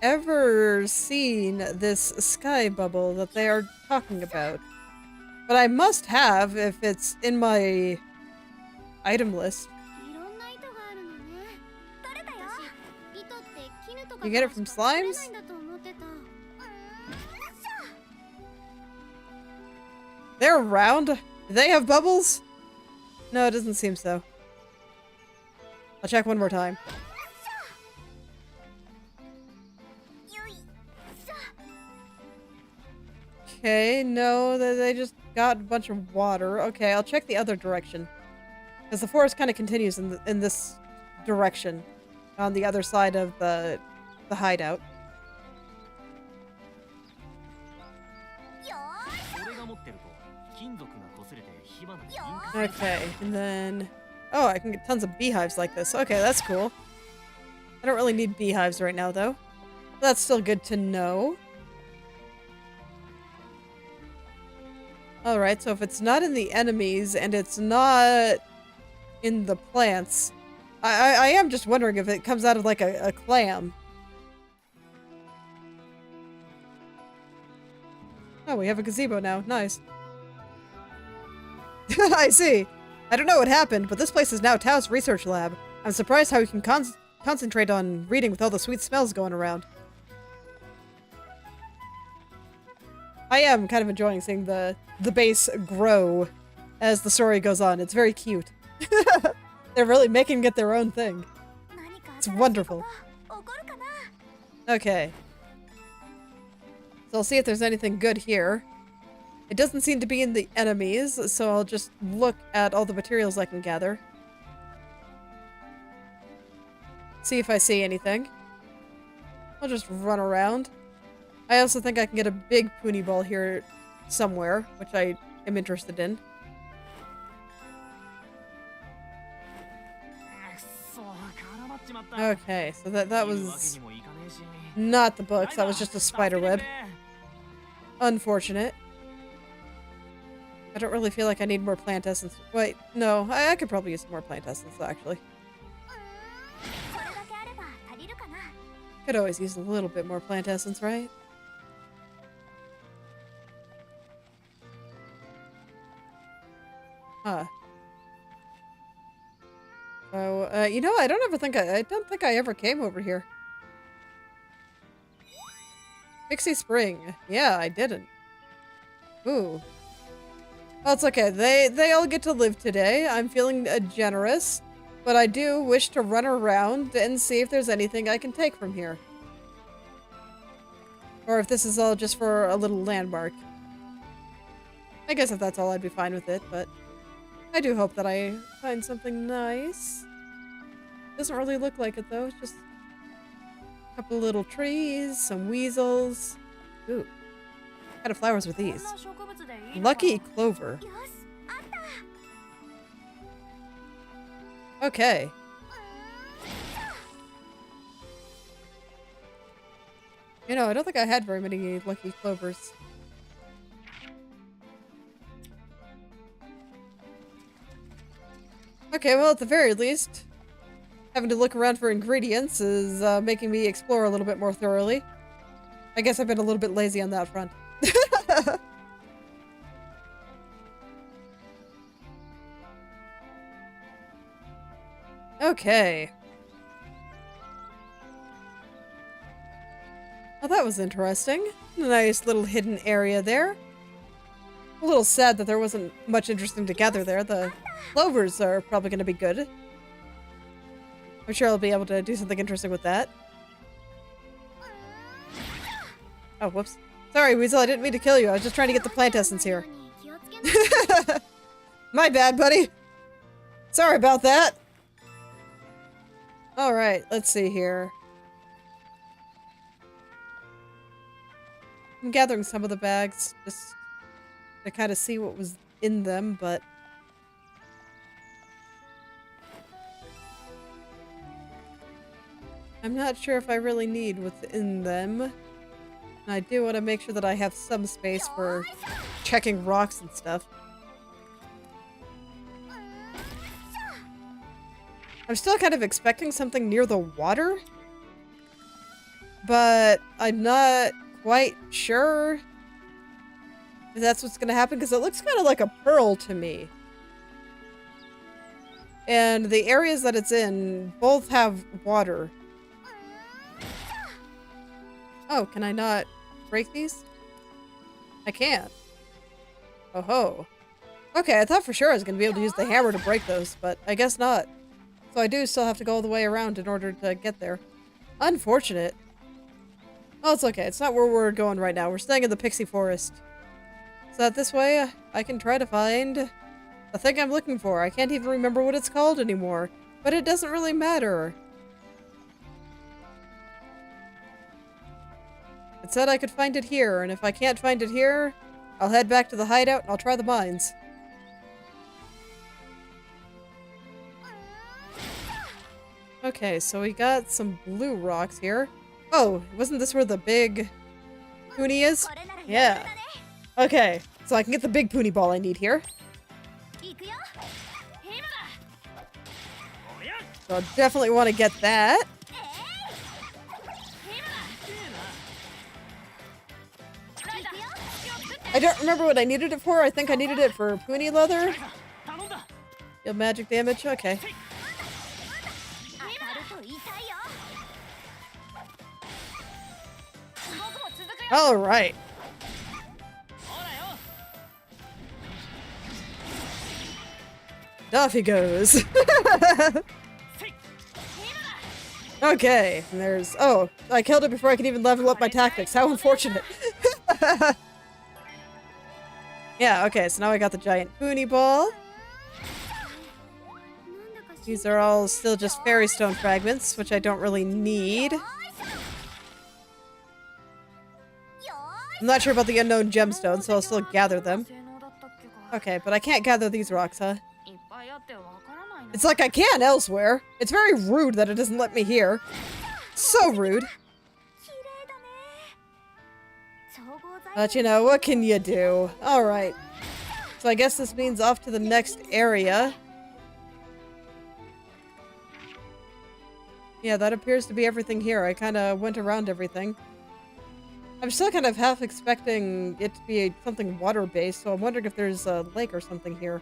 ever seen this sky bubble that they are talking about. But I must have if it's in my item list. You get it from slimes? They're round? Do they have bubbles? No, it doesn't seem so. I'll check one more time. Okay, no, they just got a bunch of water. Okay, I'll check the other direction. Because the forest kind of continues in this direction. On the other side of the hideout. Okay, and then... Oh, I can get tons of beehives like this. Okay, that's cool. I don't really need beehives right now, though. That's still good to know. Alright, so if it's not in the enemies, and it's not in the plants... I am just wondering if it comes out of, like, a clam. Oh, we have a gazebo now. Nice. I see. I don't know what happened, but this place is now Tao's research lab. I'm surprised how he can concentrate on reading with all the sweet smells going around. I am kind of enjoying seeing the base grow as the story goes on. It's very cute. They're really making it their own thing. It's wonderful. Okay. So I'll see if there's anything good here. It doesn't seem to be in the enemies, so I'll just look at all the materials I can gather. See if I see anything. I'll just run around. I also think I can get a big pony ball here somewhere, which I am interested in. Okay, so that was not the books, that was just a spider web. Unfortunate. I don't really feel like I need more plant essence. Wait, no, I could probably use some more plant essence, actually. Could always use a little bit more plant essence, right? Huh. So, you know, I don't think I ever came over here. Pixie Spring. Yeah, I didn't. Ooh. Well, it's okay. They all get to live today. I'm feeling generous, but I do wish to run around and see if there's anything I can take from here. Or if this is all just for a little landmark. I guess if that's all, I'd be fine with it, but I do hope that I find something nice. Doesn't really look like it, though. It's just a couple little trees, some weasels. Ooh. What kind of flowers with these? Lucky clover. Okay. You know, I don't think I had very many lucky clovers. Okay, well, at the very least, having to look around for ingredients is making me explore a little bit more thoroughly. I guess I've been a little bit lazy on that front. Okay. Well, that was interesting. A nice little hidden area there. A little sad that there wasn't much interesting to gather there. The clovers are probably going to be good. I'm sure I'll be able to do something interesting with that. Oh, whoops. Sorry, Weasel, I didn't mean to kill you. I was just trying to get the plant essence here. My bad, buddy. Sorry about that. Alright, let's see here. I'm gathering some of the bags just to kind of see what was in them, but... I'm not sure if I really need what's in them. And I do want to make sure that I have some space for checking rocks and stuff. I'm still kind of expecting something near the water, but I'm not quite sure if that's what's going to happen, because it looks kind of like a pearl to me. And the areas that it's in both have water. Oh, can I not break these? I can't. Oh ho. Okay, I thought for sure I was going to be able to use the hammer to break those, but I guess not. So I do still have to go all the way around in order to get there. Unfortunate. Oh, it's okay. It's not where we're going right now. We're staying in the Pixie Forest. So that this way, I can try to find the thing I'm looking for. I can't even remember what it's called anymore. But it doesn't really matter. It said I could find it here, and if I can't find it here, I'll head back to the hideout and I'll try the mines. Okay, so we got some blue rocks here. Oh, wasn't this where the big pony is? Yeah. Okay, so I can get the big pony ball I need here. So I definitely want to get that. I don't remember what I needed it for. I think I needed it for pony leather. Deal magic damage. Okay. All right. Off he goes. Okay, and there's... Oh, I killed it before I could even level up my tactics. How unfortunate. Yeah, okay, so now I got the giant pony ball. These are all still just fairy stone fragments, which I don't really need. I'm not sure about the unknown gemstones, so I'll still gather them. Okay, but I can't gather these rocks, huh? It's like I can elsewhere. It's very rude that it doesn't let me here. So rude. But you know, what can you do? Alright. So I guess this means off to the next area. Yeah, that appears to be everything here. I kind of went around everything. I'm still kind of half expecting it to be something water-based, so I'm wondering if there's a lake or something here.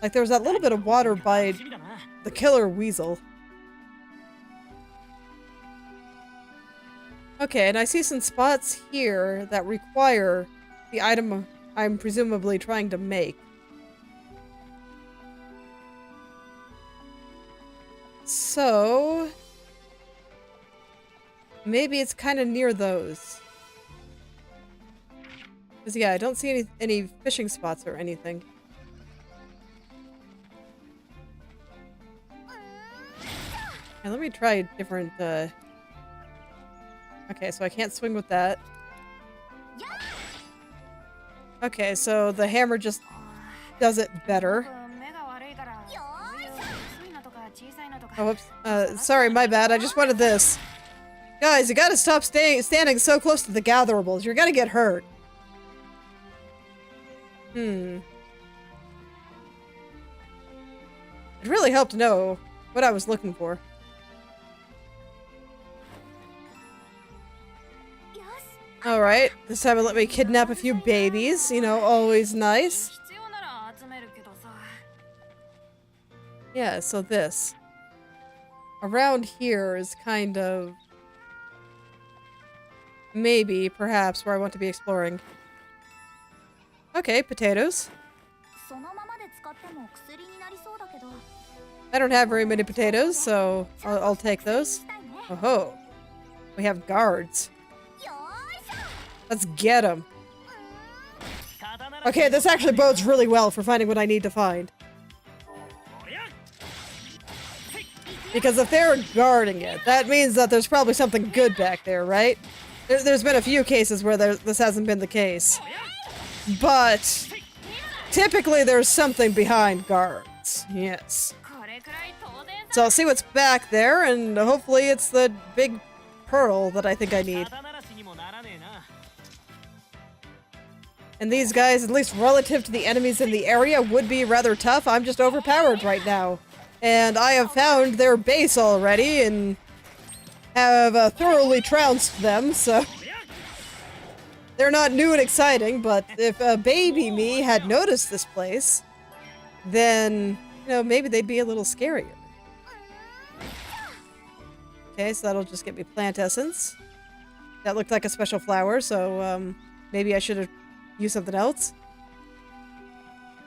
Like, there was that little bit of water by the killer weasel. Okay, and I see some spots here that require the item I'm presumably trying to make. So... maybe it's kind of near those. Because yeah, I don't see any fishing spots or anything. And let me try a different, Okay, so I can't swing with that. Okay, so the hammer just does it better. Oh, whoops. Sorry, my bad. I just wanted this. Guys, you gotta stop standing so close to the gatherables. You're gonna get hurt. It'd really help to know what I was looking for. Alright, this time it let me kidnap a few babies. You know, always nice. Yeah, so this. around here is kind of maybe, perhaps, where I want to be exploring. Okay, potatoes. I don't have very many potatoes, so I'll take those. Oh ho. We have guards. Let's get them. Okay, this actually bodes really well for finding what I need to find. Because if they're guarding it, that means that there's probably something good back there, right? There's been a few cases where this hasn't been the case. But typically there's something behind guards. Yes. So I'll see what's back there, and hopefully it's the big pearl that I think I need. And these guys, at least relative to the enemies in the area, would be rather tough. I'm just overpowered right now. And I have found their base already and have thoroughly trounced them, so... They're not new and exciting, but if baby me had noticed this place, then, you know, maybe they'd be a little scarier. Okay, so that'll just get me plant essence. That looked like a special flower, so maybe I should have used something else.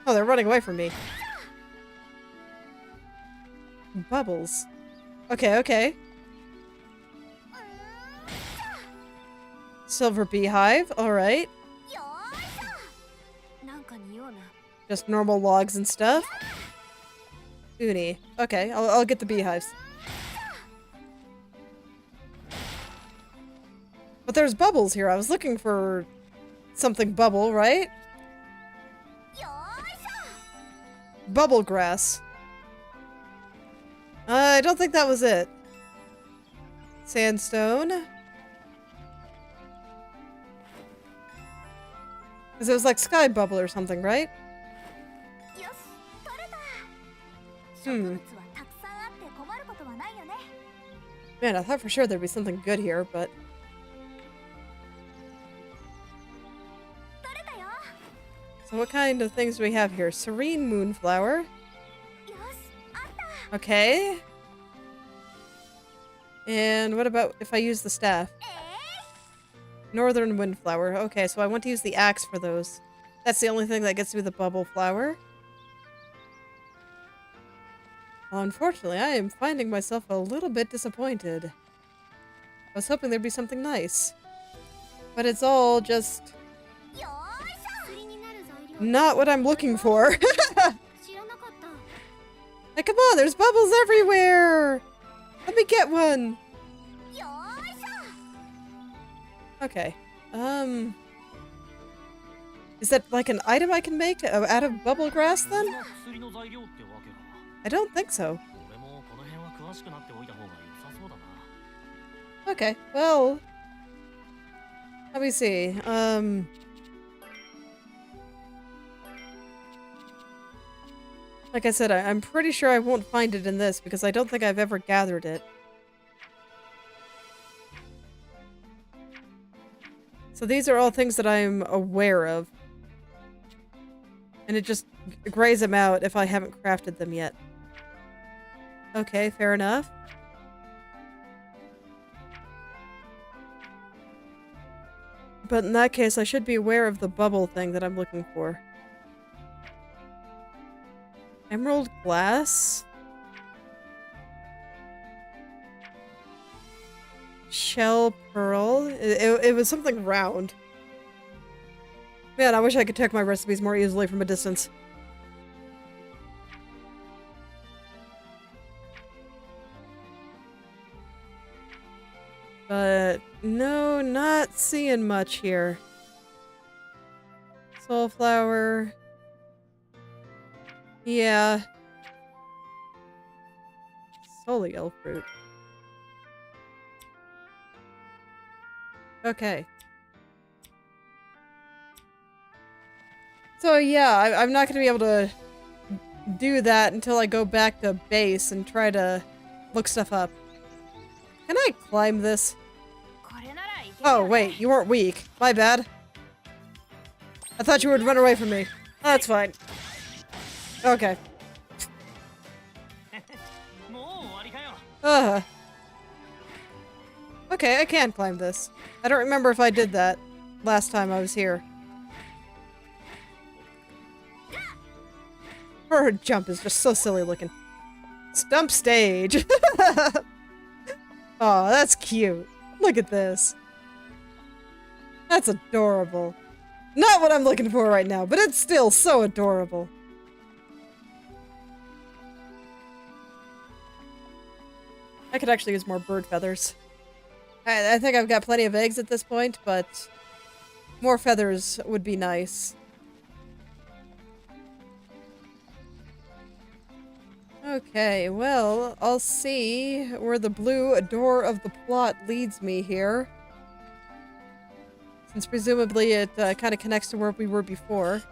Oh, they're running away from me. Bubbles. Okay, okay. Silver beehive, alright. Just normal logs and stuff. Uni. Okay, I'll get the beehives. But there's bubbles here. I was looking for something bubble, right? Bubble grass. I don't think that was it. Sandstone. Because it was like sky bubble or something, right? Hmm. Man, I thought for sure there'd be something good here, but... So what kind of things do we have here? Serene moonflower. Okay. And what about if I use the staff? Northern windflower. Okay, so I want to use the axe for those. That's the only thing that gets me the bubble flower. Well, unfortunately, I am finding myself a little bit disappointed. I was hoping there'd be something nice. But it's all just... not what I'm looking for. Hey, come on, there's bubbles everywhere! Let me get one! Okay. Is that like an item I can make out of bubble grass then? I don't think so. Okay, well... let me see. Like I said, I'm pretty sure I won't find it in this because I don't think I've ever gathered it. So these are all things that I'm aware of. And it just grays them out if I haven't crafted them yet. Okay, fair enough. But in that case, I should be aware of the bubble thing that I'm looking for. Emerald glass? Shell pearl? It was something round. Man, I wish I could check my recipes more easily from a distance. But no, not seeing much here. Soulflower. Yeah. Soliel fruit. Okay. So yeah, I'm not going to be able to do that until I go back to base and try to look stuff up. Can I climb this? Oh, wait, you weren't weak. My bad. I thought you would run away from me. Oh, that's fine. Okay. Uh. Okay, I can climb this. I don't remember if I did that last time I was here. Her jump is just so silly looking. Stump stage! Oh, that's cute. Look at this. That's adorable. Not what I'm looking for right now, but it's still so adorable. I could actually use more bird feathers. I think I've got plenty of eggs at this point, but more feathers would be nice. Okay, well, I'll see where the blue door of the plot leads me here. Since presumably it kind of connects to where we were before.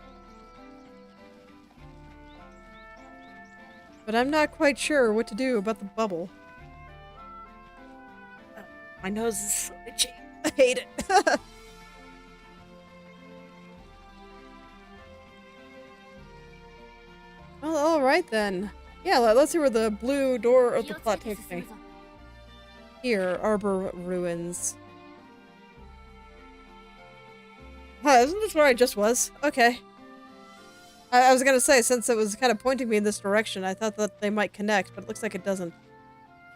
But I'm not quite sure what to do about the bubble. Oh, my nose is so itchy. I hate it. Well, alright then. Yeah, let's see where the blue door of the plot takes me. Here, Arbor Ruins. Huh, isn't this where I just was? Okay. I was gonna say, since it was kind of pointing me in this direction, I thought that they might connect, but it looks like it doesn't.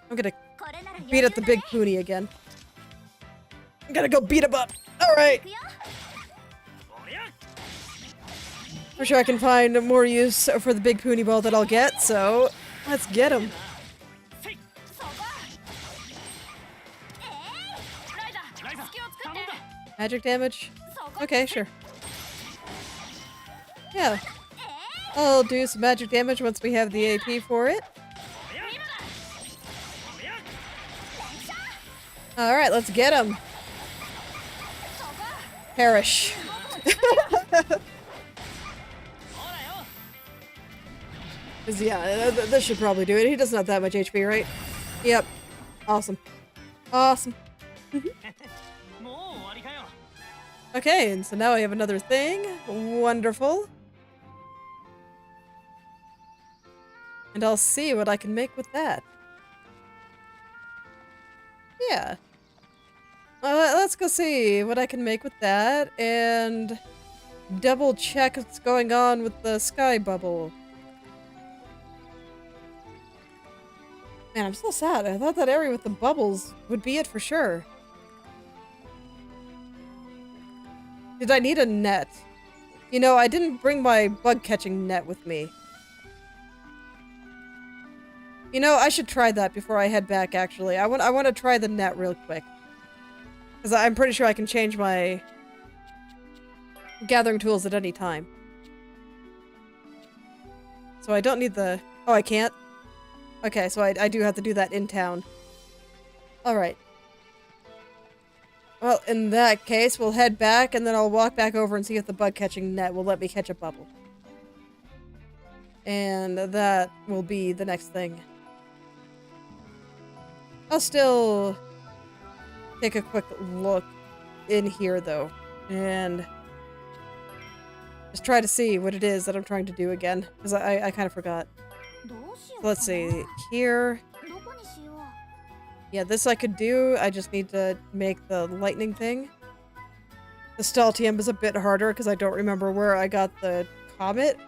I'm gonna beat up the big pony again. I'm gonna go beat him up! Alright! I'm sure I can find more use for the big pony ball that I'll get, so let's get him. Magic damage? Okay, sure. Yeah. I'll do some magic damage once we have the AP for it. Alright, let's get him. Perish. Yeah, this should probably do it. He doesn't have that much HP, right? Yep. Awesome. Awesome. Okay, and so now I have another thing. Wonderful. And I'll see what I can make with that. Yeah. Let's go see what I can make with that, and double check what's going on with the sky bubble. Man, I'm so sad. I thought that area with the bubbles would be it for sure. Did I need a net? You know, I didn't bring my bug catching net with me. You know, I should try that before I head back, actually. I want to try the net real quick. Because I'm pretty sure I can change my gathering tools at any time. So I don't need the... Oh, I can't? Okay, so I do have to do that in town. Alright. Well, in that case, we'll head back, and then I'll walk back over and see if the bug-catching net will let me catch a bubble. And that will be the next thing. I'll still take a quick look in here, though, and just try to see what it is that I'm trying to do again, because I kind of forgot. Let's see, here. Yeah, this I could do. I just need to make the lightning thing. The Staltium is a bit harder because I don't remember where I got the comet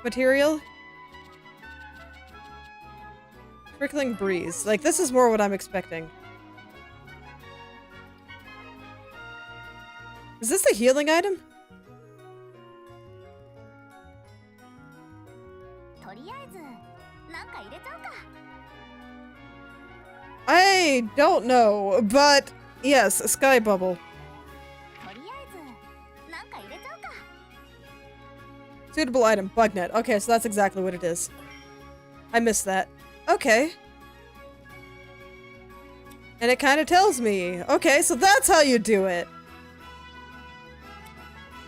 material. Trickling breeze. Like, this is more what I'm expecting. Is this the healing item? I don't know, but yes, a sky bubble. Suitable item, bug net. Okay, so that's exactly what it is. I missed that. Okay. And it kind of tells me. Okay, so that's how you do it.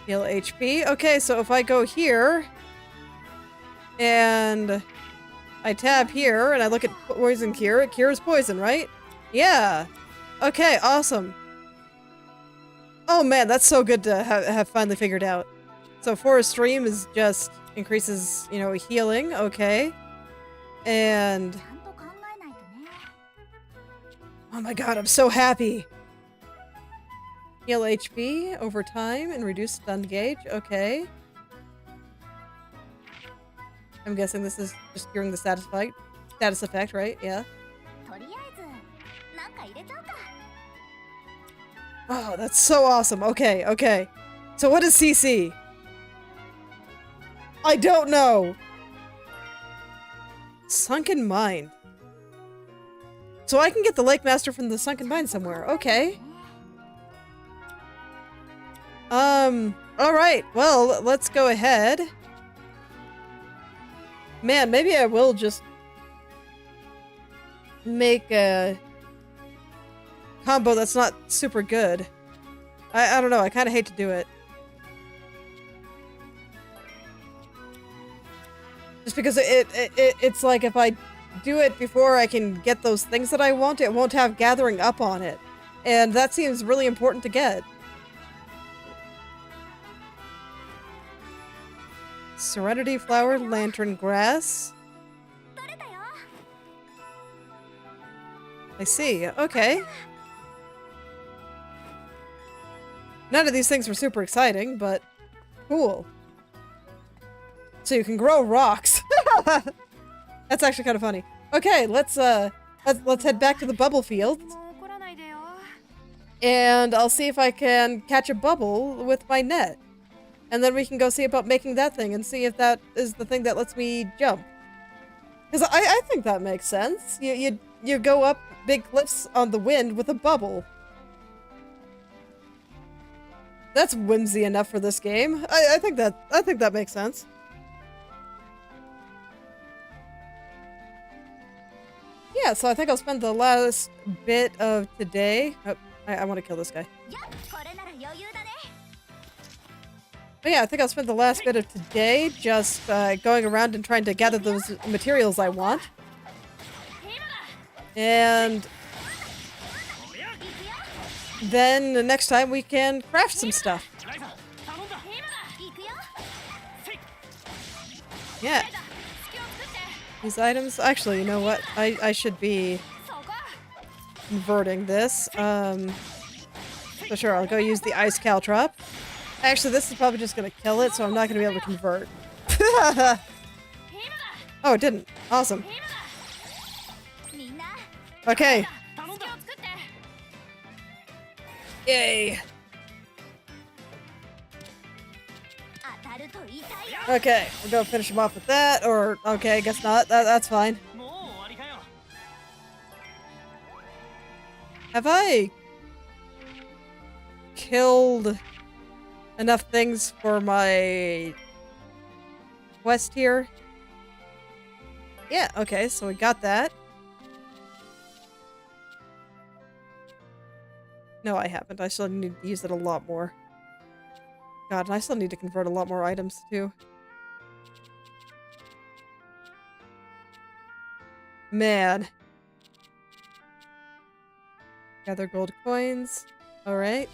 Heal HP. Okay, so if I go here and I tab here and I look at poison cure, it cures poison, right? Yeah. Okay, awesome. Oh man, that's so good to have finally figured out. So Forest Stream is just increases, you know, healing, okay. And Oh my god, I'm so happy. Heal HP over time and reduce stun gauge. Okay. I'm guessing this is just during the status effect, right? Yeah. Oh, that's so awesome. Okay, okay. So what is CC? I don't know. Sunken Mine. So I can get the Lake Master from the Sunken Mine somewhere. Okay. Alright. Well, let's go ahead. Man, maybe I will just make a combo that's not super good. I don't know, I kind of hate to do it. Just because it's like if I do it before I can get those things that I want, it won't have gathering up on it. And that seems really important to get. Serenity Flower, Lantern Grass. I see, okay. None of these things were super exciting, but cool. So you can grow rocks. That's actually kind of funny. Okay, let's head back to the bubble field. And I'll see if I can catch a bubble with my net. And then we can go see about making that thing and see if that is the thing that lets me jump. Because I think that makes sense. You go up big cliffs on the wind with a bubble. That's whimsy enough for this game. I think that makes sense. Yeah, so I think I'll spend the last bit of today. Oh, I want to kill this guy. But yeah, I think I'll spend the last bit of today just going around and trying to gather those materials I want. And then the next time we can craft some stuff. Yeah. These items, actually, you know what? I should be converting this. So sure, I'll go use the ice caltrop. Actually, this is probably just gonna kill it, so I'm not gonna be able to convert. Oh, it didn't. Awesome. Okay. Yay. Okay, we're gonna finish him off with that, or okay, I guess not. That's fine. Have I killed enough things for my quest here? Yeah, okay, so we got that. No, I haven't. I still need to use it a lot more. God, and I still need to convert a lot more items, too. Man. Gather gold coins. Alright.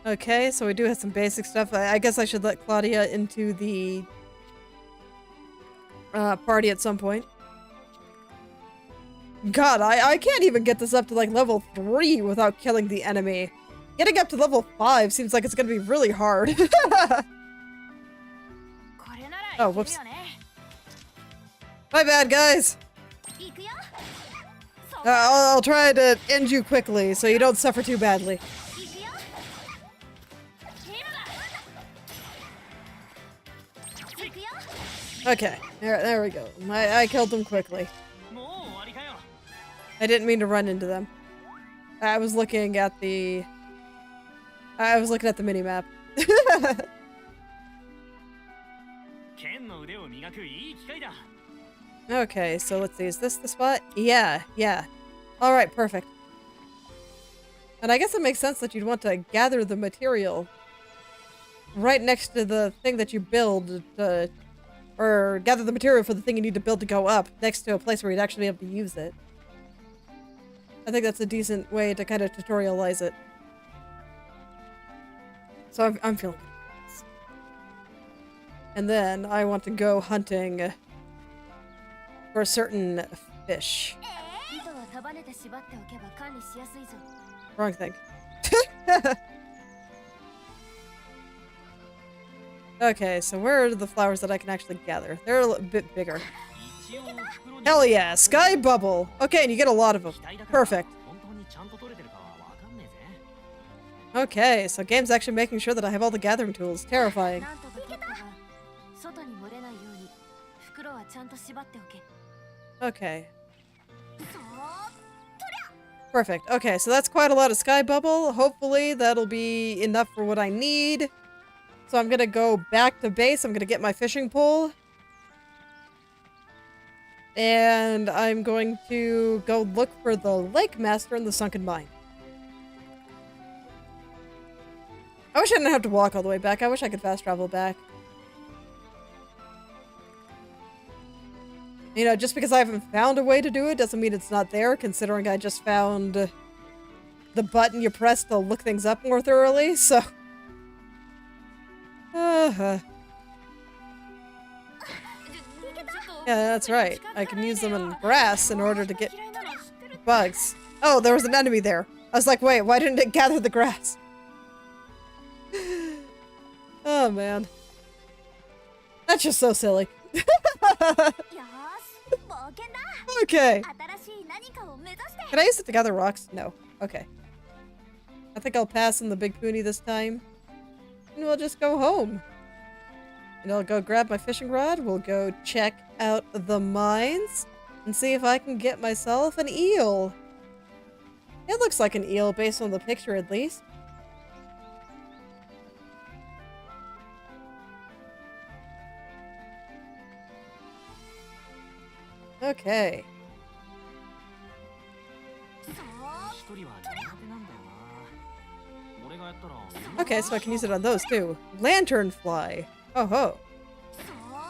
Okay, so we do have some basic stuff. I guess I should let Claudia into the party at some point. God, I can't even get this up to like level 3 without killing the enemy. Getting up to level 5 seems like it's gonna be really hard. Oh, whoops. My bad, guys! I'll try to end you quickly so you don't suffer too badly. Okay, there we go. I killed them quickly. I didn't mean to run into them. I was looking at the mini-map. Okay, so let's see, is this the spot? Yeah. Alright, perfect. And I guess it makes sense that you'd want to gather the material right next to the thing that you build to, or gather the material for the thing you need to build to go up next to a place where you'd actually be able to use it. I think that's a decent way to kind of tutorialize it. So I'm feeling good. And then I want to go hunting for a certain fish. Wrong thing. Okay, so where are the flowers that I can actually gather? They're a bit bigger. Hell yeah, sky bubble. Okay, and you get a lot of them. Perfect. Okay, so game's actually making sure that I have all the gathering tools. Terrifying. Okay. Perfect. Okay, so that's quite a lot of sky bubble. Hopefully that'll be enough for what I need. So I'm gonna go back to base. I'm gonna get my fishing pole. And I'm going to go look for the Lake Master in the sunken mine. I wish I didn't have to walk all the way back. I wish I could fast travel back. You know, just because I haven't found a way to do it doesn't mean it's not there, considering I just found the button you press to look things up more thoroughly, so... Yeah, that's right. I can use them in grass in order to get bugs. Oh, there was an enemy there. I was like, wait, why didn't it gather the grass? Oh, man. That's just so silly. Okay. Can I use it to gather rocks? No. Okay. I think I'll pass on the big pony this time. And we'll just go home. And I'll go grab my fishing rod. We'll go check out the mines. And see if I can get myself an eel. It looks like an eel based on the picture at least. Okay. Okay, so I can use it on those too. Lanternfly. Oh ho.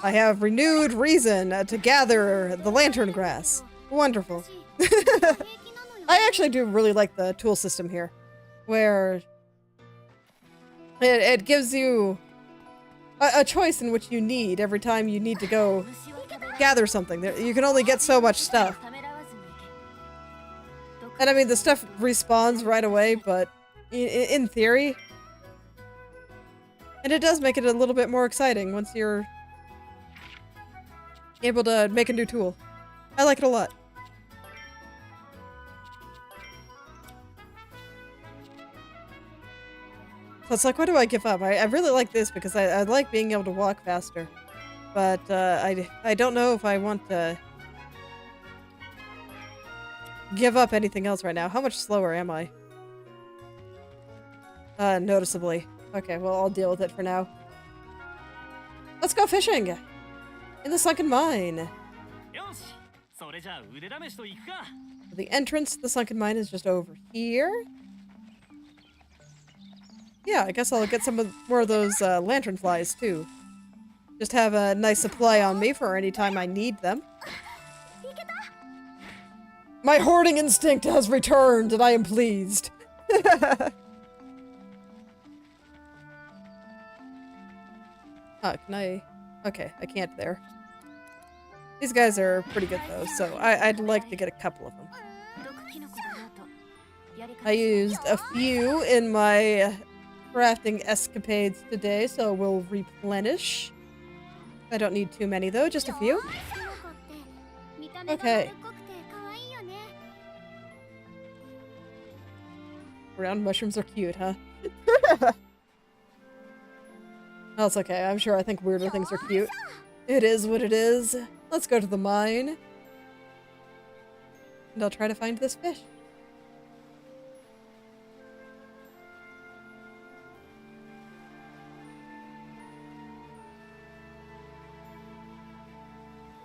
I have renewed reason to gather the lantern grass. Wonderful. I actually do really like the tool system here, where it gives you a choice in which you need every time you need to go gather something. You can only get so much stuff. And I mean, the stuff respawns right away, but in theory... And it does make it a little bit more exciting once you're able to make a new tool. I like it a lot. So it's like, what do I give up? I really like this because I like being able to walk faster. But I don't know if I want to give up anything else right now. How much slower am I? Noticeably. Okay, well, I'll deal with it for now. Let's go fishing! In the sunken mine! The entrance to the sunken mine is just over here. Yeah, I guess I'll get some more of those lantern flies too. Just have a nice supply on me for any time I need them. My hoarding instinct has returned and I am pleased. Can I? Okay, I can't there. These guys are pretty good though, so I'd like to get a couple of them. I used a few in my crafting escapades today, so we'll replenish. I don't need too many though, just a few. Okay. Round mushrooms are cute, huh? That's okay, I'm sure I think weirder things are cute. It is what it is. Let's go to the mine. And I'll try to find this fish.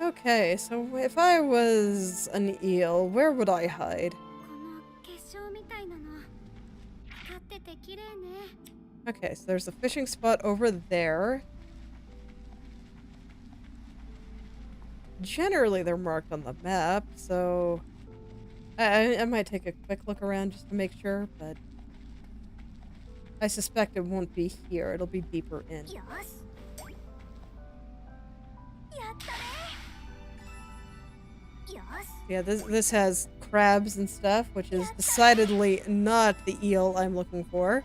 Okay, so if I was an eel, where would I hide? Okay, so there's a fishing spot over there. Generally, they're marked on the map, so I might take a quick look around just to make sure, but I suspect it won't be here. It'll be deeper in. Yeah, this has crabs and stuff, which is decidedly not the eel I'm looking for.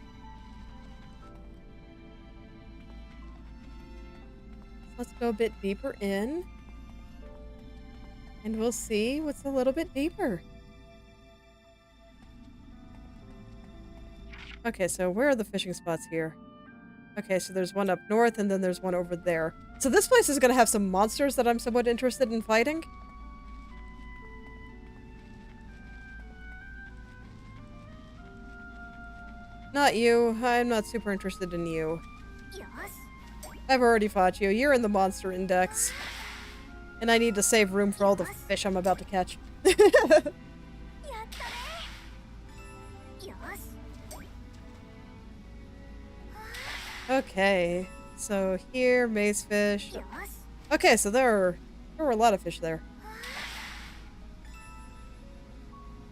Let's go a bit deeper in. And we'll see what's a little bit deeper. Okay, so where are the fishing spots here? Okay, so there's one up north and then there's one over there. So this place is going to have some monsters that I'm somewhat interested in fighting. Not you. I'm not super interested in you. I've already fought you. You're in the monster index. And I need to save room for all the fish I'm about to catch. Okay, so here, mazefish. Okay, so there were a lot of fish there.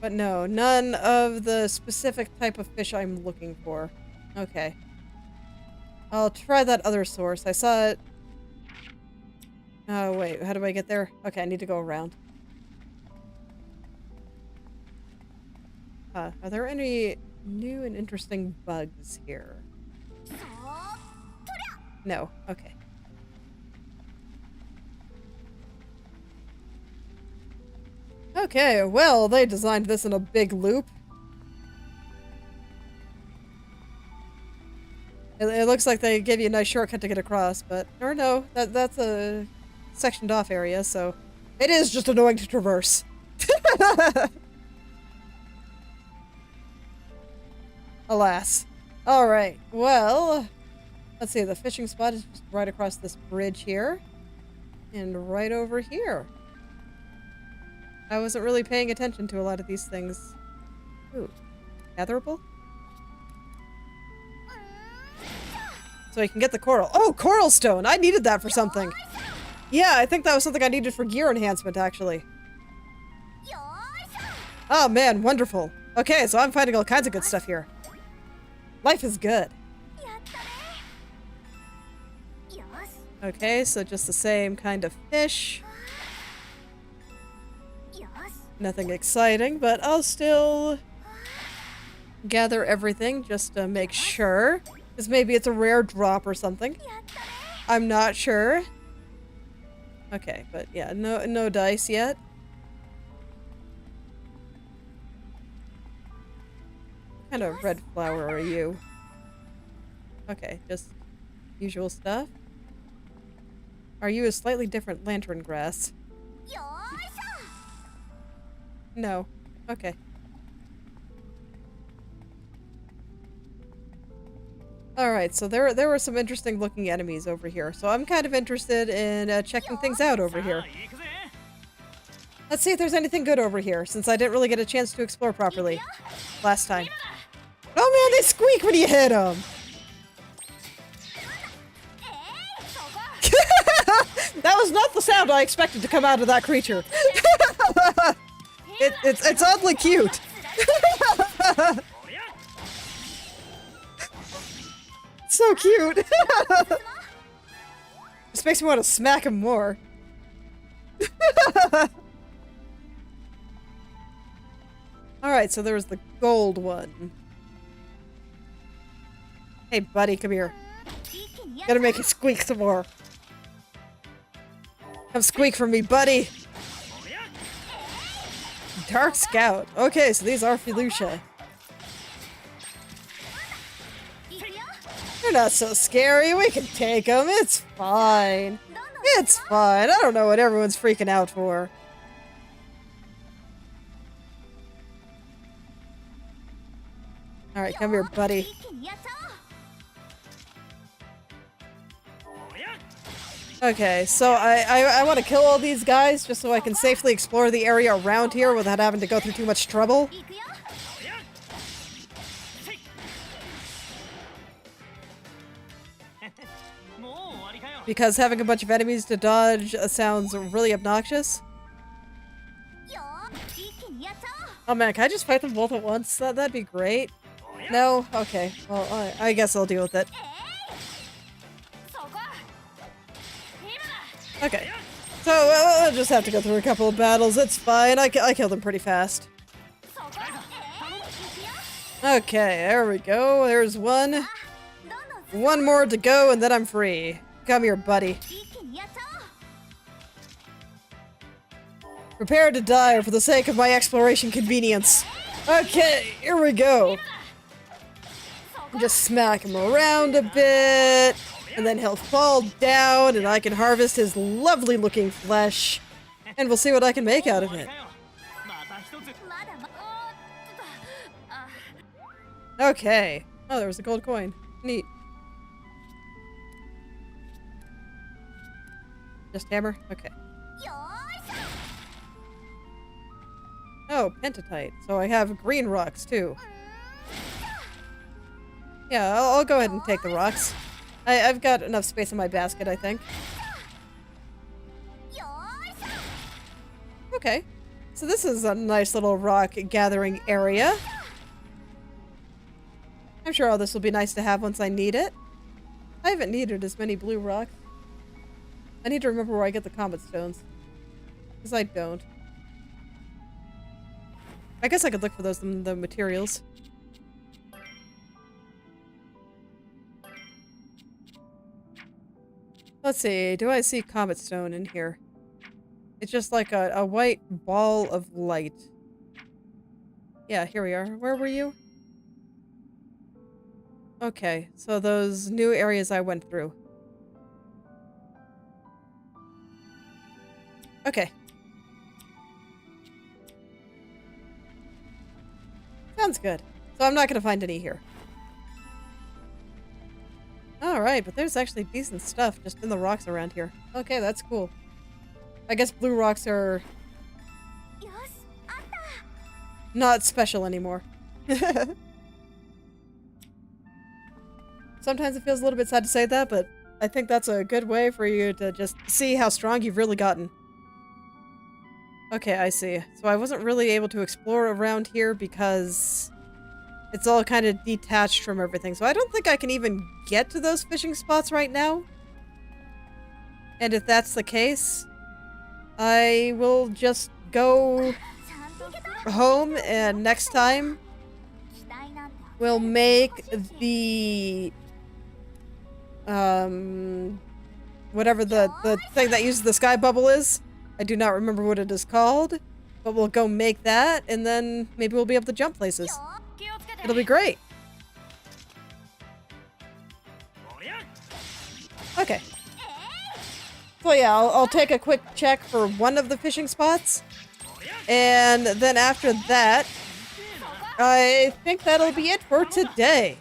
But no, none of the specific type of fish I'm looking for. Okay. I'll try that other source. I saw it. Oh, wait, how do I get there? Okay, I need to go around. Are there any new and interesting bugs here? No, okay. Okay, well, they designed this in a big loop. It looks like they gave you a nice shortcut to get across, but... Or no, that's a sectioned off area, so... It is just annoying to traverse. Alas. Alright, well... Let's see, the fishing spot is just right across this bridge here. And right over here. I wasn't really paying attention to a lot of these things. Ooh. Gatherable? So I can get the coral. Oh, coral stone! I needed that for something. Yeah, I think that was something I needed for gear enhancement, actually. Oh man, wonderful. Okay, so I'm finding all kinds of good stuff here. Life is good. Okay, so just the same kind of fish. Nothing exciting, but I'll still gather everything just to make sure. Because maybe it's a rare drop or something. I'm not sure. Okay, but yeah, no dice yet. What kind of red flower are you? Okay, just usual stuff. Are you a slightly different lantern grass? No. Okay. Alright, so there were some interesting looking enemies over here, so I'm kind of interested in checking things out over here. Let's see if there's anything good over here, since I didn't really get a chance to explore properly last time. Oh man, they squeak when you hit them! That was not the sound I expected to come out of that creature. It's oddly cute. So cute. This makes me want to smack him more. Alright, so there was the gold one. Hey buddy, come here. Gotta make it squeak some more. Come squeak for me, buddy! Dark Scout. Okay, so these are Felucia. They're not so scary. We can take them. It's fine. It's fine. I don't know what everyone's freaking out for. Alright, come here, buddy. Okay, so I want to kill all these guys just so I can safely explore the area around here without having to go through too much trouble. Because having a bunch of enemies to dodge sounds really obnoxious. Oh man, can I just fight them both at once? That'd be great. No? Okay, well, I guess I'll deal with it. Okay, so we'll just have to go through a couple of battles. It's fine. I killed them pretty fast. Okay, there we go. There's one. One more to go, and then I'm free. Come here, buddy. Prepare to die for the sake of my exploration convenience. Okay, here we go. Just smack him around a bit, and then he'll fall down, and I can harvest his lovely looking flesh, and we'll see what I can make out of it. Okay. Oh, there was a gold coin. Neat. Just hammer? Okay. Oh, pentatite. So I have green rocks, too. Yeah, I'll go ahead and take the rocks. I've got enough space in my basket, I think. Okay. So this is a nice little rock gathering area. I'm sure all this will be nice to have once I need it. I haven't needed as many blue rocks. I need to remember where I get the comet stones. Because I don't. I guess I could look for those in the materials. Let's see, do I see comet stone in here? It's just like a white ball of light. Yeah, here we are. Where were you? Okay, so those new areas I went through. Okay. Sounds good. So I'm not gonna find any here. Alright, but there's actually decent stuff just in the rocks around here. Okay, that's cool. I guess blue rocks are not special anymore. Sometimes it feels a little bit sad to say that, but I think that's a good way for you to just see how strong you've really gotten. Okay, I see. So I wasn't really able to explore around here because it's all kind of detached from everything. So I don't think I can even get to those fishing spots right now. And if that's the case, I will just go home, and next time we'll make the whatever the thing that uses the sky bubble is. I do not remember what it is called, but we'll go make that, and then maybe we'll be able to jump places. It'll be great. Okay. So yeah, I'll take a quick check for one of the fishing spots, and then after that, I think that'll be it for today.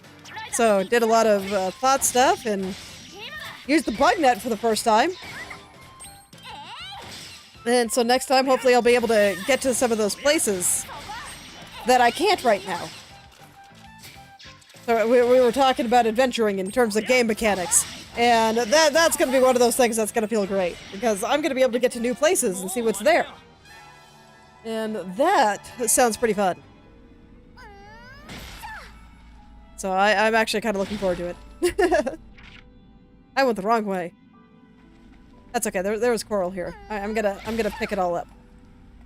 So, did a lot of plot stuff, and used the bug net for the first time. And so next time, hopefully I'll be able to get to some of those places that I can't right now. So we were talking about adventuring in terms of game mechanics. And that's going to be one of those things that's going to feel great. Because I'm going to be able to get to new places and see what's there. And that sounds pretty fun. So I'm actually kind of looking forward to it. I went the wrong way. That's okay. There was coral here. I'm gonna pick it all up,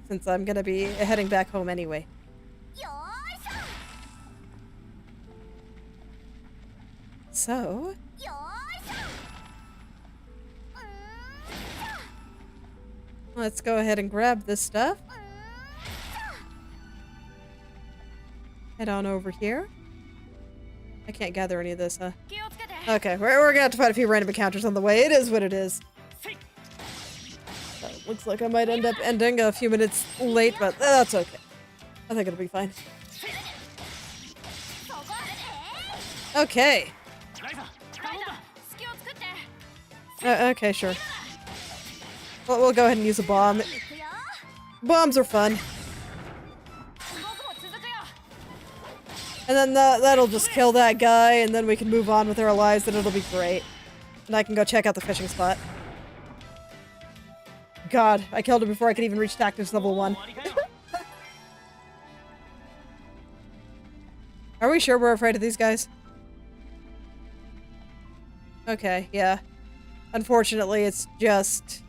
since I'm gonna be heading back home anyway. So let's go ahead and grab this stuff. Head on over here. I can't gather any of this, huh? Okay, we're gonna have to fight a few random encounters on the way. It is what it is. Looks like I might end up ending a few minutes late, but that's okay. I think it'll be fine. Okay. Okay, sure. Well, we'll go ahead and use a bomb. Bombs are fun. And then that'll just kill that guy, and then we can move on with our lives, and it'll be great. And I can go check out the fishing spot. God, I killed him before I could even reach tactics level 1. Are we sure we're afraid of these guys? Okay, yeah. Unfortunately, it's just...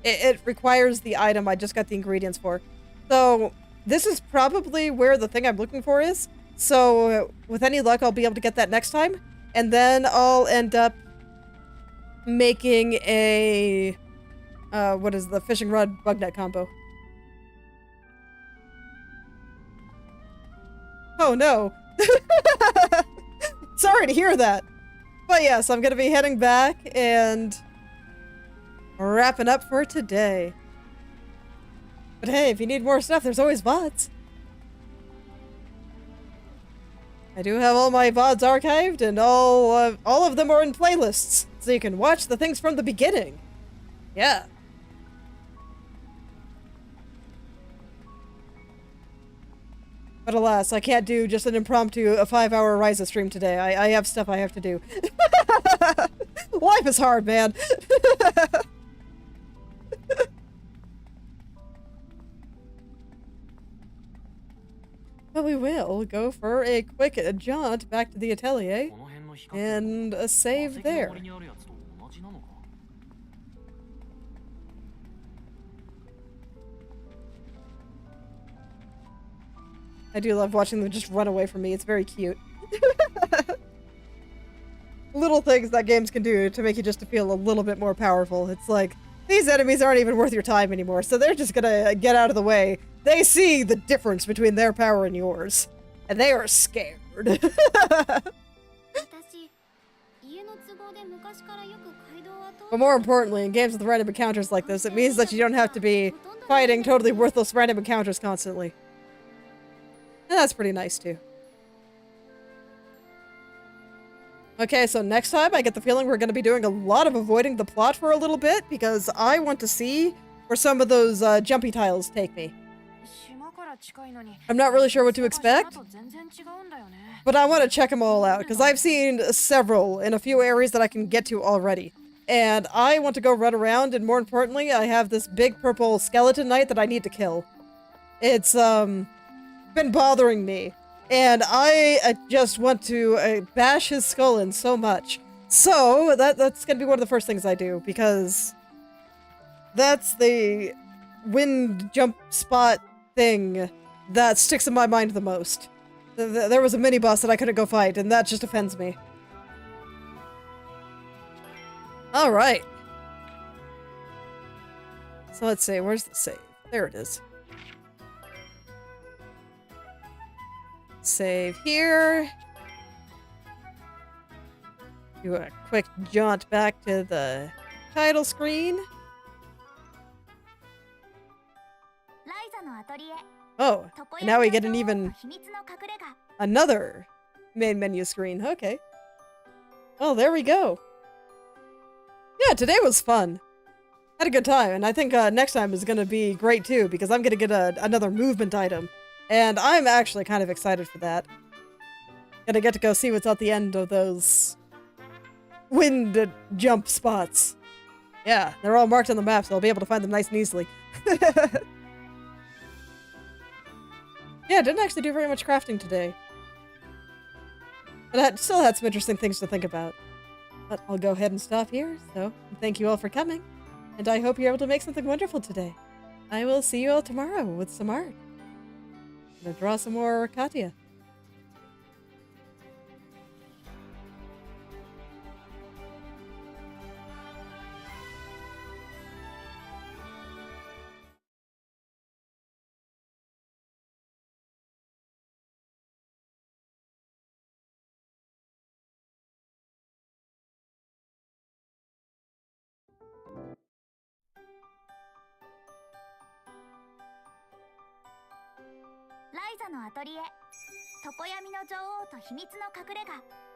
It requires the item I just got the ingredients for. So, this is probably where the thing I'm looking for is. So with any luck, I'll be able to get that next time. And then I'll end up making a, what is the fishing rod bug net combo. Oh no. Sorry to hear that. But yes, I'm gonna be heading back and wrapping up for today. But hey, if you need more stuff, there's always VODs. I do have all my VODs archived, and all of them are in playlists, so you can watch the things from the beginning. Yeah. But alas, I can't do just an impromptu, a 5-hour Ryza stream today. I have stuff I have to do. Life is hard, man. But we will go for a quick jaunt back to the Atelier and a save there. I do love watching them just run away from me. It's very cute. Little things that games can do to make you just feel a little bit more powerful. It's like, these enemies aren't even worth your time anymore, so they're just gonna get out of the way. They see the difference between their power and yours, and they are scared. But more importantly, in games with random encounters like this, it means that you don't have to be fighting totally worthless random encounters constantly. And that's pretty nice, too. Okay, so next time, I get the feeling we're going to be doing a lot of avoiding the plot for a little bit, because I want to see where some of those jumpy tiles take me. I'm not really sure what to expect, but I want to check them all out, because I've seen several in a few areas that I can get to already. And I want to go run around, and more importantly, I have this big purple skeleton knight that I need to kill. It's, been bothering me. And I just want to bash his skull in so much. So, that's gonna be one of the first things I do, because that's the wind jump spot thing that sticks in my mind the most. There was a mini-boss that I couldn't go fight, and that just offends me. Alright. So let's see, where's the save? There it is. Save here. Do a quick jaunt back to the title screen. Oh, and now we get another main menu screen. Okay. Oh, there we go. Yeah, today was fun. Had a good time, and I think next time is gonna be great too, because I'm gonna get another movement item. And I'm actually kind of excited for that. Gonna get to go see what's at the end of those wind jump spots. Yeah, they're all marked on the map, so I'll be able to find them nice and easily. Yeah, didn't actually do very much crafting today. But I still had some interesting things to think about. But I'll go ahead and stop here, so thank you all for coming. And I hope you're able to make something wonderful today. I will see you all tomorrow with some art. I'm gonna draw some more Katya. Ryza のアトリエ、常闇の女王と秘密の隠れ家。